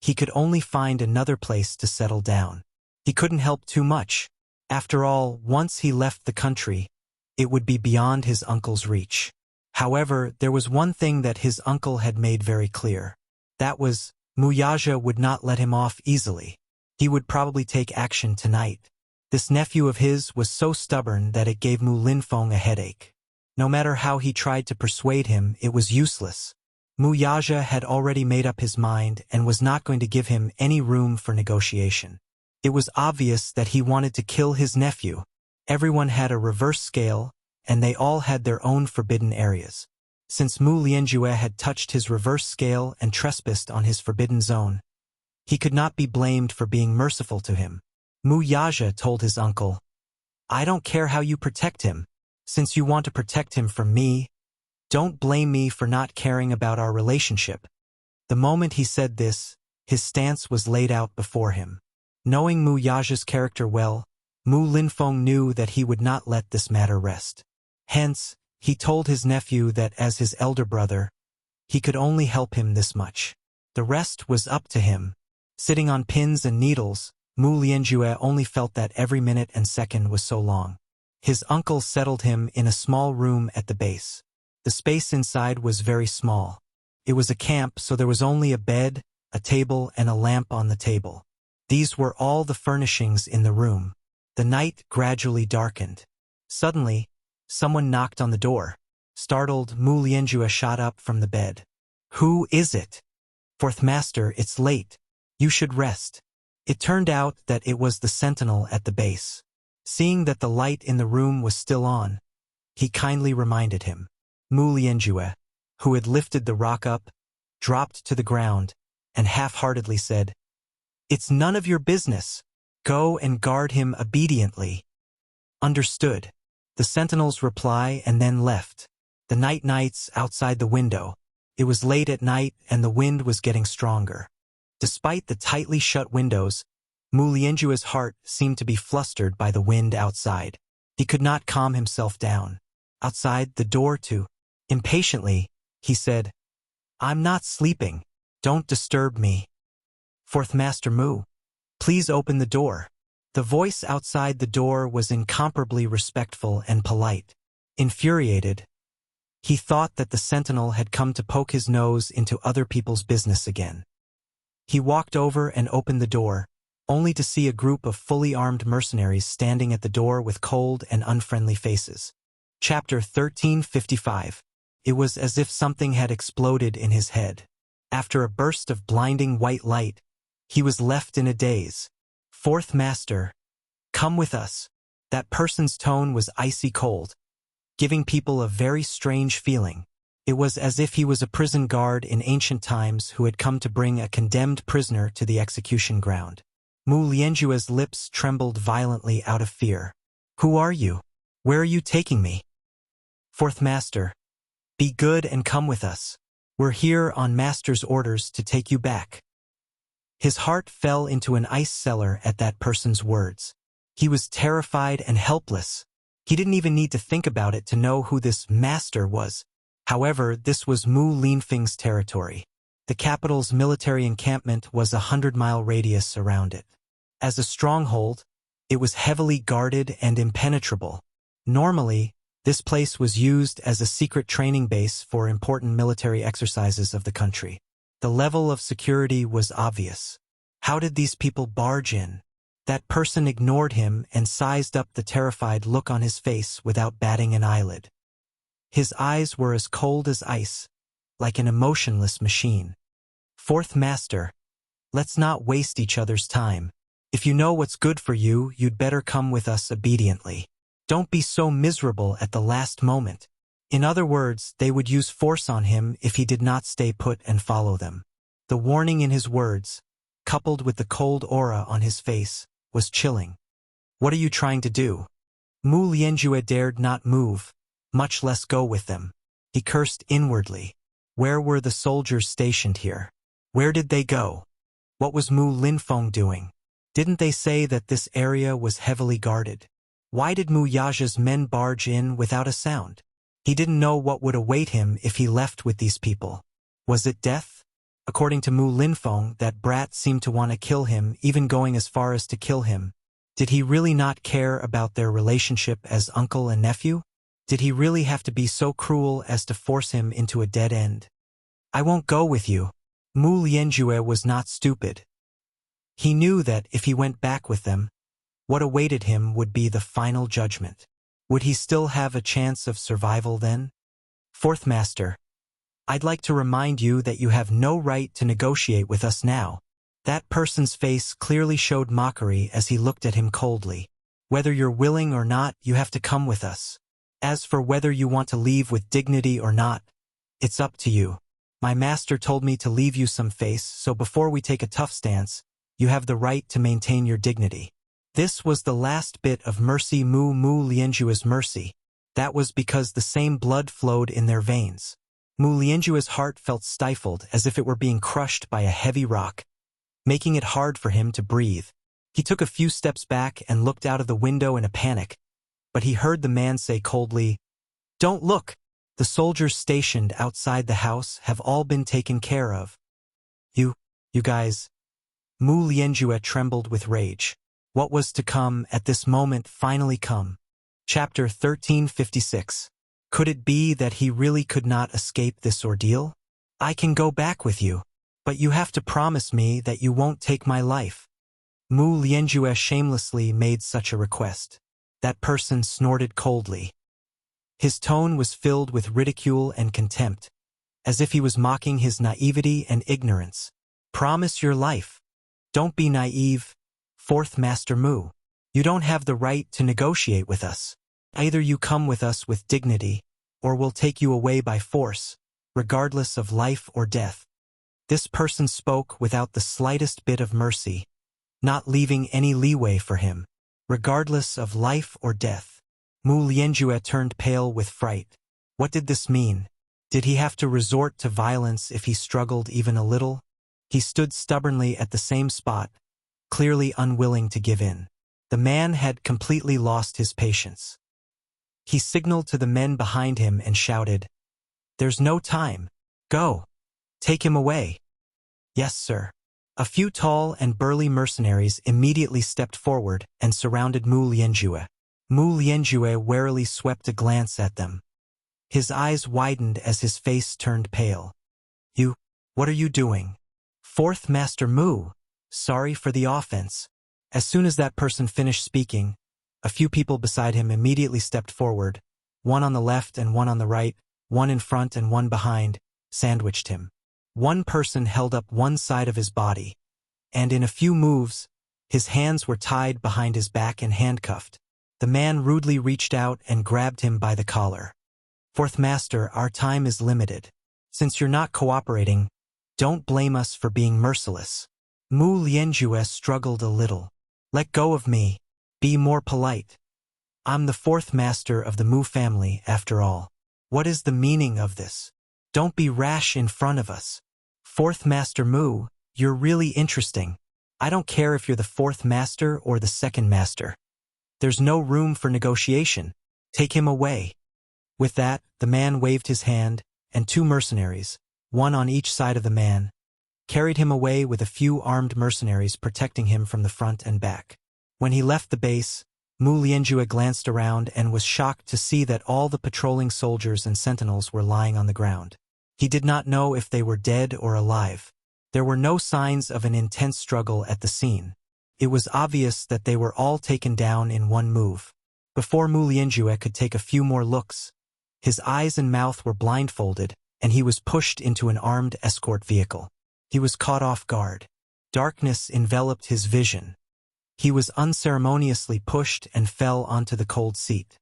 Speaker 1: he could only find another place to settle down. He couldn't help too much. After all, once he left the country, it would be beyond his uncle's reach. However, there was one thing that his uncle had made very clear. That was, Muyaja would not let him off easily. He would probably take action tonight. This nephew of his was so stubborn that it gave Mu Linfeng a headache. No matter how he tried to persuade him, it was useless. Muyaja had already made up his mind and was not going to give him any room for negotiation. It was obvious that he wanted to kill his nephew. Everyone had a reverse scale, and they all had their own forbidden areas. Since Mu Lianjue had touched his reverse scale and trespassed on his forbidden zone, he could not be blamed for being merciful to him. Muyaja told his uncle, "I don't care how you protect him. Since you want to protect him from me, don't blame me for not caring about our relationship." The moment he said this, his stance was laid out before him. Knowing Muyaja's character well, Mu Linfeng knew that he would not let this matter rest. Hence, he told his nephew that as his elder brother, he could only help him this much. The rest was up to him. Sitting on pins and needles, Mu Lianjue only felt that every minute and second was so long. His uncle settled him in a small room at the base. The space inside was very small. It was a camp, so there was only a bed, a table, and a lamp on the table. These were all the furnishings in the room. The night gradually darkened. Suddenly, someone knocked on the door. Startled, Mu Lianjue shot up from the bed. "Who is it?" "Fourth Master, it's late. You should rest." It turned out that it was the sentinel at the base. Seeing that the light in the room was still on, he kindly reminded him. Mu Lianjue, who had lifted the rock up, dropped to the ground, and half-heartedly said, "It's none of your business. Go and guard him obediently." "Understood." The sentinel's reply and then left. The nights outside the window. It was late at night and the wind was getting stronger. Despite the tightly shut windows, Mu Lianjue's heart seemed to be flustered by the wind outside. He could not calm himself down. Outside the door too. Impatiently, he said, "I'm not sleeping. Don't disturb me." "Fourth Master Mu, please open the door." The voice outside the door was incomparably respectful and polite. Infuriated, he thought that the sentinel had come to poke his nose into other people's business again. He walked over and opened the door, only to see a group of fully armed mercenaries standing at the door with cold and unfriendly faces. Chapter 1355. It was as if something had exploded in his head. After a burst of blinding white light, he was left in a daze. "Fourth Master, come with us." That person's tone was icy cold, giving people a very strange feeling. It was as if he was a prison guard in ancient times who had come to bring a condemned prisoner to the execution ground. Mu Lianjue's lips trembled violently out of fear. "Who are you? Where are you taking me?" "Fourth Master, be good and come with us. We're here on Master's orders to take you back." His heart fell into an ice cellar at that person's words. He was terrified and helpless. He didn't even need to think about it to know who this master was. However, this was Mu Linfeng's territory. The capital's military encampment was 100-mile radius around it. As a stronghold, it was heavily guarded and impenetrable. Normally, this place was used as a secret training base for important military exercises of the country. The level of security was obvious. How did these people barge in? That person ignored him and sized up the terrified look on his face without batting an eyelid. His eyes were as cold as ice, like an emotionless machine. "Fourth Master, let's not waste each other's time. If you know what's good for you, you'd better come with us obediently." Don't be so miserable at the last moment. In other words, they would use force on him if he did not stay put and follow them. The warning in his words, coupled with the cold aura on his face, was chilling. What are you trying to do? Mu Lianjue dared not move, much less go with them. He cursed inwardly. Where were the soldiers stationed here? Where did they go? What was Mu Linfeng doing? Didn't they say that this area was heavily guarded? Why did Mu Yaja's men barge in without a sound? He didn't know what would await him if he left with these people. Was it death? According to Mu Linfeng, that brat seemed to want to kill him, even going as far as to kill him. Did he really not care about their relationship as uncle and nephew? Did he really have to be so cruel as to force him into a dead end? I won't go with you. Mu Lianjue was not stupid. He knew that if he went back with them, what awaited him would be the final judgment. Would he still have a chance of survival then? Fourth Master, I'd like to remind you that you have no right to negotiate with us now. That person's face clearly showed mockery as he looked at him coldly. Whether you're willing or not, you have to come with us. As for whether you want to leave with dignity or not, it's up to you. My master told me to leave you some face, so before we take a tough stance, you have the right to maintain your dignity. This was the last bit of mercy, Mu Lianjue's mercy. That was because the same blood flowed in their veins. Mu Lianjue's heart felt stifled as if it were being crushed by a heavy rock, making it hard for him to breathe. He took a few steps back and looked out of the window in a panic, but he heard the man say coldly, "Don't look! The soldiers stationed outside the house have all been taken care of." You guys." Mu Lianjue trembled with rage. What was to come at this moment finally come. Chapter 1356. Could it be that he really could not escape this ordeal? I can go back with you, but you have to promise me that you won't take my life. Mu Lianjue shamelessly made such a request. That person snorted coldly. His tone was filled with ridicule and contempt, as if he was mocking his naivety and ignorance. Promise your life. Don't be naive. Fourth Master Mu, you don't have the right to negotiate with us. Either you come with us with dignity, or we'll take you away by force, regardless of life or death. This person spoke without the slightest bit of mercy, not leaving any leeway for him, regardless of life or death. Mu Lianjue turned pale with fright. What did this mean? Did he have to resort to violence if he struggled even a little? He stood stubbornly at the same spot, clearly unwilling to give in. The man had completely lost his patience. He signaled to the men behind him and shouted, "There's no time. Go. Take him away." "Yes, sir." A few tall and burly mercenaries immediately stepped forward and surrounded Mu Lianjue. Mu Lianjue warily swept a glance at them. His eyes widened as his face turned pale. What are you doing?" "Fourth Master Mu, sorry for the offense." As soon as that person finished speaking, a few people beside him immediately stepped forward, one on the left and one on the right, one in front and one behind, sandwiched him. One person held up one side of his body, and in a few moves, his hands were tied behind his back and handcuffed. The man rudely reached out and grabbed him by the collar. "Fourth Master, our time is limited. Since you're not cooperating, don't blame us for being merciless." Mu Lianjue struggled a little. "Let go of me. Be more polite. I'm the fourth master of the Mu family, after all. What is the meaning of this? Don't be rash in front of us. Fourth Master Mu, you're really interesting. I don't care if you're the fourth master or the second master. There's no room for negotiation. Take him away." With that, the man waved his hand, and two mercenaries, one on each side of the man, carried him away with a few armed mercenaries protecting him from the front and back. When he left the base, Mu Lianjue glanced around and was shocked to see that all the patrolling soldiers and sentinels were lying on the ground. He did not know if they were dead or alive. There were no signs of an intense struggle at the scene. It was obvious that they were all taken down in one move. Before Mu Lianjue could take a few more looks, his eyes and mouth were blindfolded, and he was pushed into an armed escort vehicle. He was caught off guard. Darkness enveloped his vision. He was unceremoniously pushed and fell onto the cold seat.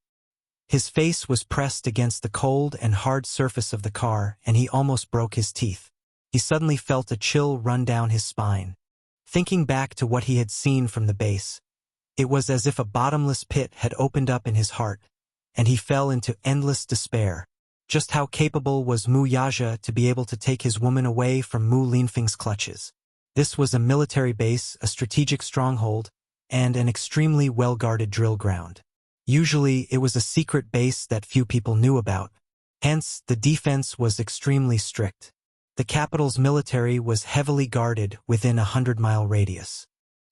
Speaker 1: His face was pressed against the cold and hard surface of the car, and he almost broke his teeth. He suddenly felt a chill run down his spine. Thinking back to what he had seen from the base, it was as if a bottomless pit had opened up in his heart, and he fell into endless despair. Just how capable was Mu Yaja to be able to take his woman away from Mu Linfeng's clutches? This was a military base, a strategic stronghold, and an extremely well-guarded drill ground. Usually, it was a secret base that few people knew about. Hence, the defense was extremely strict. The capital's military was heavily guarded within a 100-mile radius.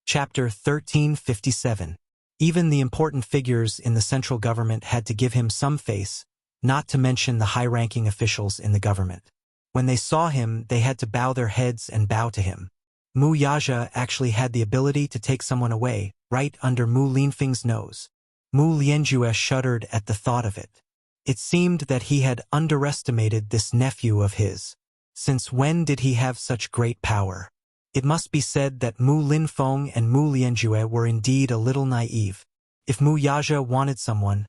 Speaker 1: Chapter 1357. Even the important figures in the central government had to give him some face, not to mention the high-ranking officials in the government. When they saw him, they had to bow their heads and bow to him. Mu Yaja actually had the ability to take someone away, right under Mu Linfeng's nose. Mu Lianjue shuddered at the thought of it. It seemed that he had underestimated this nephew of his. Since when did he have such great power? It must be said that Mu Linfeng and Mu Lianjue were indeed a little naive. If Mu Yaja wanted someone,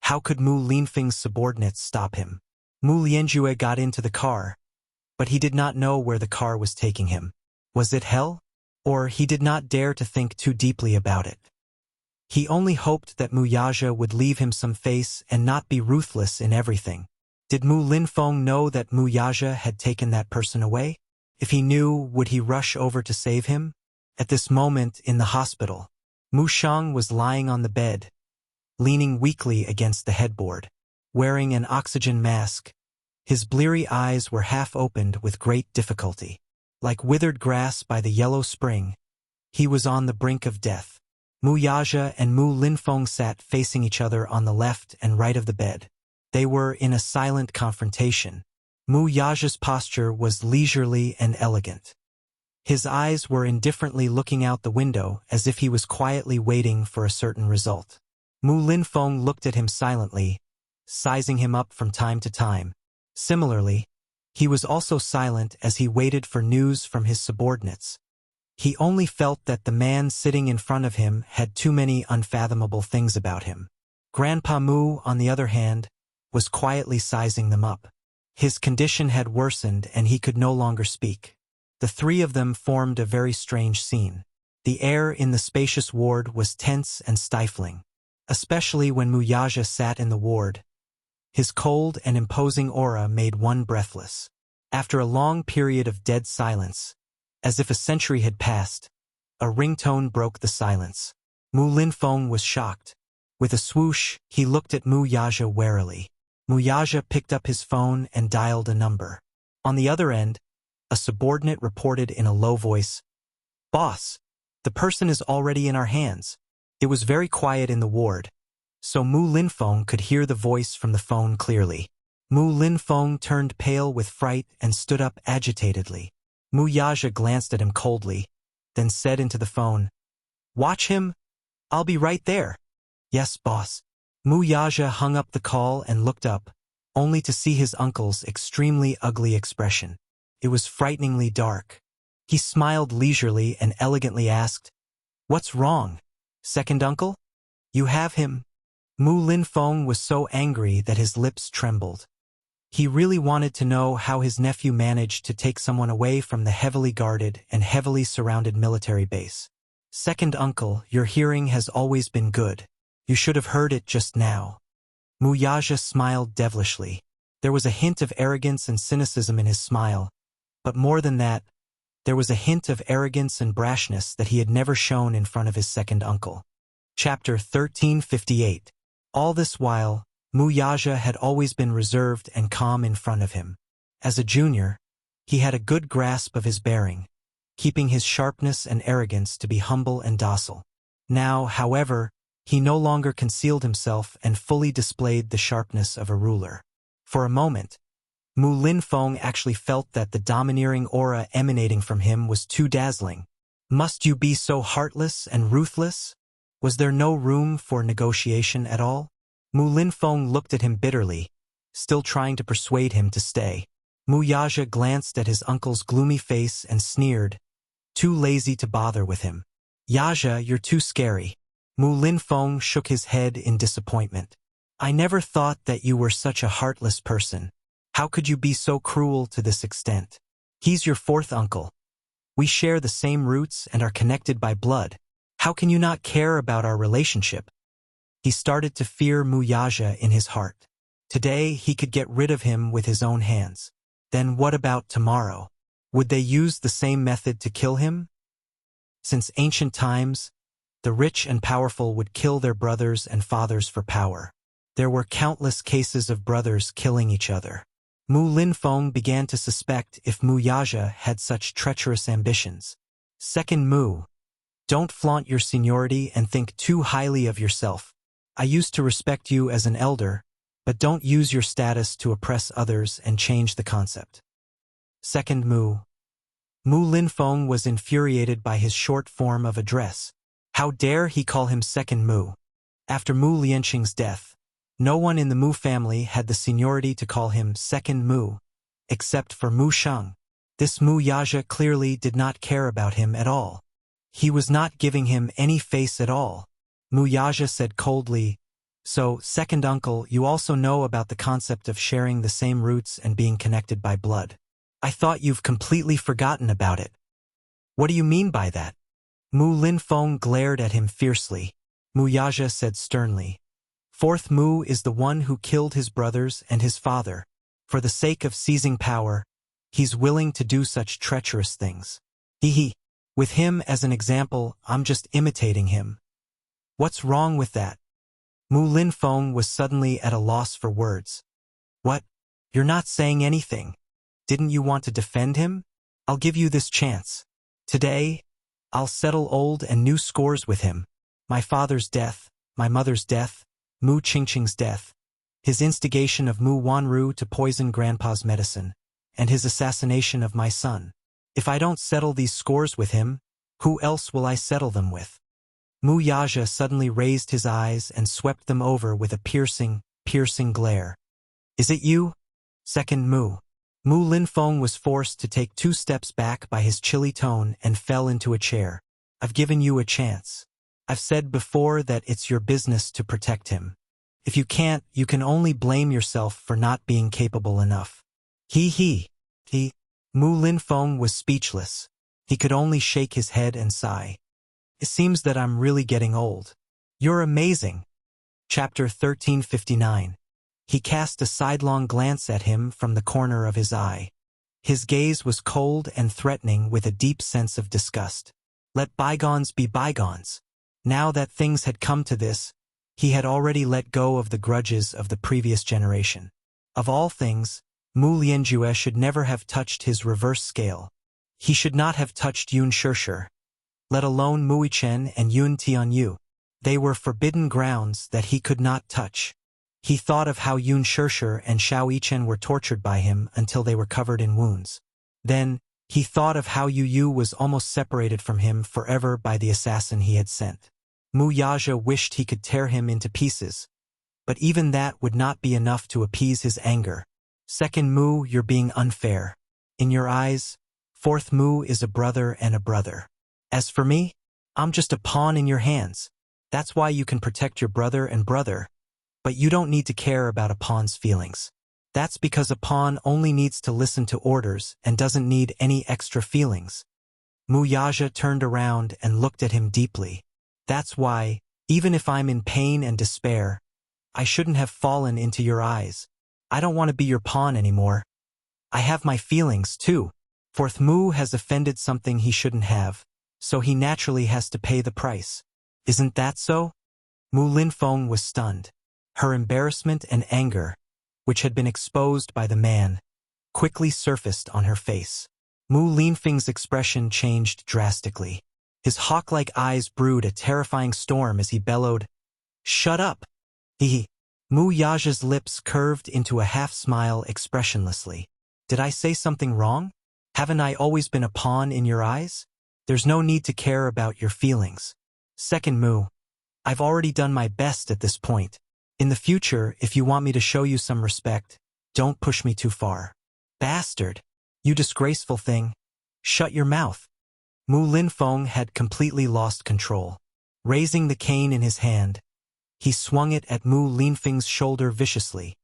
Speaker 1: how could Mu Linfeng's subordinates stop him? Mu Lianjue got into the car, but he did not know where the car was taking him. Was it hell? Or he did not dare to think too deeply about it. He only hoped that Mu Yaja would leave him some face and not be ruthless in everything. Did Mu Linfeng know that Mu Yaja had taken that person away? If he knew, would he rush over to save him? At this moment, in the hospital, Mu Shang was lying on the bed, leaning weakly against the headboard. Wearing an oxygen mask, his bleary eyes were half opened with great difficulty. Like withered grass by the yellow spring, he was on the brink of death. Mu Yaja and Mu Linfeng sat facing each other on the left and right of the bed. They were in a silent confrontation. Mu Yaja's posture was leisurely and elegant. His eyes were indifferently looking out the window as if he was quietly waiting for a certain result. Mu Linfeng looked at him silently, sizing him up from time to time. Similarly, he was also silent as he waited for news from his subordinates. He only felt that the man sitting in front of him had too many unfathomable things about him. Grandpa Mu, on the other hand, was quietly sizing them up. His condition had worsened and he could no longer speak. The three of them formed a very strange scene. The air in the spacious ward was tense and stifling, especially when Mu Yaja sat in the ward. His cold and imposing aura made one breathless. After a long period of dead silence, as if a century had passed, a ringtone broke the silence. Mu Linfeng was shocked. With a swoosh, he looked at Mu Yaja warily. Mu Yaja picked up his phone and dialed a number. On the other end, a subordinate reported in a low voice, "Boss, the person is already in our hands." It was very quiet in the ward, so Mu Linfeng could hear the voice from the phone clearly. Mu Linfeng turned pale with fright and stood up agitatedly. Mu Yaja glanced at him coldly, then said into the phone, "Watch him? I'll be right there." "Yes, boss." Mu Yaja hung up the call and looked up, only to see his uncle's extremely ugly expression. It was frighteningly dark. He smiled leisurely and elegantly asked, "What's wrong, second uncle? You have him?" Mu Linfeng was so angry that his lips trembled. He really wanted to know how his nephew managed to take someone away from the heavily guarded and heavily surrounded military base. "Second uncle, your hearing has always been good. You should have heard it just now." Mu Yaja smiled devilishly. There was a hint of arrogance and cynicism in his smile, but more than that, there was a hint of arrogance and brashness that he had never shown in front of his second uncle. Chapter 1358. All this while, Mu Yaja had always been reserved and calm in front of him. As a junior, he had a good grasp of his bearing, keeping his sharpness and arrogance to be humble and docile. Now, however, he no longer concealed himself and fully displayed the sharpness of a ruler. For a moment, Mu Linfeng actually felt that the domineering aura emanating from him was too dazzling. Must you be so heartless and ruthless? Was there no room for negotiation at all? Mu Linfeng looked at him bitterly, still trying to persuade him to stay. Mu Yaja glanced at his uncle's gloomy face and sneered, too lazy to bother with him. Yaja, you're too scary. Mu Linfeng shook his head in disappointment. I never thought that you were such a heartless person. How could you be so cruel to this extent? He's your fourth uncle. We share the same roots and are connected by blood. How can you not care about our relationship? He started to fear Mu Yaja in his heart. Today, he could get rid of him with his own hands. Then what about tomorrow? Would they use the same method to kill him? Since ancient times, the rich and powerful would kill their brothers and fathers for power. There were countless cases of brothers killing each other. Mu Linfeng began to suspect if Mu Yaja had such treacherous ambitions. Second Mu, don't flaunt your seniority and think too highly of yourself. I used to respect you as an elder, but don't use your status to oppress others and change the concept. Second Mu. Mu Linfeng was infuriated by his short form of address. How dare he call him Second Mu? After Mu Lianqing's death, no one in the Mu family had the seniority to call him Second Mu, except for Mu Sheng. This Mu Yaja clearly did not care about him at all. He was not giving him any face at all. Mu Yaja said coldly, so, second uncle, you also know about the concept of sharing the same roots and being connected by blood. I thought you've completely forgotten about it. What do you mean by that? Mu Linfeng glared at him fiercely. Mu Yaja said sternly, Fourth Mu is the one who killed his brothers and his father. For the sake of seizing power, he's willing to do such treacherous things. With him as an example, I'm just imitating him. What's wrong with that? Mu Linfeng was suddenly at a loss for words. What? You're not saying anything. Didn't you want to defend him? I'll give you this chance. Today, I'll settle old and new scores with him. My father's death, my mother's death, Mu Qingqing's death, his instigation of Mu Wanru to poison Grandpa's medicine, and his assassination of my son. If I don't settle these scores with him, who else will I settle them with? Mu Yaja suddenly raised his eyes and swept them over with a piercing glare. Is it you? Second Mu. Mu Linfeng was forced to take 2 steps back by his chilly tone and fell into a chair. I've given you a chance. I've said before that it's your business to protect him. If you can't, you can only blame yourself for not being capable enough. Mu Linfeng was speechless. He could only shake his head and sigh. It seems that I'm really getting old. You're amazing. Chapter 1359. He cast a sidelong glance at him from the corner of his eye. His gaze was cold and threatening with a deep sense of disgust. Let bygones be bygones. Now that things had come to this, he had already let go of the grudges of the previous generation. Of all things, Mu Lianjue should never have touched his reverse scale. He should not have touched Yun Shishir, let alone Mui Chen and Yun Tianyu. They were forbidden grounds that he could not touch. He thought of how Yun Shishir and Xiao Yichen were tortured by him until they were covered in wounds. Then, he thought of how Yu Yu was almost separated from him forever by the assassin he had sent. Mu Yaja wished he could tear him into pieces, but even that would not be enough to appease his anger. Second Mu, you're being unfair. In your eyes, Fourth Mu is a brother and a brother. As for me, I'm just a pawn in your hands. That's why you can protect your brother and brother, but you don't need to care about a pawn's feelings. That's because a pawn only needs to listen to orders and doesn't need any extra feelings. Mu Yaja turned around and looked at him deeply. That's why, even if I'm in pain and despair, I shouldn't have fallen into your eyes. I don't want to be your pawn anymore. I have my feelings, too. Fourth Mu has offended something he shouldn't have, so he naturally has to pay the price. Isn't that so? Mu Linfeng was stunned. Her embarrassment and anger, which had been exposed by the man, quickly surfaced on her face. Mu Linfeng's expression changed drastically. His hawk-like eyes brewed a terrifying storm as he bellowed, "Shut up!" Mu Yaja's lips curved into a half-smile expressionlessly. Did I say something wrong? Haven't I always been a pawn in your eyes? There's no need to care about your feelings. Second Mu, I've already done my best at this point. In the future, if you want me to show you some respect, don't push me too far. Bastard! You disgraceful thing. Shut your mouth. Mu Linfeng had completely lost control. Raising the cane in his hand, he swung it at Mu Linfeng's shoulder viciously.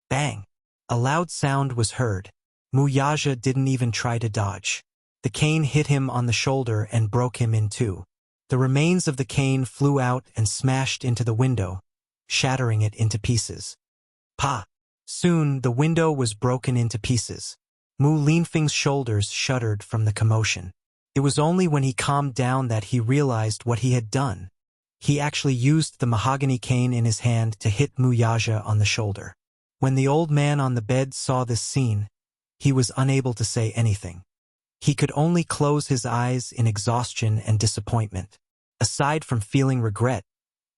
Speaker 1: Bang! A loud sound was heard. Mu Yaja didn't even try to dodge. The cane hit him on the shoulder and broke him in two. The remains of the cane flew out and smashed into the window, shattering it into pieces. Pa! Soon the window was broken into pieces. Mu Linfeng's shoulders shuddered from the commotion. It was only when he calmed down that he realized what he had done. He actually used the mahogany cane in his hand to hit Mu Yaja on the shoulder. When the old man on the bed saw this scene, he was unable to say anything. He could only close his eyes in exhaustion and disappointment. Aside from feeling regret,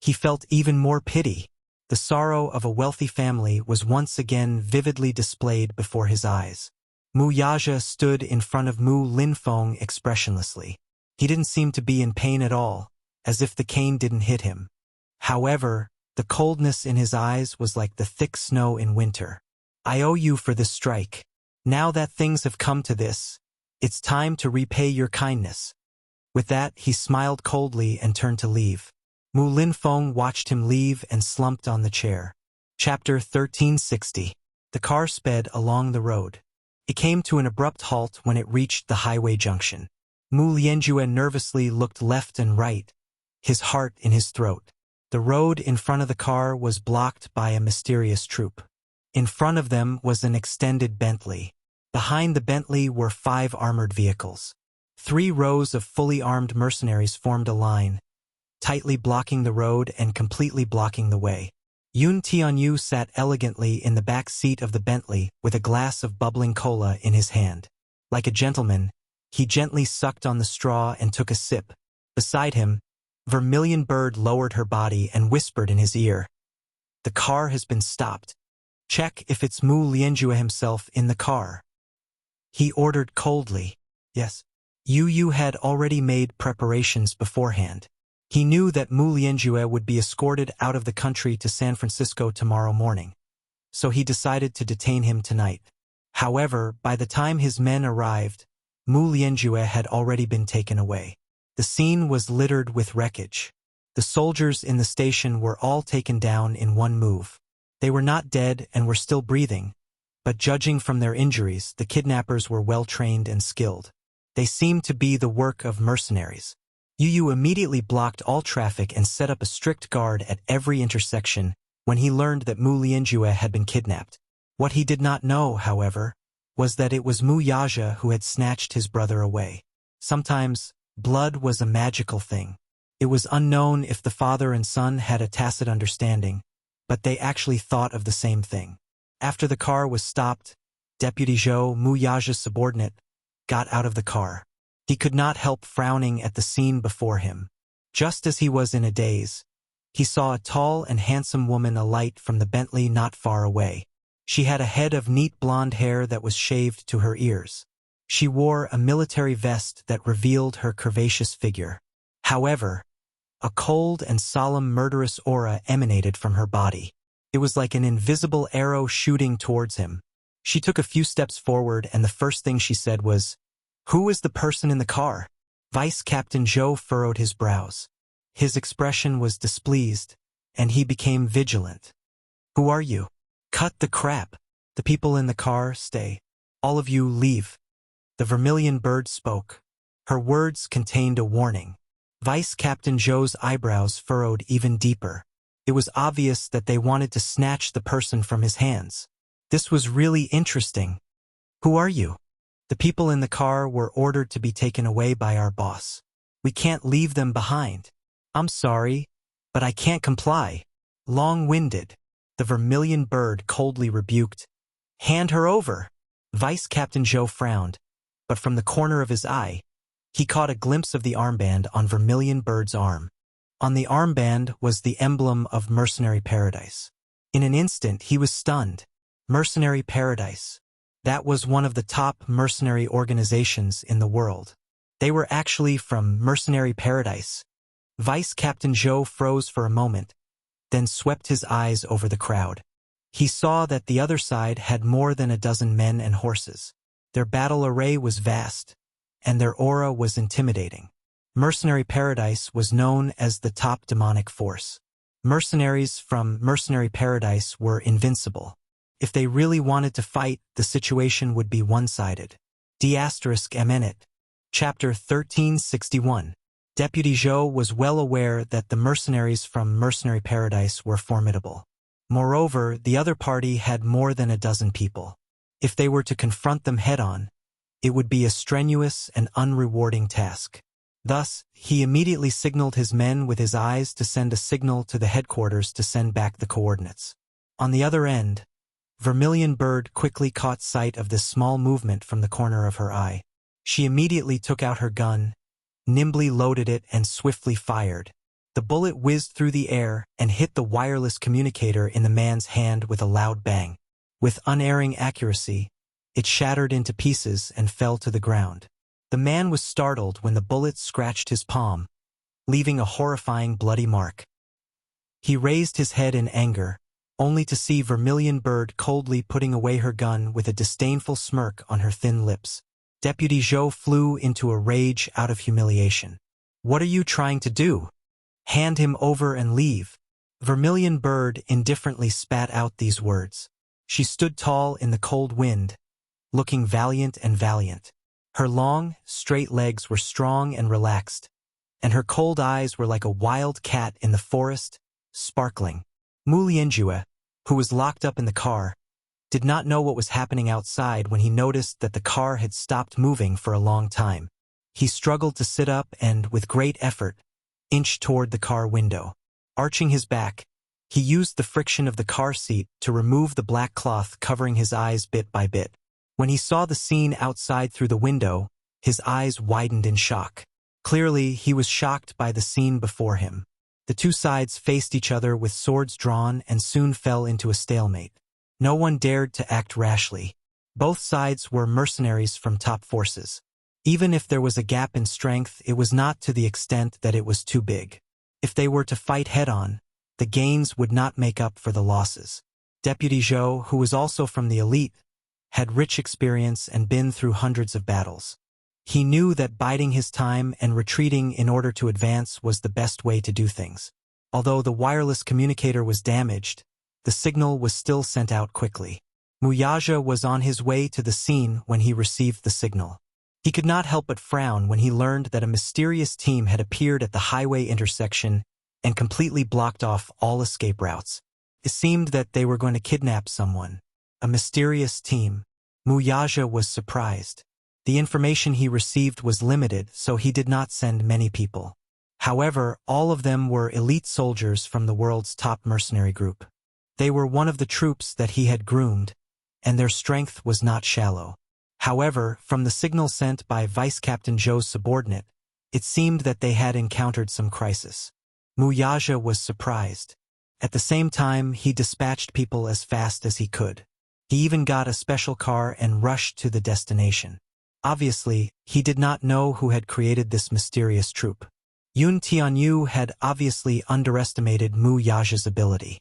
Speaker 1: he felt even more pity. The sorrow of a wealthy family was once again vividly displayed before his eyes. Mu Yaja stood in front of Mu Linfeng expressionlessly. He didn't seem to be in pain at all, as if the cane didn't hit him. However, the coldness in his eyes was like the thick snow in winter. I owe you for this strike. Now that things have come to this, it's time to repay your kindness. With that, he smiled coldly and turned to leave. Mu Linfeng watched him leave and slumped on the chair. Chapter 1360. The car sped along the road. It came to an abrupt halt when it reached the highway junction. Mu Lianjue nervously looked left and right, his heart in his throat. The road in front of the car was blocked by a mysterious troop. In front of them was an extended Bentley. Behind the Bentley were 5 armored vehicles. 3 rows of fully armed mercenaries formed a line, tightly blocking the road and completely blocking the way. Yun Tianyu sat elegantly in the back seat of the Bentley with a glass of bubbling cola in his hand. Like a gentleman, he gently sucked on the straw and took a sip. Beside him, Vermilion Bird lowered her body and whispered in his ear. The car has been stopped. Check if it's Mu Lianjue himself in the car. He ordered coldly. Yes. Yu had already made preparations beforehand. He knew that Mu Lianjue would be escorted out of the country to San Francisco tomorrow morning, so he decided to detain him tonight. However, by the time his men arrived, Mu Lianjue had already been taken away. The scene was littered with wreckage. The soldiers in the station were all taken down in one move. They were not dead and were still breathing, but judging from their injuries, the kidnappers were well-trained and skilled. They seemed to be the work of mercenaries. Yu immediately blocked all traffic and set up a strict guard at every intersection when he learned that Mu Lianjue had been kidnapped. What he did not know, however, was that it was Mu Yaja who had snatched his brother away. Sometimes, blood was a magical thing. It was unknown if the father and son had a tacit understanding, but they actually thought of the same thing. After the car was stopped, Deputy Zhou, Mu Yaja's subordinate, got out of the car. He could not help frowning at the scene before him. Just as he was in a daze, he saw a tall and handsome woman alight from the Bentley not far away. She had a head of neat blonde hair that was shaved to her ears. She wore a military vest that revealed her curvaceous figure. However, a cold and solemn murderous aura emanated from her body. It was like an invisible arrow shooting towards him. She took a few steps forward and the first thing she said was, "Who is the person in the car?" Vice Captain Zhou furrowed his brows. His expression was displeased, and he became vigilant. "Who are you?" "Cut the crap. The people in the car stay. All of you leave." The Vermilion Bird spoke. Her words contained a warning. Vice Captain Zhou's eyebrows furrowed even deeper. It was obvious that they wanted to snatch the person from his hands. This was really interesting. "Who are you?" "The people in the car were ordered to be taken away by our boss. We can't leave them behind." "I'm sorry, but I can't comply." Long-winded, the Vermilion Bird coldly rebuked. "Hand her over." Vice Captain Zhou frowned, but from the corner of his eye, he caught a glimpse of the armband on Vermilion Bird's arm. On the armband was the emblem of Mercenary Paradise. In an instant, he was stunned. Mercenary Paradise. That was one of the top mercenary organizations in the world. They were actually from Mercenary Paradise. Vice Captain Zhou froze for a moment, then swept his eyes over the crowd. He saw that the other side had more than a dozen men and horses. Their battle array was vast, and their aura was intimidating. Mercenary Paradise was known as the top demonic force. Mercenaries from Mercenary Paradise were invincible. If they really wanted to fight, the situation would be one-sided. D*MN. Chapter 1361. Deputy Zhou was well aware that the mercenaries from Mercenary Paradise were formidable. Moreover, the other party had more than a dozen people. If they were to confront them head-on, it would be a strenuous and unrewarding task. Thus, he immediately signaled his men with his eyes to send a signal to the headquarters to send back the coordinates. On the other end, Vermilion Bird quickly caught sight of this small movement from the corner of her eye. She immediately took out her gun, nimbly loaded it, and swiftly fired. The bullet whizzed through the air and hit the wireless communicator in the man's hand with a loud bang. With unerring accuracy, it shattered into pieces and fell to the ground. The man was startled when the bullet scratched his palm, leaving a horrifying bloody mark. He raised his head in anger, only to see Vermilion Bird coldly putting away her gun with a disdainful smirk on her thin lips. Deputy Zhou flew into a rage out of humiliation. "What are you trying to do? Hand him over and leave." Vermilion Bird indifferently spat out these words. She stood tall in the cold wind, looking valiant. Her long, straight legs were strong and relaxed, and her cold eyes were like a wild cat in the forest, sparkling. Mu Lianjue, who was locked up in the car, did not know what was happening outside when he noticed that the car had stopped moving for a long time. He struggled to sit up and, with great effort, inched toward the car window. Arching his back, he used the friction of the car seat to remove the black cloth covering his eyes bit by bit. When he saw the scene outside through the window, his eyes widened in shock. Clearly, he was shocked by the scene before him. The two sides faced each other with swords drawn and soon fell into a stalemate. No one dared to act rashly. Both sides were mercenaries from top forces. Even if there was a gap in strength, it was not to the extent that it was too big. If they were to fight head-on, the gains would not make up for the losses. Deputy Zhou, who was also from the elite, had rich experience and been through hundreds of battles. He knew that biding his time and retreating in order to advance was the best way to do things. Although the wireless communicator was damaged, the signal was still sent out quickly. Wuxia was on his way to the scene when he received the signal. He could not help but frown when he learned that a mysterious team had appeared at the highway intersection and completely blocked off all escape routes. It seemed that they were going to kidnap someone. A mysterious team. Wuxia was surprised. The information he received was limited, so he did not send many people. However, all of them were elite soldiers from the world's top mercenary group. They were one of the troops that he had groomed, and their strength was not shallow. However, from the signal sent by Vice Captain Zhou's subordinate, it seemed that they had encountered some crisis. Wuxia was surprised. At the same time, he dispatched people as fast as he could. He even got a special car and rushed to the destination. Obviously, he did not know who had created this mysterious troop. Yun Tianyu had obviously underestimated Wuxia's ability.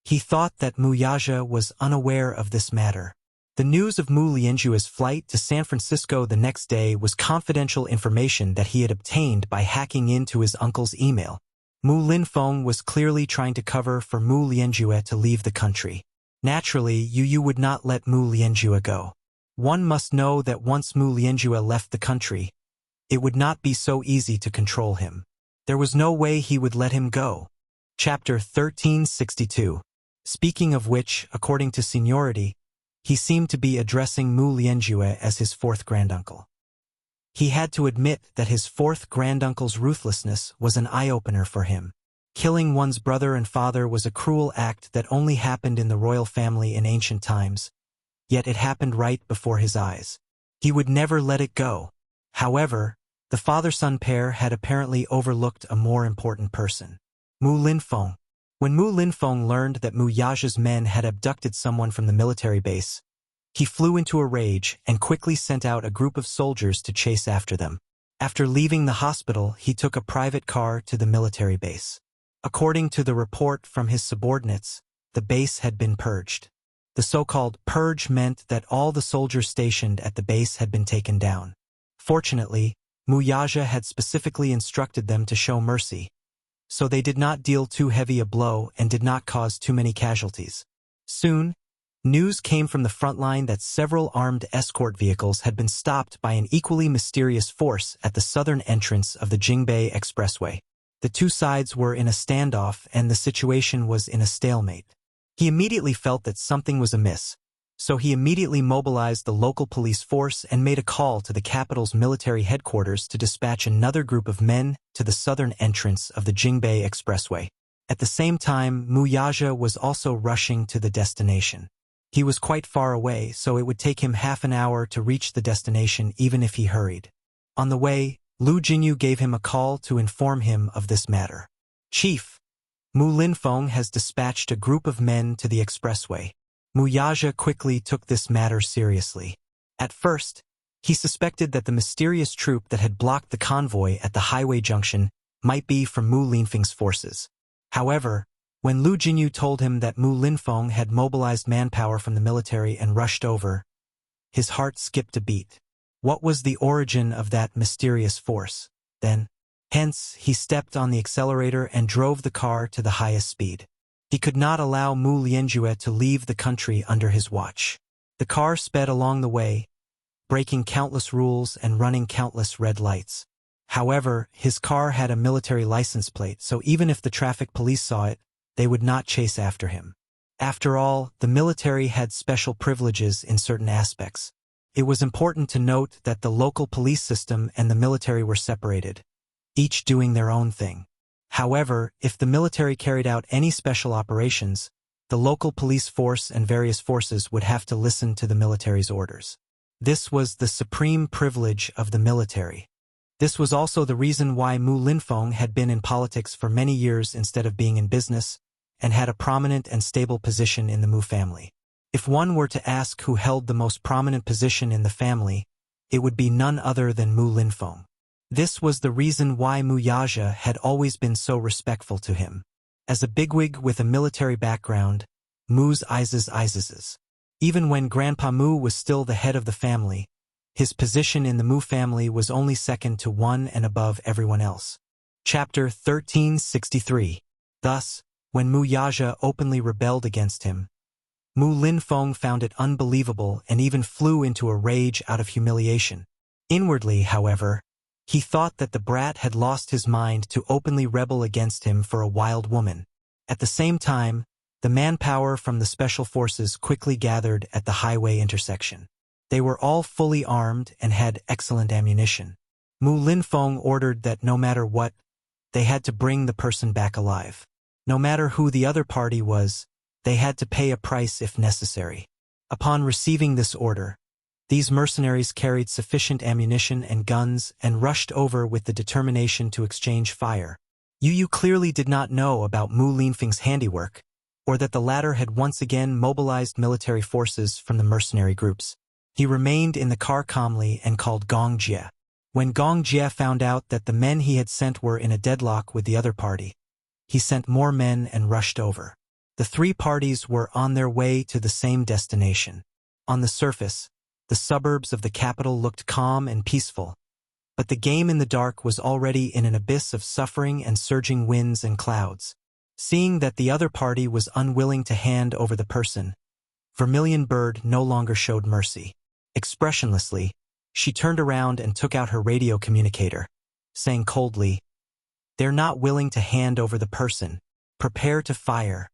Speaker 1: He thought that Wuxia was unaware of this matter. The news of Mu Lianjue's flight to San Francisco the next day was confidential information that he had obtained by hacking into his uncle's email. Mu Linfeng was clearly trying to cover for Mu Lianjue to leave the country. Naturally, Yu would not let Mu Lianjue go. One must know that once Mu Lianjue left the country, it would not be so easy to control him. There was no way he would let him go. Chapter 1362. Speaking of which, according to seniority, he seemed to be addressing Mu Lianjue as his fourth granduncle. He had to admit that his fourth granduncle's ruthlessness was an eye-opener for him. Killing one's brother and father was a cruel act that only happened in the royal family in ancient times, yet it happened right before his eyes. He would never let it go. However, the father-son pair had apparently overlooked a more important person. Mu Linfeng. When Mu Linfeng learned that Wuxia's men had abducted someone from the military base, he flew into a rage and quickly sent out a group of soldiers to chase after them. After leaving the hospital, he took a private car to the military base. According to the report from his subordinates, the base had been purged. The so-called purge meant that all the soldiers stationed at the base had been taken down. Fortunately, Wuxia had specifically instructed them to show mercy, so they did not deal too heavy a blow and did not cause too many casualties. Soon, news came from the front line that several armed escort vehicles had been stopped by an equally mysterious force at the southern entrance of the Jingbei Expressway. The two sides were in a standoff and the situation was in a stalemate. He immediately felt that something was amiss, so he immediately mobilized the local police force and made a call to the capital's military headquarters to dispatch another group of men to the southern entrance of the Jingbei Expressway. At the same time, Wuxia was also rushing to the destination. He was quite far away, so it would take him half an hour to reach the destination even if he hurried. On the way, Lu Jinyu gave him a call to inform him of this matter. "Chief, Mu Linfeng has dispatched a group of men to the expressway." Wuxia quickly took this matter seriously. At first, he suspected that the mysterious troop that had blocked the convoy at the highway junction might be from Mu Linfeng's forces. However, when Lu Jinyu told him that Mu Linfeng had mobilized manpower from the military and rushed over, his heart skipped a beat. What was the origin of that mysterious force, then? Hence, he stepped on the accelerator and drove the car to the highest speed. He could not allow Mu Lianjue to leave the country under his watch. The car sped along the way, breaking countless rules and running countless red lights. However, his car had a military license plate, so even if the traffic police saw it, they would not chase after him. After all, the military had special privileges in certain aspects. It was important to note that the local police system and the military were separated, each doing their own thing. However, if the military carried out any special operations, the local police force and various forces would have to listen to the military's orders. This was the supreme privilege of the military. This was also the reason why Mu Linfeng had been in politics for many years instead of being in business, and had a prominent and stable position in the Mu family. If one were to ask who held the most prominent position in the family, it would be none other than Mu Linfeng. This was the reason why Wuxia had always been so respectful to him. As a bigwig with a military background, Mu's eyes. Even when Grandpa Mu was still the head of the family, his position in the Mu family was only second to one and above everyone else. Chapter 1363. Thus, when Wuxia openly rebelled against him, Mu Linfeng found it unbelievable and even flew into a rage out of humiliation. Inwardly, however, he thought that the brat had lost his mind to openly rebel against him for a wild woman. At the same time, the manpower from the special forces quickly gathered at the highway intersection. They were all fully armed and had excellent ammunition. Mu Linfeng ordered that no matter what, they had to bring the person back alive. No matter who the other party was, they had to pay a price if necessary. Upon receiving this order, these mercenaries carried sufficient ammunition and guns and rushed over with the determination to exchange fire. Yu clearly did not know about Mu Linfeng's handiwork, or that the latter had once again mobilized military forces from the mercenary groups. He remained in the car calmly and called Gong Jie. When Gong Jie found out that the men he had sent were in a deadlock with the other party, he sent more men and rushed over. The three parties were on their way to the same destination. On the surface, the suburbs of the capital looked calm and peaceful, but the game in the dark was already in an abyss of suffering and surging winds and clouds. Seeing that the other party was unwilling to hand over the person, Vermilion Bird no longer showed mercy. Expressionlessly, she turned around and took out her radio communicator, saying coldly, "They're not willing to hand over the person. Prepare to fire."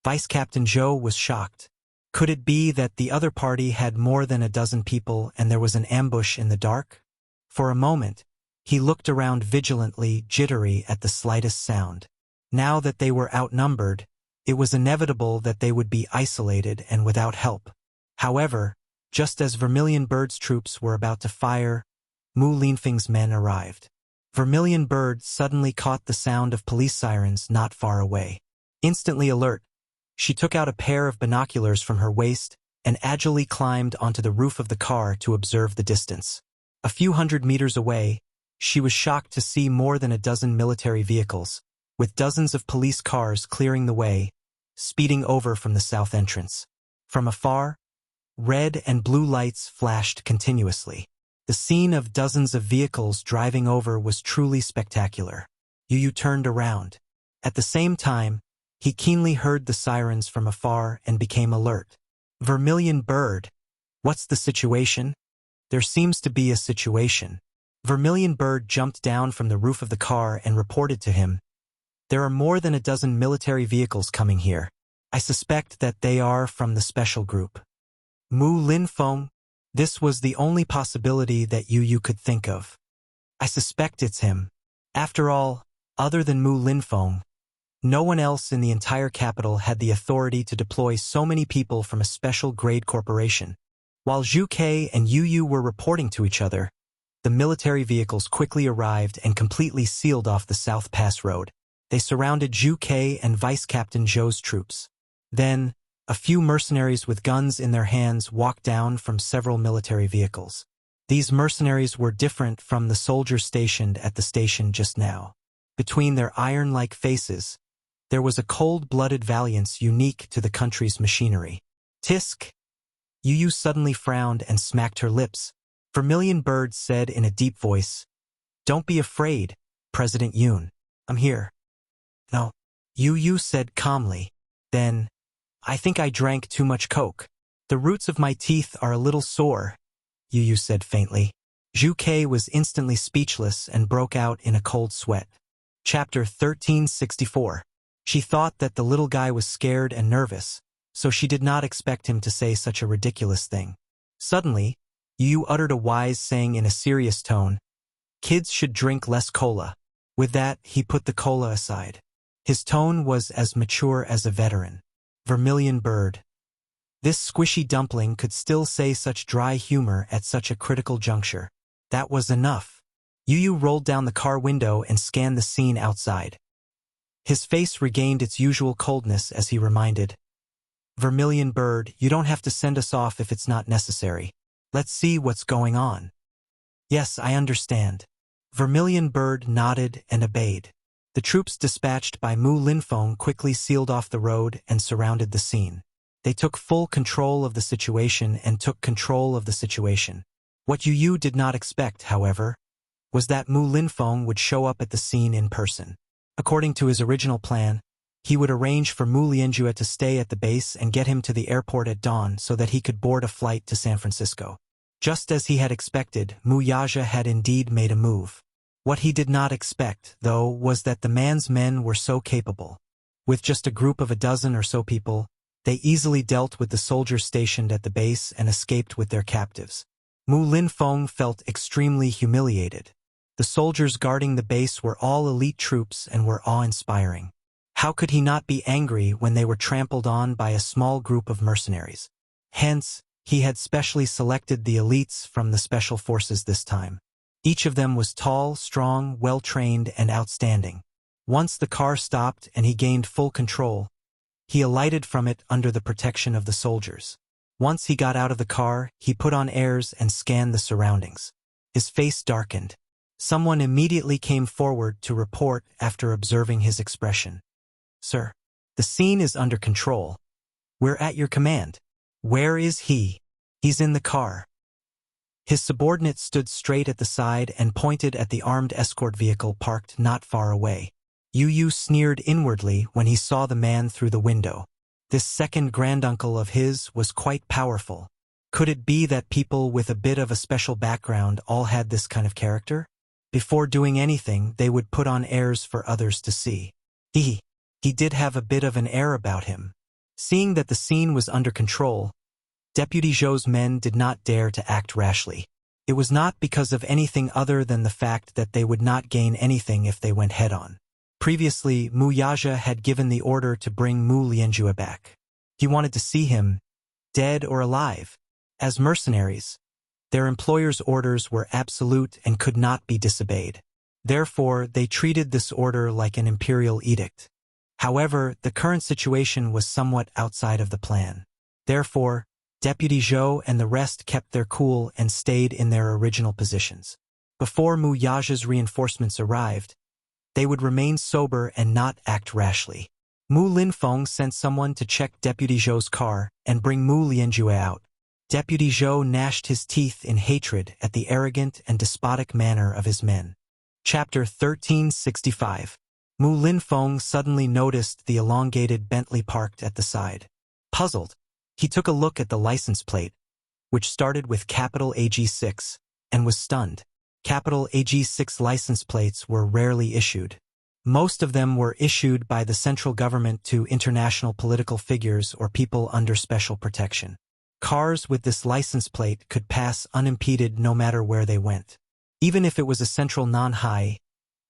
Speaker 1: Vice Captain Zhou was shocked. Could it be that the other party had more than a dozen people and there was an ambush in the dark? For a moment, he looked around vigilantly, jittery at the slightest sound. Now that they were outnumbered, it was inevitable that they would be isolated and without help. However, just as Vermilion Bird's troops were about to fire, Mu Linfeng's men arrived. Vermilion Bird suddenly caught the sound of police sirens not far away. Instantly alert, she took out a pair of binoculars from her waist and agilely climbed onto the roof of the car to observe the distance. A few hundred meters away, she was shocked to see more than a dozen military vehicles, with dozens of police cars clearing the way, speeding over from the south entrance. From afar, red and blue lights flashed continuously. The scene of dozens of vehicles driving over was truly spectacular. Yu turned around. At the same time, he keenly heard the sirens from afar and became alert. Vermilion Bird, what's the situation? There seems to be a situation. Vermilion Bird jumped down from the roof of the car and reported to him. There are more than a dozen military vehicles coming here. I suspect that they are from the special group. Mu Linfeng? This was the only possibility that Yu could think of. I suspect it's him. After all, other than Mu Linfeng, no one else in the entire capital had the authority to deploy so many people from a special grade corporation. While Zhu Ke and Yu were reporting to each other, the military vehicles quickly arrived and completely sealed off the South Pass Road. They surrounded Zhu Ke and Vice Captain Zhou's troops. Then, a few mercenaries with guns in their hands walked down from several military vehicles. These mercenaries were different from the soldiers stationed at the station just now. Between their iron-like faces, there was a cold-blooded valiance unique to the country's machinery. Tisk! Yu suddenly frowned and smacked her lips. Vermilion Bird said in a deep voice, "Don't be afraid, President Yoon. I'm here." "No," Yu said calmly. Then, "I think I drank too much coke. The roots of my teeth are a little sore," Yu said faintly. Zhu Ke was instantly speechless and broke out in a cold sweat. Chapter 1364. She thought that the little guy was scared and nervous, so she did not expect him to say such a ridiculous thing. Suddenly, Yu uttered a wise saying in a serious tone, "Kids should drink less cola." With that, he put the cola aside. His tone was as mature as a veteran. Vermilion Bird. This squishy dumpling could still say such dry humor at such a critical juncture. That was enough. Yu rolled down the car window and scanned the scene outside. His face regained its usual coldness as he reminded, "Vermilion Bird, you don't have to send us off if it's not necessary. Let's see what's going on." "Yes, I understand." Vermilion Bird nodded and obeyed. The troops dispatched by Mu Linfeng quickly sealed off the road and surrounded the scene. They took full control of the situation and took control of the situation. What Yu did not expect, however, was that Mu Linfeng would show up at the scene in person. According to his original plan, he would arrange for Mu Lianjue to stay at the base and get him to the airport at dawn so that he could board a flight to San Francisco. Just as he had expected, Mu Yaja had indeed made a move. What he did not expect, though, was that the man's men were so capable. With just a group of a dozen or so people, they easily dealt with the soldiers stationed at the base and escaped with their captives. Mu Linfeng felt extremely humiliated. The soldiers guarding the base were all elite troops and were awe-inspiring. How could he not be angry when they were trampled on by a small group of mercenaries? Hence, he had specially selected the elites from the special forces this time. Each of them was tall, strong, well-trained, and outstanding. Once the car stopped and he gained full control, he alighted from it under the protection of the soldiers. Once he got out of the car, he put on airs and scanned the surroundings. His face darkened. Someone immediately came forward to report after observing his expression. "Sir, the scene is under control. We're at your command." "Where is he?" "He's in the car." His subordinate stood straight at the side and pointed at the armed escort vehicle parked not far away. Yu sneered inwardly when he saw the man through the window. This second granduncle of his was quite powerful. Could it be that people with a bit of a special background all had this kind of character? Before doing anything, they would put on airs for others to see. He did have a bit of an air about him. Seeing that the scene was under control, Deputy Zhou's men did not dare to act rashly. It was not because of anything other than the fact that they would not gain anything if they went head-on. Previously, Mu Yaja had given the order to bring Mu Lianjue back. He wanted to see him, dead or alive. As mercenaries, their employer's orders were absolute and could not be disobeyed. Therefore, they treated this order like an imperial edict. However, the current situation was somewhat outside of the plan. Therefore, Deputy Zhou and the rest kept their cool and stayed in their original positions. Before Mu Yaja's reinforcements arrived, they would remain sober and not act rashly. Mu Linfeng sent someone to check Deputy Zhou's car and bring Mu Lianjue out. Deputy Zhou gnashed his teeth in hatred at the arrogant and despotic manner of his men. Chapter 1365. Mu Linfeng suddenly noticed the elongated Bentley parked at the side. Puzzled, he took a look at the license plate, which started with capital AG6, and was stunned. Capital AG6 license plates were rarely issued. Most of them were issued by the central government to international political figures or people under special protection. Cars with this license plate could pass unimpeded no matter where they went. Even if it was a central non-high,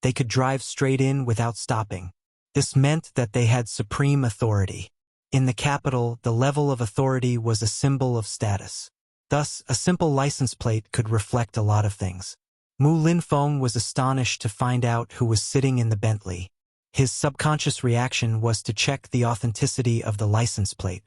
Speaker 1: they could drive straight in without stopping. This meant that they had supreme authority. In the capital, the level of authority was a symbol of status. Thus, a simple license plate could reflect a lot of things. Mu Linfeng was astonished to find out who was sitting in the Bentley. His subconscious reaction was to check the authenticity of the license plate.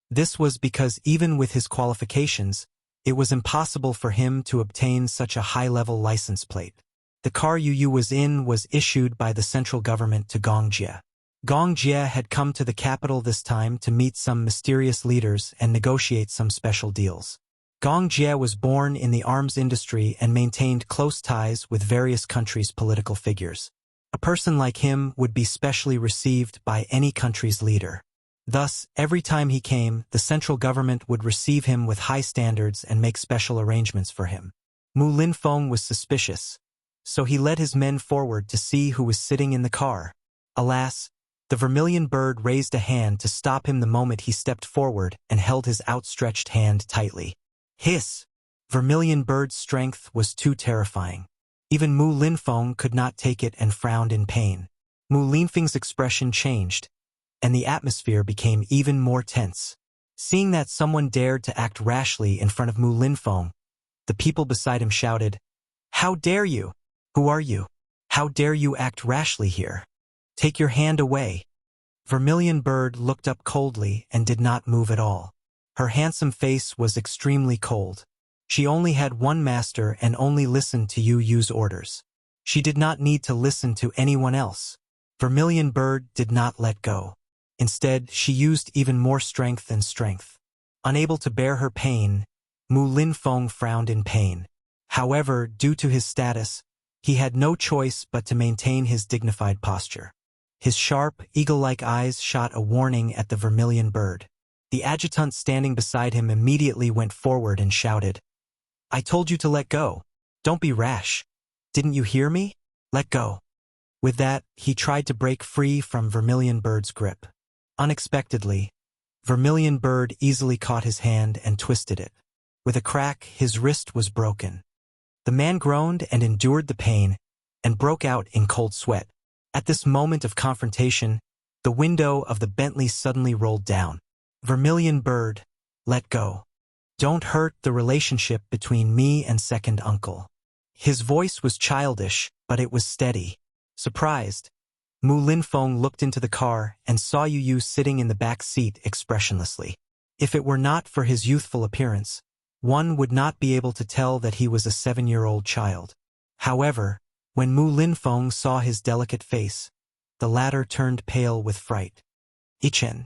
Speaker 1: This was because even with his qualifications, it was impossible for him to obtain such a high-level license plate. The car Yu was in was issued by the central government to Gongjie. Gongjie had come to the capital this time to meet some mysterious leaders and negotiate some special deals. Gongjie was born in the arms industry and maintained close ties with various countries' political figures. A person like him would be specially received by any country's leader. Thus, every time he came, the central government would receive him with high standards and make special arrangements for him. Mu Linfeng was suspicious, so he led his men forward to see who was sitting in the car. Alas, the vermilion bird raised a hand to stop him the moment he stepped forward and held his outstretched hand tightly. Hiss! Vermilion bird's strength was too terrifying. Even Mu Linfeng could not take it and frowned in pain. Mu Linfeng's expression changed, and the atmosphere became even more tense. Seeing that someone dared to act rashly in front of Mu Linfeng, the people beside him shouted, "How dare you? Who are you? How dare you act rashly here? Take your hand away." Vermilion Bird looked up coldly and did not move at all. Her handsome face was extremely cold. She only had one master and only listened to Yu's orders. She did not need to listen to anyone else. Vermilion Bird did not let go. Instead, she used even more strength and strength. Unable to bear her pain, Mu Linfeng frowned in pain. However, due to his status, he had no choice but to maintain his dignified posture. His sharp, eagle-like eyes shot a warning at the Vermilion Bird. The adjutant standing beside him immediately went forward and shouted, "I told you to let go. Don't be rash. Didn't you hear me? Let go." With that, he tried to break free from Vermilion Bird's grip. Unexpectedly, Vermilion Bird easily caught his hand and twisted it. With a crack, his wrist was broken. The man groaned and endured the pain and broke out in cold sweat. At this moment of confrontation, the window of the Bentley suddenly rolled down. "Vermilion Bird, let go. Don't hurt the relationship between me and second uncle." His voice was childish, but it was steady. Surprised, Mu Linfeng looked into the car and saw Yu sitting in the back seat expressionlessly. If it were not for his youthful appearance, one would not be able to tell that he was a 7-year-old child. However, when Mu Linfeng saw his delicate face, the latter turned pale with fright. Ichen.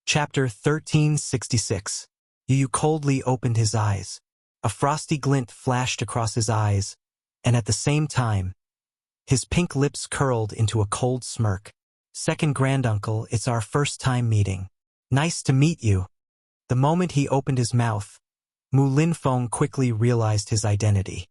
Speaker 1: Chapter 1366. Yu coldly opened his eyes. A frosty glint flashed across his eyes, and at the same time, his pink lips curled into a cold smirk. "Second granduncle, it's our first time meeting. Nice to meet you." The moment he opened his mouth, Mu Linfeng quickly realized his identity.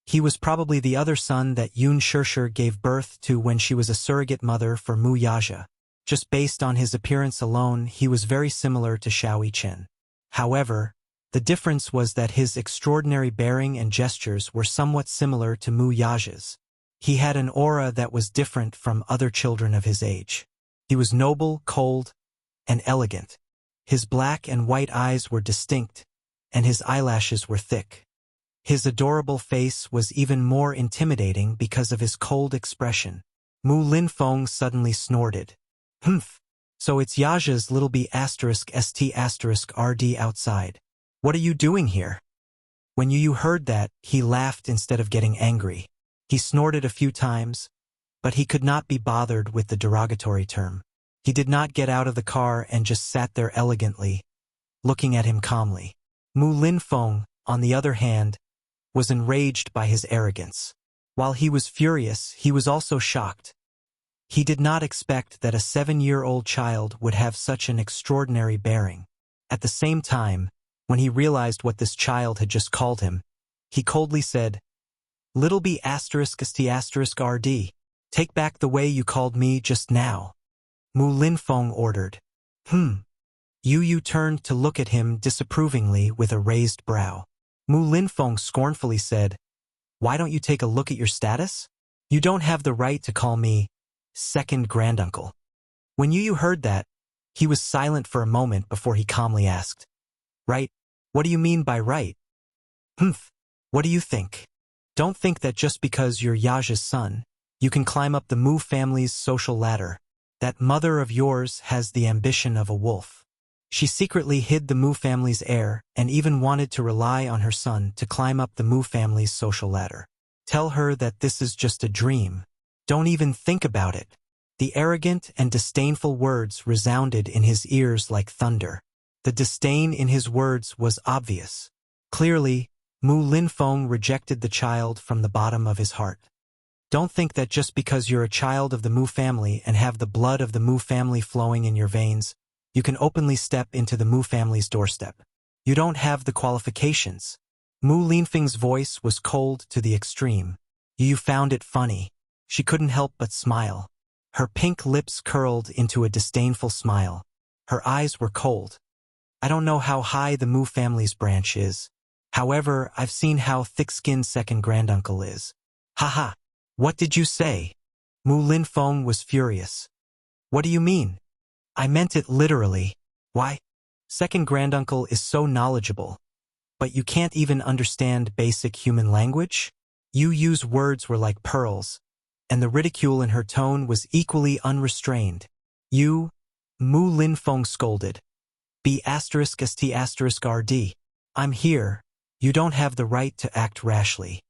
Speaker 1: He was probably the other son that Yun Shishir gave birth to when she was a surrogate mother for Mu Yaja. Just based on his appearance alone, he was very similar to Xiao Yichen. However, the difference was that his extraordinary bearing and gestures were somewhat similar to Mu Yaja's. He had an aura that was different from other children of his age. He was noble, cold, and elegant. His black and white eyes were distinct, and his eyelashes were thick. His adorable face was even more intimidating because of his cold expression. Mu Linfeng suddenly snorted. "Humph! So it's Yaja's little b *st*rd outside. What are you doing here?" When Yu heard that, he laughed instead of getting angry. He snorted a few times, but he could not be bothered with the derogatory term. He did not get out of the car and just sat there elegantly, looking at him calmly. Mu Linfeng, on the other hand, was enraged by his arrogance. While he was furious, he was also shocked. He did not expect that a 7-year-old child would have such an extraordinary bearing. At the same time, when he realized what this child had just called him, he coldly said, "Little b asterisk st asterisk rd, take back the way you called me just now." Mu Linfeng ordered. Yu turned to look at him disapprovingly with a raised brow. Mu Linfeng scornfully said, "Why don't you take a look at your status? You don't have the right to call me second granduncle." When Yu heard that, he was silent for a moment before he calmly asked, "Right? What do you mean by right?" What do you think? Don't think that just because you're Yaja's son, you can climb up the Mu family's social ladder. That mother of yours has the ambition of a wolf. She secretly hid the Mu family's heir and even wanted to rely on her son to climb up the Mu family's social ladder. Tell her that this is just a dream. Don't even think about it. The arrogant and disdainful words resounded in his ears like thunder. The disdain in his words was obvious. Clearly, Mu Linfeng rejected the child from the bottom of his heart. Don't think that just because you're a child of the Mu family and have the blood of the Mu family flowing in your veins, you can openly step into the Mu family's doorstep. You don't have the qualifications. Mu Linfeng's voice was cold to the extreme. Yu found it funny. She couldn't help but smile. Her pink lips curled into a disdainful smile. Her eyes were cold. "I don't know how high the Mu family's branch is. However, I've seen how thick-skinned second granduncle is." "Haha! What did you say?" Mu Linfeng was furious. "What do you mean?" "I meant it literally. Why? Second granduncle is so knowledgeable. But you can't even understand basic human language?" Yu's words were like pearls, and the ridicule in her tone was equally unrestrained. "You," Mu Linfeng scolded. "B asterisk st asterisk rd. I'm here. You don't have the right to act rashly."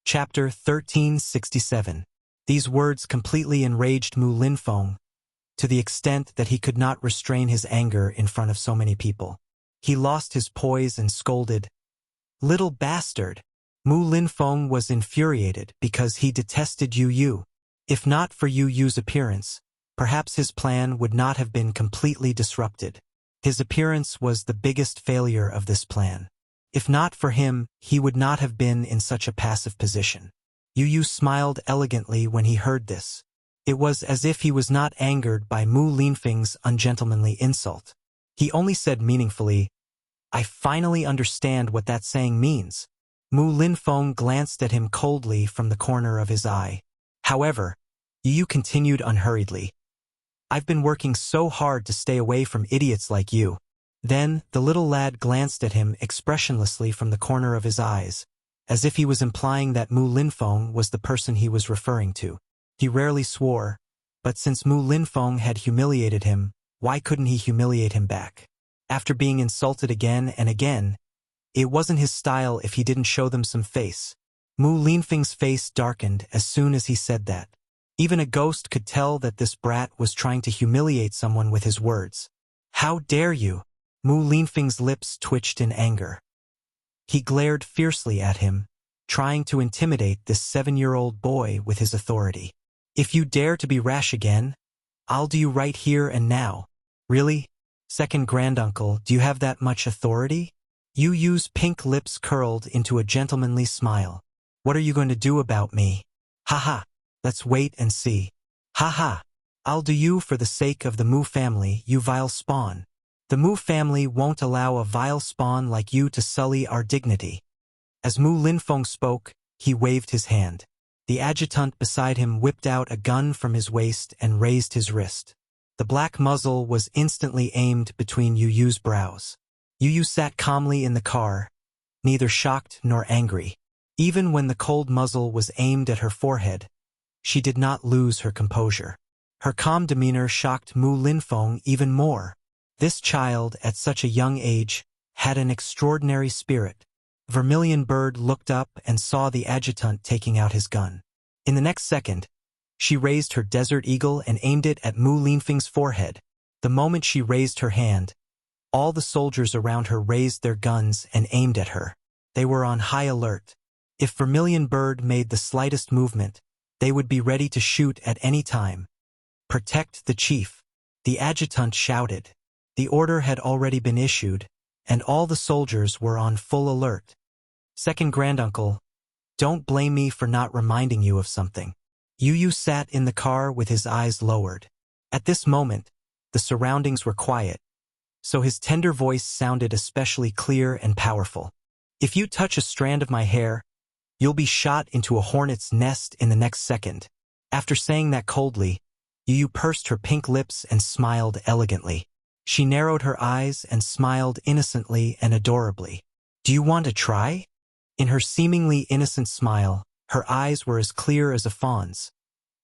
Speaker 1: Chapter 1367. These words completely enraged Mu Linfeng, to the extent that he could not restrain his anger in front of so many people. He lost his poise and scolded, "Little bastard!" Mu Linfeng was infuriated because he detested Yu. If not for Yu's appearance, perhaps his plan would not have been completely disrupted. His appearance was the biggest failure of this plan. If not for him, he would not have been in such a passive position. Yu smiled elegantly when he heard this. It was as if he was not angered by Mu Linfeng's ungentlemanly insult. He only said meaningfully, "I finally understand what that saying means." Mu Linfeng glanced at him coldly from the corner of his eye. However, Yu continued unhurriedly, "I've been working so hard to stay away from idiots like you." Then, the little lad glanced at him expressionlessly from the corner of his eyes, as if he was implying that Mu Linfeng was the person he was referring to. He rarely swore, but since Mu Linfeng had humiliated him, why couldn't he humiliate him back? After being insulted again and again, it wasn't his style if he didn't show them some face. Mu Linfeng's face darkened as soon as he said that. Even a ghost could tell that this brat was trying to humiliate someone with his words. "How dare you?" Mu Linfeng's lips twitched in anger. He glared fiercely at him, trying to intimidate this 7-year-old boy with his authority. "If you dare to be rash again, I'll do you right here and now." "Really? Second granduncle, do you have that much authority?" Yu's pink lips curled into a gentlemanly smile. "What are you going to do about me?" "Haha, let's wait and see." "Haha, I'll do you for the sake of the Mu family, you vile spawn. The Mu family won't allow a vile spawn like you to sully our dignity." As Mu Linfeng spoke, he waved his hand. The adjutant beside him whipped out a gun from his waist and raised his wrist. The black muzzle was instantly aimed between Yu's brows. Yu sat calmly in the car, neither shocked nor angry. Even when the cold muzzle was aimed at her forehead, she did not lose her composure. Her calm demeanor shocked Mu Linfeng even more. This child, at such a young age, had an extraordinary spirit. Vermilion Bird looked up and saw the adjutant taking out his gun. In the next second, she raised her Desert Eagle and aimed it at Mu Linfeng's forehead. The moment she raised her hand, All the soldiers around her raised their guns and aimed at her. They were on high alert. If Vermilion Bird made the slightest movement, they would be ready to shoot at any time. "Protect the chief," the adjutant shouted. The order had already been issued, and all the soldiers were on full alert. "Second granduncle, don't blame me for not reminding you of something." Yu sat in the car with his eyes lowered. At this moment, the surroundings were quiet, so his tender voice sounded especially clear and powerful. "If you touch a strand of my hair, you'll be shot into a hornet's nest in the next second." After saying that coldly, Yu pursed her pink lips and smiled elegantly. She narrowed her eyes and smiled innocently and adorably. "Do you want to try?" In her seemingly innocent smile, her eyes were as clear as a fawn's.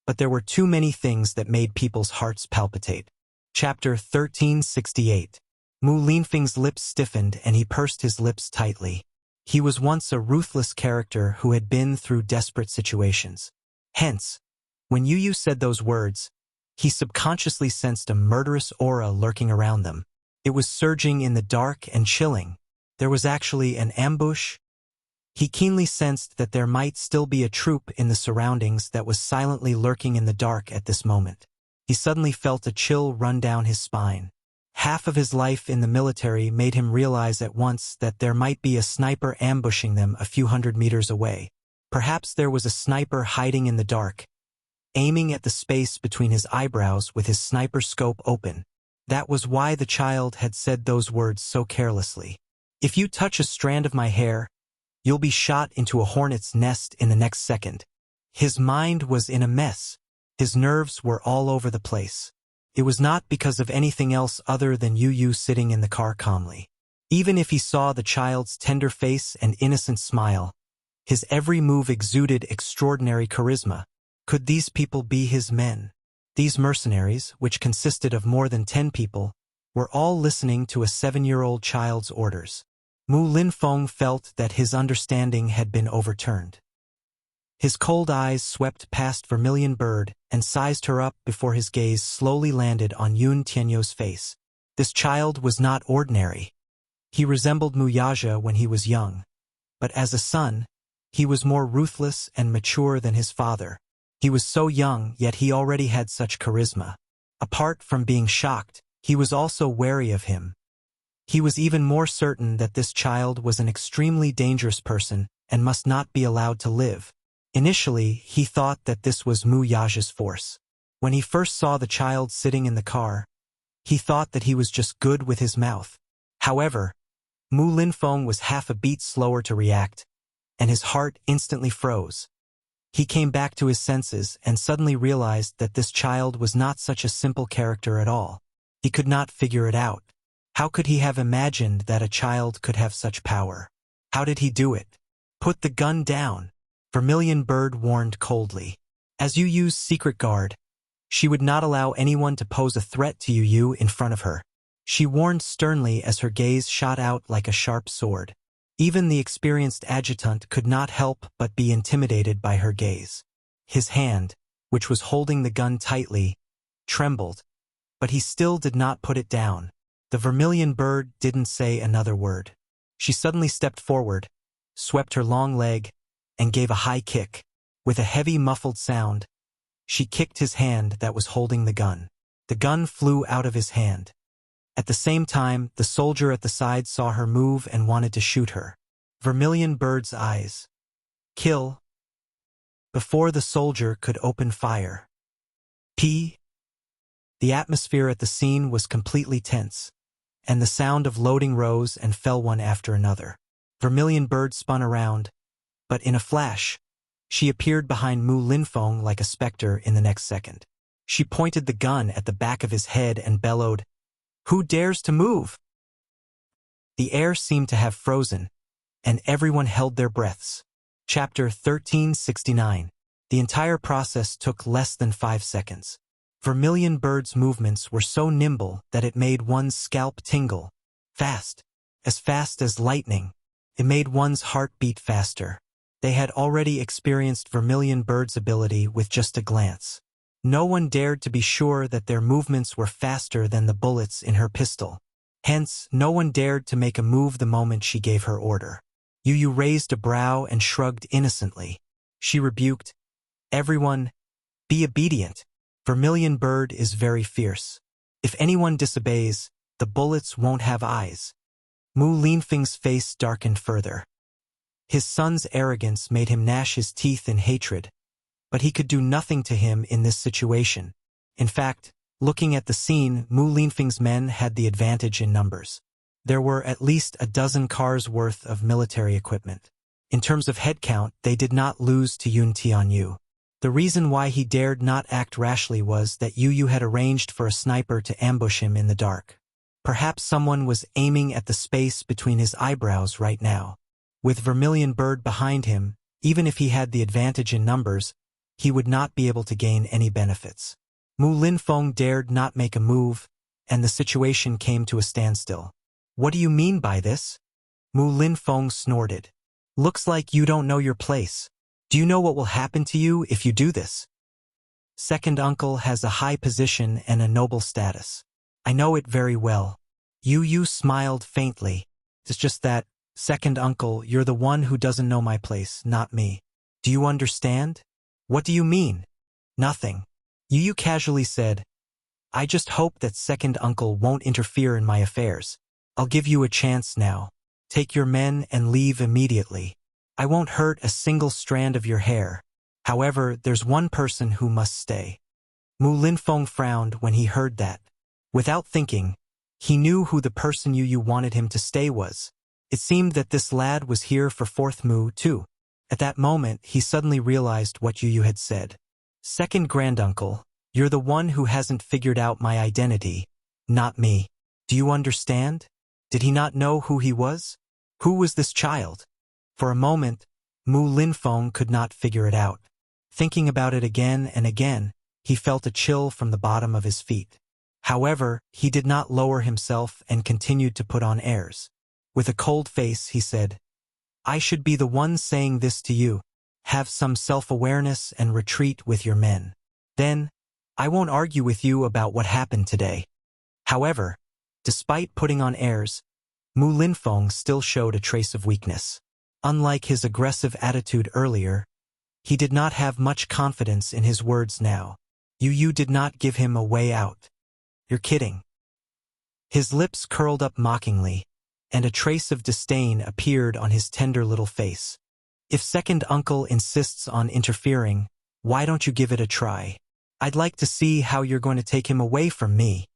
Speaker 1: But there were too many things that made people's hearts palpitate. Chapter 1368. Mu Linfeng's lips stiffened and he pursed his lips tightly. He was once a ruthless character who had been through desperate situations. Hence, when Yu said those words, he subconsciously sensed a murderous aura lurking around them. It was surging in the dark and chilling. There was actually an ambush. He keenly sensed that there might still be a troop in the surroundings that was silently lurking in the dark at this moment. He suddenly felt a chill run down his spine. Half of his life in the military made him realize at once that there might be a sniper ambushing them a few hundred meters away. Perhaps there was a sniper hiding in the dark, aiming at the space between his eyebrows with his sniper scope open. That was why the child had said those words so carelessly. "If you touch a strand of my hair, you'll be shot into a hornet's nest in the next second." His mind was in a mess. His nerves were all over the place. It was not because of anything else other than Yu sitting in the car calmly. Even if he saw the child's tender face and innocent smile, his every move exuded extraordinary charisma. Could these people be his men? These mercenaries, which consisted of more than 10 people, were all listening to a 7-year-old child's orders. Mu Linfeng felt that his understanding had been overturned. His cold eyes swept past Vermilion Bird and sized her up before his gaze slowly landed on Yun Tianyo's face. This child was not ordinary. He resembled Mu Yaja when he was young, but as a son, he was more ruthless and mature than his father. He was so young, yet he already had such charisma. Apart from being shocked, he was also wary of him. He was even more certain that this child was an extremely dangerous person and must not be allowed to live. Initially, he thought that this was Mu Yaja's force. When he first saw the child sitting in the car, he thought that he was just good with his mouth. However, Mu Linfeng was half a beat slower to react, and his heart instantly froze. He came back to his senses and suddenly realized that this child was not such a simple character at all. He could not figure it out. How could he have imagined that a child could have such power? How did he do it? "Put the gun down," Vermilion Bird warned coldly. As Yu's secret guard, she would not allow anyone to pose a threat to Yu in front of her. She warned sternly as her gaze shot out like a sharp sword. Even the experienced adjutant could not help but be intimidated by her gaze. His hand, which was holding the gun tightly, trembled, but he still did not put it down. The Vermilion Bird didn't say another word. She suddenly stepped forward, swept her long leg, and gave a high kick. With a heavy muffled sound, she kicked his hand that was holding the gun. The gun flew out of his hand. At the same time, the soldier at the side saw her move and wanted to shoot her. Vermilion Bird's eyes. "Kill." Before the soldier could open fire. The atmosphere at the scene was completely tense, and the sound of loading rose and fell one after another. Vermilion Bird spun around, but in a flash, she appeared behind Mu Linfeng like a specter in the next second. She pointed the gun at the back of his head and bellowed, "Who dares to move?" The air seemed to have frozen, and everyone held their breaths. Chapter 1369. The entire process took less than 5 seconds. Vermilion Bird's movements were so nimble that it made one's scalp tingle. Fast as lightning. It made one's heart beat faster. They had already experienced Vermilion Bird's ability with just a glance. No one dared to be sure that their movements were faster than the bullets in her pistol. Hence, no one dared to make a move the moment she gave her order. Yu raised a brow and shrugged innocently. She rebuked, "Everyone, be obedient. Vermilion Bird is very fierce. If anyone disobeys, the bullets won't have eyes." Mu Linfeng's face darkened further. His son's arrogance made him gnash his teeth in hatred, but he could do nothing to him in this situation. In fact, looking at the scene, Mu Linfeng's men had the advantage in numbers. There were at least a dozen cars worth of military equipment. In terms of headcount, they did not lose to Yun Tianyu. The reason why he dared not act rashly was that Yu had arranged for a sniper to ambush him in the dark. Perhaps someone was aiming at the space between his eyebrows right now. With Vermilion Bird behind him, even if he had the advantage in numbers, he would not be able to gain any benefits. Mu Linfeng dared not make a move, and the situation came to a standstill. "What do you mean by this?" Mu Linfeng snorted. "Looks like you don't know your place. Do you know what will happen to you if you do this? Second uncle has a high position and a noble status. I know it very well." Yu smiled faintly. "It's just that, second uncle, you're the one who doesn't know my place, not me. Do you understand?" "What do you mean?" "Nothing." Yu casually said, "I just hope that second uncle won't interfere in my affairs. I'll give you a chance now. Take your men and leave immediately. I won't hurt a single strand of your hair. However, there's one person who must stay." Mu Linfeng frowned when he heard that. Without thinking, he knew who the person Yu wanted him to stay was. It seemed that this lad was here for fourth Mu too. At that moment, he suddenly realized what Yu had said. "Second granduncle, you're the one who hasn't figured out my identity, not me. Do you understand? Did he not know who he was? Who was this child?" For a moment, Mu Linfeng could not figure it out. Thinking about it again and again, he felt a chill from the bottom of his feet. However, he did not lower himself and continued to put on airs. With a cold face, he said, "I should be the one saying this to you. Have some self-awareness and retreat with your men. Then, I won't argue with you about what happened today." However, despite putting on airs, Mu Linfeng still showed a trace of weakness. Unlike his aggressive attitude earlier, he did not have much confidence in his words now. Yu did not give him a way out. "You're kidding." His lips curled up mockingly, and a trace of disdain appeared on his tender little face. "If second uncle insists on interfering, why don't you give it a try? I'd like to see how you're going to take him away from me."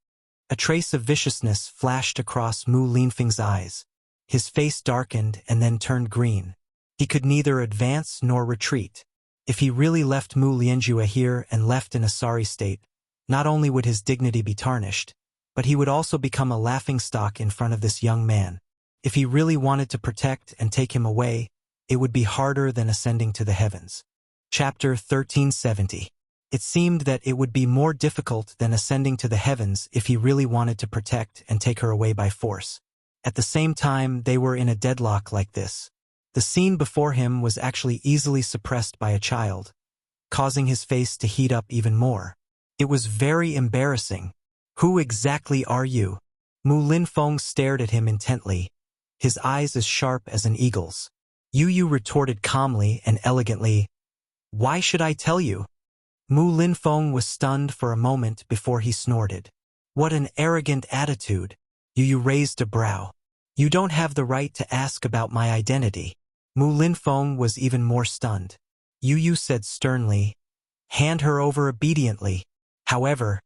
Speaker 1: A trace of viciousness flashed across Mu Linfeng's eyes. His face darkened and then turned green. He could neither advance nor retreat. If he really left Mu Lianjue here and left in a sorry state, not only would his dignity be tarnished, but he would also become a laughingstock in front of this young man. If he really wanted to protect and take him away, it would be harder than ascending to the heavens. Chapter 1370. It seemed that it would be more difficult than ascending to the heavens if he really wanted to protect and take her away by force. At the same time, they were in a deadlock like this. The scene before him was actually easily suppressed by a child, causing his face to heat up even more. It was very embarrassing. "Who exactly are you?" Mu Linfeng stared at him intently, his eyes as sharp as an eagle's. Yu retorted calmly and elegantly, "Why should I tell you?" Mu Linfeng was stunned for a moment before he snorted. "What an arrogant attitude." Yu raised a brow. "You don't have the right to ask about my identity." Mu Linfeng was even more stunned. Yu said sternly, "Hand her over obediently. However,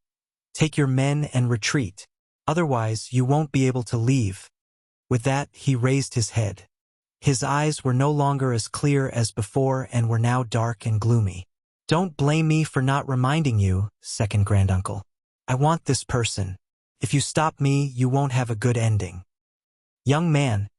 Speaker 1: take your men and retreat. Otherwise, you won't be able to leave." With that, he raised his head. His eyes were no longer as clear as before and were now dark and gloomy. "Don't blame me for not reminding you, second granduncle. I want this person. If you stop me, you won't have a good ending." "Young man,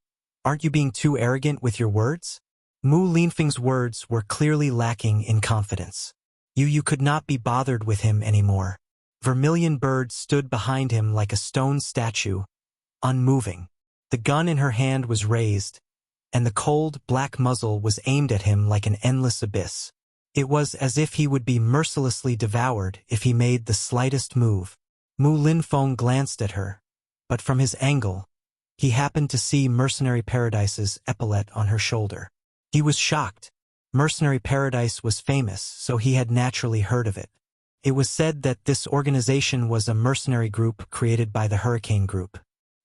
Speaker 1: aren't you being too arrogant with your words?" Mu Linfeng's words were clearly lacking in confidence. Yu could not be bothered with him anymore. Vermilion Bird stood behind him like a stone statue, unmoving. The gun in her hand was raised, and the cold, black muzzle was aimed at him like an endless abyss. It was as if he would be mercilessly devoured if he made the slightest move. Mu Linfeng glanced at her, but from his angle, he happened to see Mercenary Paradise's epaulette on her shoulder. He was shocked. Mercenary Paradise was famous, so he had naturally heard of it. It was said that this organization was a mercenary group created by the Hurricane Group.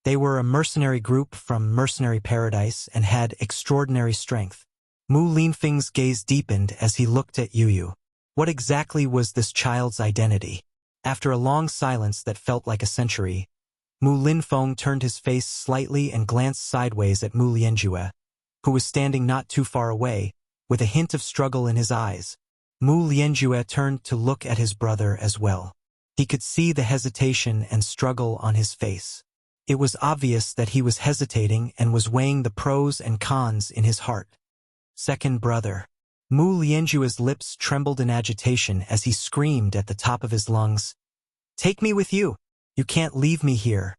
Speaker 1: They were a mercenary group from Mercenary Paradise and had extraordinary strength. Mu Linfeng's gaze deepened as he looked at Yu. What exactly was this child's identity? After a long silence that felt like a century, Mu Linfeng turned his face slightly and glanced sideways at Mu Lianjue, who was standing not too far away, with a hint of struggle in his eyes. Mu Lianjue turned to look at his brother as well. He could see the hesitation and struggle on his face. It was obvious that he was hesitating and was weighing the pros and cons in his heart. Second brother. Mu Lianjue's lips trembled in agitation as he screamed at the top of his lungs, "Take me with you! You can't leave me here!"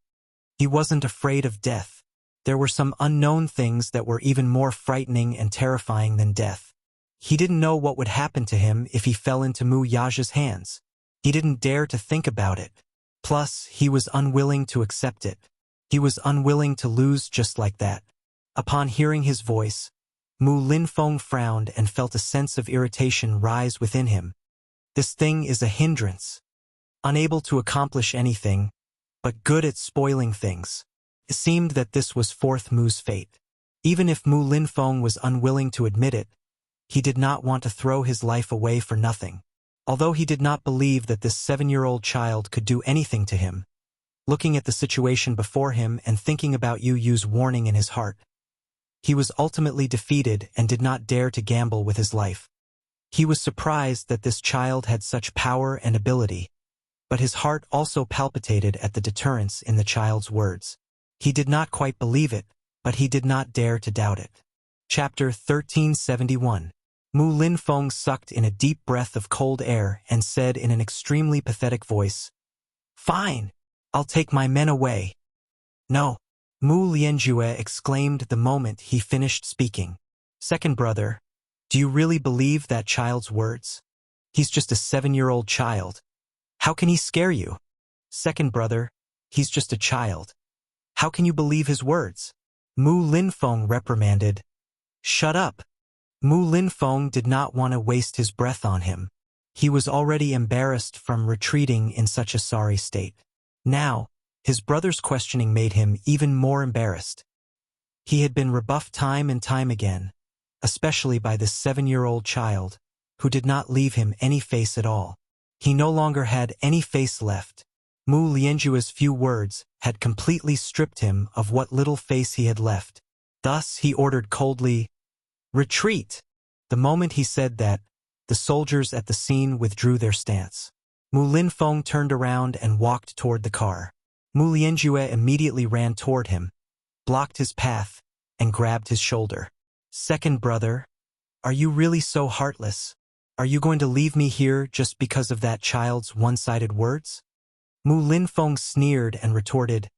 Speaker 1: He wasn't afraid of death. There were some unknown things that were even more frightening and terrifying than death. He didn't know what would happen to him if he fell into Mu Yaja's hands. He didn't dare to think about it. Plus, he was unwilling to accept it. He was unwilling to lose just like that. Upon hearing his voice, Mu Linfeng frowned and felt a sense of irritation rise within him. This thing is a hindrance. Unable to accomplish anything, but good at spoiling things. It seemed that this was fourth Mu's fate. Even if Mu Linfeng was unwilling to admit it, he did not want to throw his life away for nothing. Although he did not believe that this 7-year-old child could do anything to him, looking at the situation before him and thinking about Yu's warning in his heart, he was ultimately defeated and did not dare to gamble with his life. He was surprised that this child had such power and ability, but his heart also palpitated at the deterrence in the child's words. He did not quite believe it, but he did not dare to doubt it. Chapter 1371. Mu Linfeng sucked in a deep breath of cold air and said in an extremely pathetic voice, "Fine, I'll take my men away." "No," Mu Lianjue exclaimed the moment he finished speaking. "Second brother, do you really believe that child's words? He's just a 7-year-old child. How can he scare you?" "Second brother, he's just a child. How can you believe his words?" Mu Linfeng reprimanded. "Shut up." Mu Linfeng did not want to waste his breath on him. He was already embarrassed from retreating in such a sorry state. Now, his brother's questioning made him even more embarrassed. He had been rebuffed time and time again, especially by this 7-year-old child, who did not leave him any face at all. He no longer had any face left. Mu Lianjue's few words had completely stripped him of what little face he had left. Thus he ordered coldly, "Retreat!" The moment he said that, the soldiers at the scene withdrew their stance. Mu Linfeng turned around and walked toward the car. Mu Lianjue immediately ran toward him, blocked his path, and grabbed his shoulder. "Second brother, are you really so heartless? Are you going to leave me here just because of that child's one-sided words?" Mu Linfeng sneered and retorted,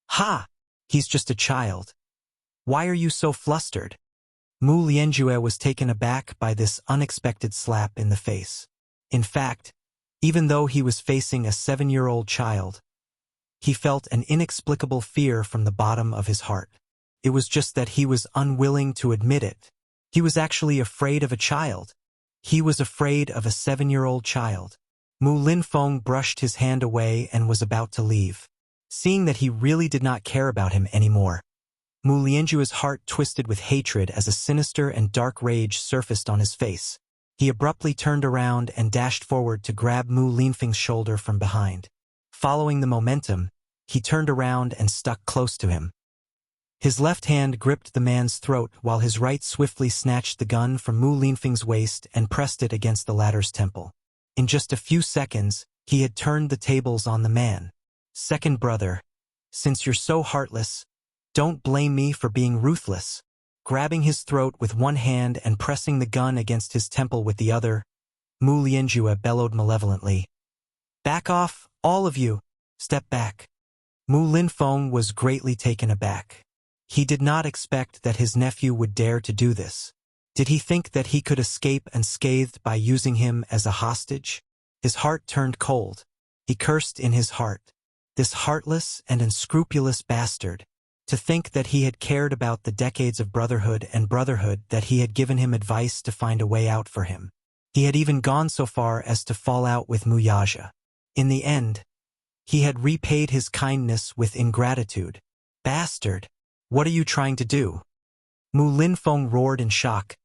Speaker 1: "Ha! He's just a child. Why are you so flustered?" Mu Lianjue was taken aback by this unexpected slap in the face. In fact, even though he was facing a 7-year-old child, he felt an inexplicable fear from the bottom of his heart. It was just that he was unwilling to admit it. He was actually afraid of a child. He was afraid of a 7-year-old child. Mu Linfeng brushed his hand away and was about to leave. Seeing that he really did not care about him anymore, Mu Lianjue's heart twisted with hatred as a sinister and dark rage surfaced on his face. He abruptly turned around and dashed forward to grab Mu Linfeng's shoulder from behind. Following the momentum, he turned around and stuck close to him. His left hand gripped the man's throat while his right swiftly snatched the gun from Mu Linfeng's waist and pressed it against the latter's temple. In just a few seconds, he had turned the tables on the man. "Second brother, since you're so heartless, don't blame me for being ruthless." Grabbing his throat with one hand and pressing the gun against his temple with the other, Mu Lianjue bellowed malevolently, "Back off, all of you! Step back!" Mu Linfeng was greatly taken aback. He did not expect that his nephew would dare to do this. Did he think that he could escape unscathed by using him as a hostage? His heart turned cold. He cursed in his heart. This heartless and unscrupulous bastard. To think that he had cared about the decades of brotherhood and brotherhood, that he had given him advice to find a way out for him. He had even gone so far as to fall out with Wuxia. In the end, he had repaid his kindness with ingratitude. Bastard! What are you trying to do? Mu Linfeng roared in shock.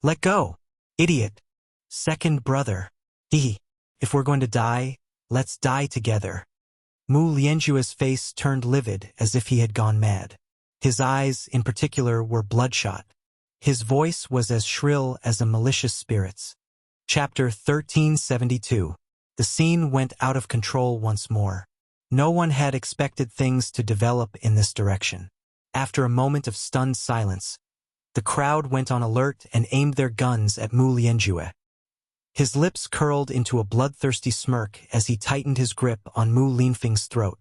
Speaker 1: Let go! Idiot! Second brother. If we're going to die, let's die together. Mu Lianjue's face turned livid as if he had gone mad. His eyes, in particular, were bloodshot. His voice was as shrill as a malicious spirit's. Chapter 1372. The scene went out of control once more. No one had expected things to develop in this direction. After a moment of stunned silence, the crowd went on alert and aimed their guns at Mu Lianjue. His lips curled into a bloodthirsty smirk as he tightened his grip on Mu Linfeng's throat.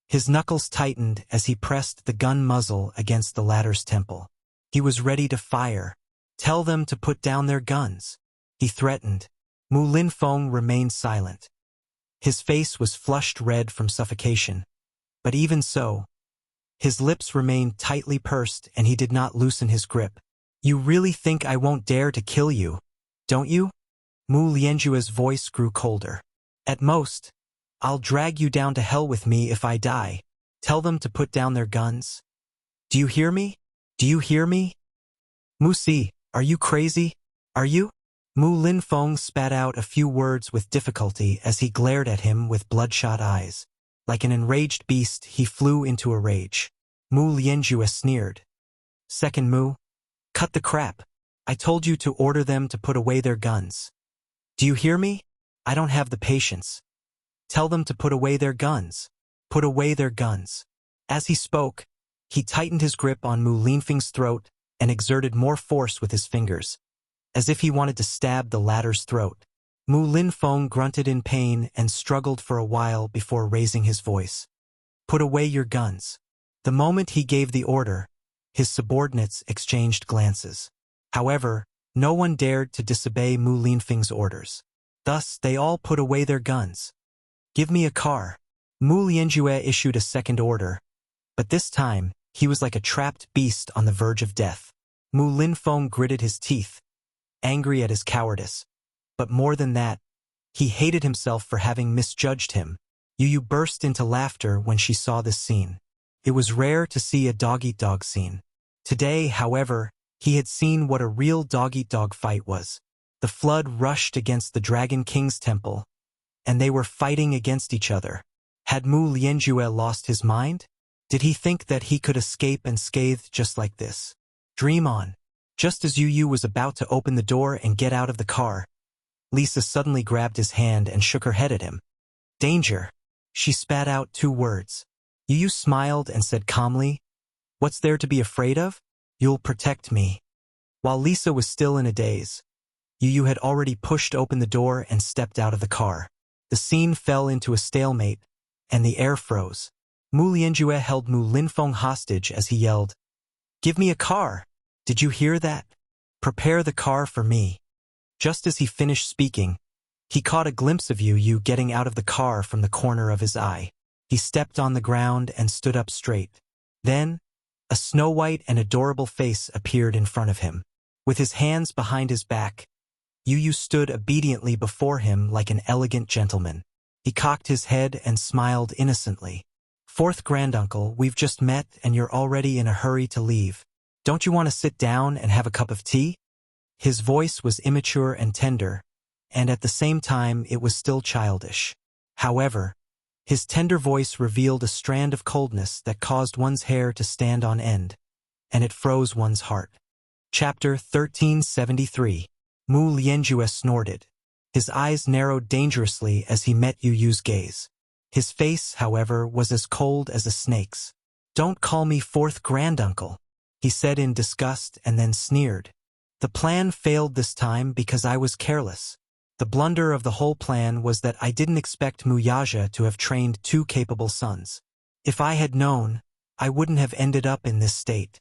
Speaker 1: His knuckles tightened as he pressed the gun muzzle against the latter's temple. He was ready to fire. Tell them to put down their guns, he threatened. Mu Linfeng remained silent. His face was flushed red from suffocation. But even so, his lips remained tightly pursed and he did not loosen his grip. You really think I won't dare to kill you, don't you? Mu Lianjue's voice grew colder. At most, I'll drag you down to hell with me if I die. Tell them to put down their guns. Do you hear me? Do you hear me? Mu Si, are you crazy? Are you? Mu Linfeng spat out a few words with difficulty as he glared at him with bloodshot eyes. Like an enraged beast, he flew into a rage. Mu Lianjue sneered. Second Mu, cut the crap. I told you to order them to put away their guns. Do you hear me? I don't have the patience. Tell them to put away their guns. Put away their guns. As he spoke, he tightened his grip on Mu Linfeng's throat and exerted more force with his fingers, as if he wanted to stab the latter's throat. Mu Linfeng grunted in pain and struggled for a while before raising his voice. Put away your guns. The moment he gave the order, his subordinates exchanged glances. However, no one dared to disobey Mu Linfeng's orders. Thus, they all put away their guns. Give me a car. Mu Lianjue issued a second order, but this time, he was like a trapped beast on the verge of death. Mu Linfeng gritted his teeth, angry at his cowardice. But more than that, he hated himself for having misjudged him. Yu burst into laughter when she saw this scene. It was rare to see a dog-eat-dog scene. Today, however, he had seen what a real dog-eat-dog fight was. The flood rushed against the Dragon King's temple, and they were fighting against each other. Had Mu Lianjue lost his mind? Did he think that he could escape unscathed just like this? Dream on. Just as Yu was about to open the door and get out of the car, Lisa suddenly grabbed his hand and shook her head at him. Danger. She spat out 2 words. Yu smiled and said calmly, What's there to be afraid of? You'll protect me. While Lisa was still in a daze, Yu had already pushed open the door and stepped out of the car. The scene fell into a stalemate, and the air froze. Mu Lianjue held Mu Linfeng hostage as he yelled, Give me a car! Did you hear that? Prepare the car for me. Just as he finished speaking, he caught a glimpse of Yu getting out of the car from the corner of his eye. He stepped on the ground and stood up straight. Then, a snow-white and adorable face appeared in front of him. With his hands behind his back, Yu stood obediently before him like an elegant gentleman. He cocked his head and smiled innocently. Fourth granduncle, we've just met and you're already in a hurry to leave. Don't you want to sit down and have a cup of tea? His voice was immature and tender, and at the same time it was still childish. However, his tender voice revealed a strand of coldness that caused one's hair to stand on end, and it froze one's heart. Chapter 1373. Mu Lianjue snorted. His eyes narrowed dangerously as he met Yu's gaze. His face, however, was as cold as a snake's. Don't call me fourth granduncle, he said in disgust and then sneered. The plan failed this time because I was careless. The blunder of the whole plan was that I didn't expect Wuxia to have trained 2 capable sons. If I had known, I wouldn't have ended up in this state.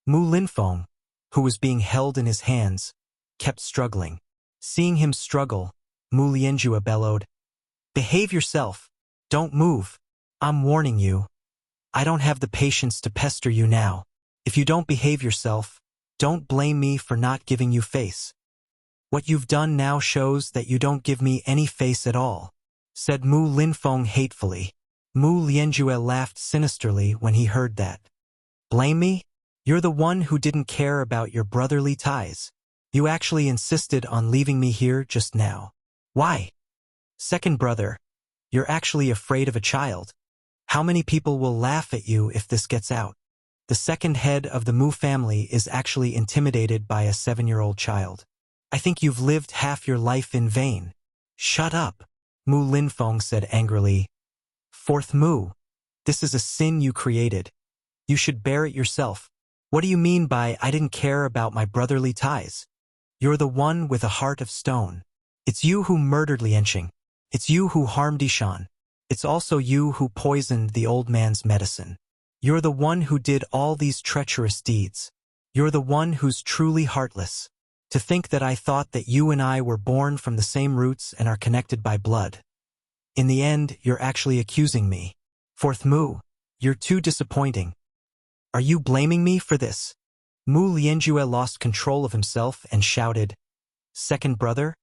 Speaker 1: Mu Linfeng, who was being held in his hands, kept struggling. Seeing him struggle, Mu Lianjue bellowed, Behave yourself. Don't move. I'm warning you. I don't have the patience to pester you now. If you don't behave yourself, don't blame me for not giving you face. What you've done now shows that you don't give me any face at all, said Mu Linfeng hatefully. Mu Lianjue laughed sinisterly when he heard that. Blame me? You're the one who didn't care about your brotherly ties. You actually insisted on leaving me here just now. Why? Second brother, you're actually afraid of a child. How many people will laugh at you if this gets out? The second head of the Mu family is actually intimidated by a 7-year-old child. I think you've lived half your life in vain. Shut up, Mu Linfeng said angrily. Fourth Mu, this is a sin you created. You should bear it yourself. What do you mean by I didn't care about my brotherly ties? You're the one with a heart of stone. It's you who murdered Lianqing. It's you who harmed Ishan. It's also you who poisoned the old man's medicine. You're the one who did all these treacherous deeds. You're the one who's truly heartless. To think that I thought that you and I were born from the same roots and are connected by blood. In the end, you're actually accusing me. Fourth Mu, you're too disappointing. Are you blaming me for this? Mu Lianjue lost control of himself and shouted, Second brother,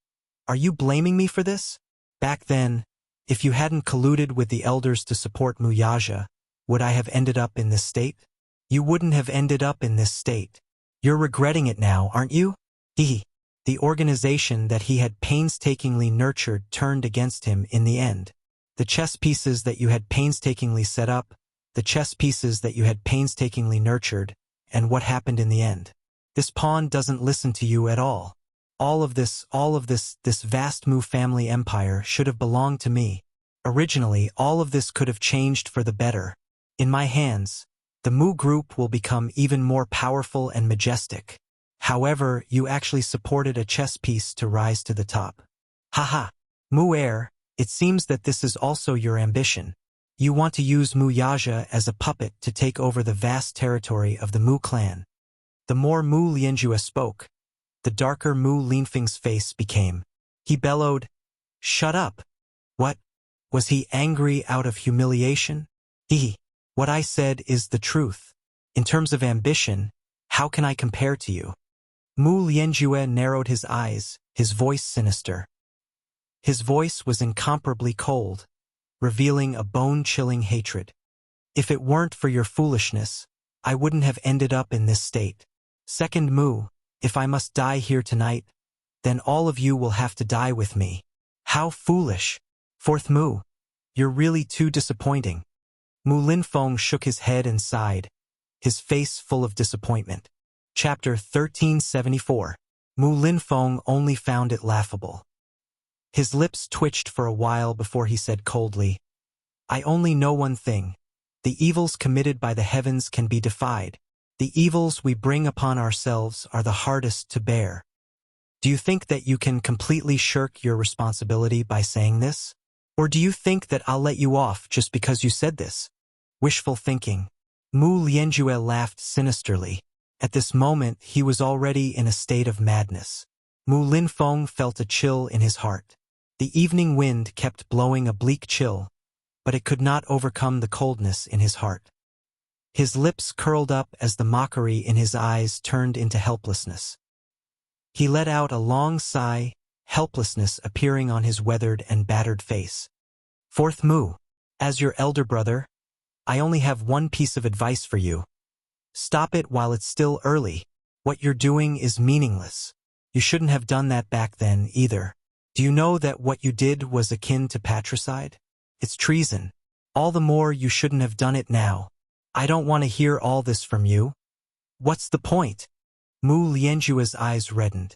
Speaker 1: are you blaming me for this? Back then, if you hadn't colluded with the elders to support Mu Yaja, would I have ended up in this state? You wouldn't have ended up in this state. You're regretting it now, aren't you? The organization that he had painstakingly nurtured turned against him in the end. The chess pieces that you had painstakingly set up, the chess pieces that you had painstakingly nurtured, and what happened in the end. This pawn doesn't listen to you at all. All of this vast Mu family empire should have belonged to me. Originally, all of this could have changed for the better. In my hands, the Mu group will become even more powerful and majestic. However, you actually supported a chess piece to rise to the top. Haha, Mu heir, it seems that this is also your ambition. You want to use Mu Yaja as a puppet to take over the vast territory of the Mu clan. The more Mu Lianjue spoke, the darker Mu Linfeng's face became. He bellowed, Shut up! What? Was he angry out of humiliation? What I said is the truth. In terms of ambition, how can I compare to you? Mu Lianjue narrowed his eyes, his voice sinister. His voice was incomparably cold, revealing a bone-chilling hatred. If it weren't for your foolishness, I wouldn't have ended up in this state. Second Mu, if I must die here tonight, then all of you will have to die with me. How foolish! Fourth Mu, you're really too disappointing. Mu Linfeng shook his head and sighed, his face full of disappointment. Chapter 1374. Mu Linfeng only found it laughable. His lips twitched for a while before he said coldly, I only know one thing. The evils committed by the heavens can be defied. The evils we bring upon ourselves are the hardest to bear. Do you think that you can completely shirk your responsibility by saying this? Or do you think that I'll let you off just because you said this? Wishful thinking. Mu Lianjue laughed sinisterly. At this moment, he was already in a state of madness. Mu Linfeng felt a chill in his heart. The evening wind kept blowing a bleak chill, but it could not overcome the coldness in his heart. His lips curled up as the mockery in his eyes turned into helplessness. He let out a long sigh, helplessness appearing on his weathered and battered face. Fourth Mu, as your elder brother, I only have one piece of advice for you. Stop it while it's still early. What you're doing is meaningless. You shouldn't have done that back then either. Do you know that what you did was akin to patricide? It's treason. All the more you shouldn't have done it now. I don't want to hear all this from you. What's the point? Mu Lianjue's eyes reddened.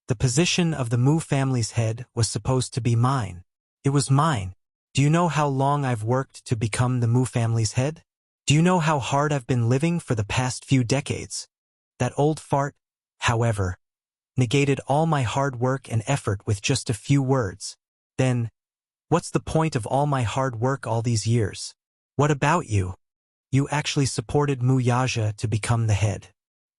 Speaker 1: The position of the Mu family's head was supposed to be mine. It was mine. Do you know how long I've worked to become the Mu family's head? Do you know how hard I've been living for the past few decades? That old fart, however, negated all my hard work and effort with just a few words. Then, what's the point of all my hard work all these years? What about you? You actually supported Mu Yaja to become the head.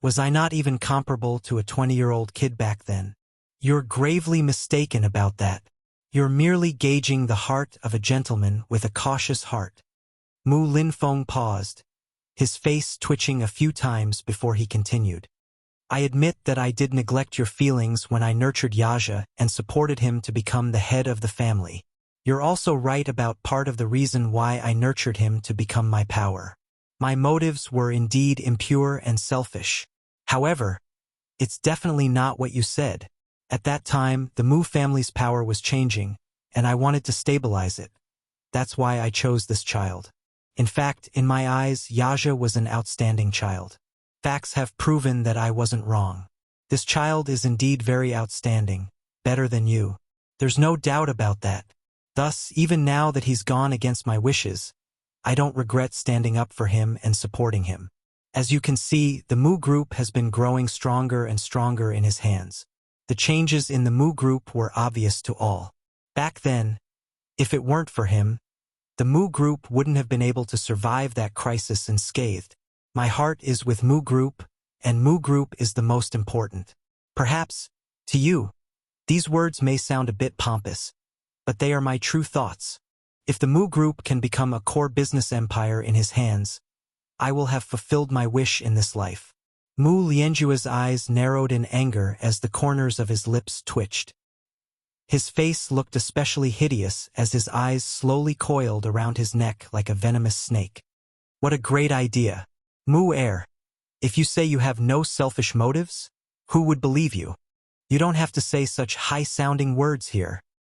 Speaker 1: Was I not even comparable to a 20-year-old kid back then? You're gravely mistaken about that. You're merely gauging the heart of a gentleman with a cautious heart. Mu Linfeng paused, his face twitching a few times before he continued. I admit that I did neglect your feelings when I nurtured Yaja and supported him to become the head of the family. You're also right about part of the reason why I nurtured him to become my power. My motives were indeed impure and selfish. However, it's definitely not what you said. At that time, the Mu family's power was changing, and I wanted to stabilize it. That's why I chose this child. In fact, in my eyes, Yaja was an outstanding child. Facts have proven that I wasn't wrong. This child is indeed very outstanding, better than you. There's no doubt about that. Thus, even now that he's gone against my wishes, I don't regret standing up for him and supporting him. As you can see, the Mu group has been growing stronger and stronger in his hands. The changes in the Mu group were obvious to all. Back then, if it weren't for him, the Mu group wouldn't have been able to survive that crisis unscathed. My heart is with Mu group, and Mu group is the most important. Perhaps, to you, these words may sound a bit pompous, but they are my true thoughts. If the Mu group can become a core business empire in his hands, I will have fulfilled my wish in this life. Mu Lianjua's eyes narrowed in anger as the corners of his lips twitched. His face looked especially hideous as his eyes slowly coiled around his neck like a venomous snake. What a great idea. Mu heir, if you say you have no selfish motives, who would believe you? You don't have to say such high-sounding words here.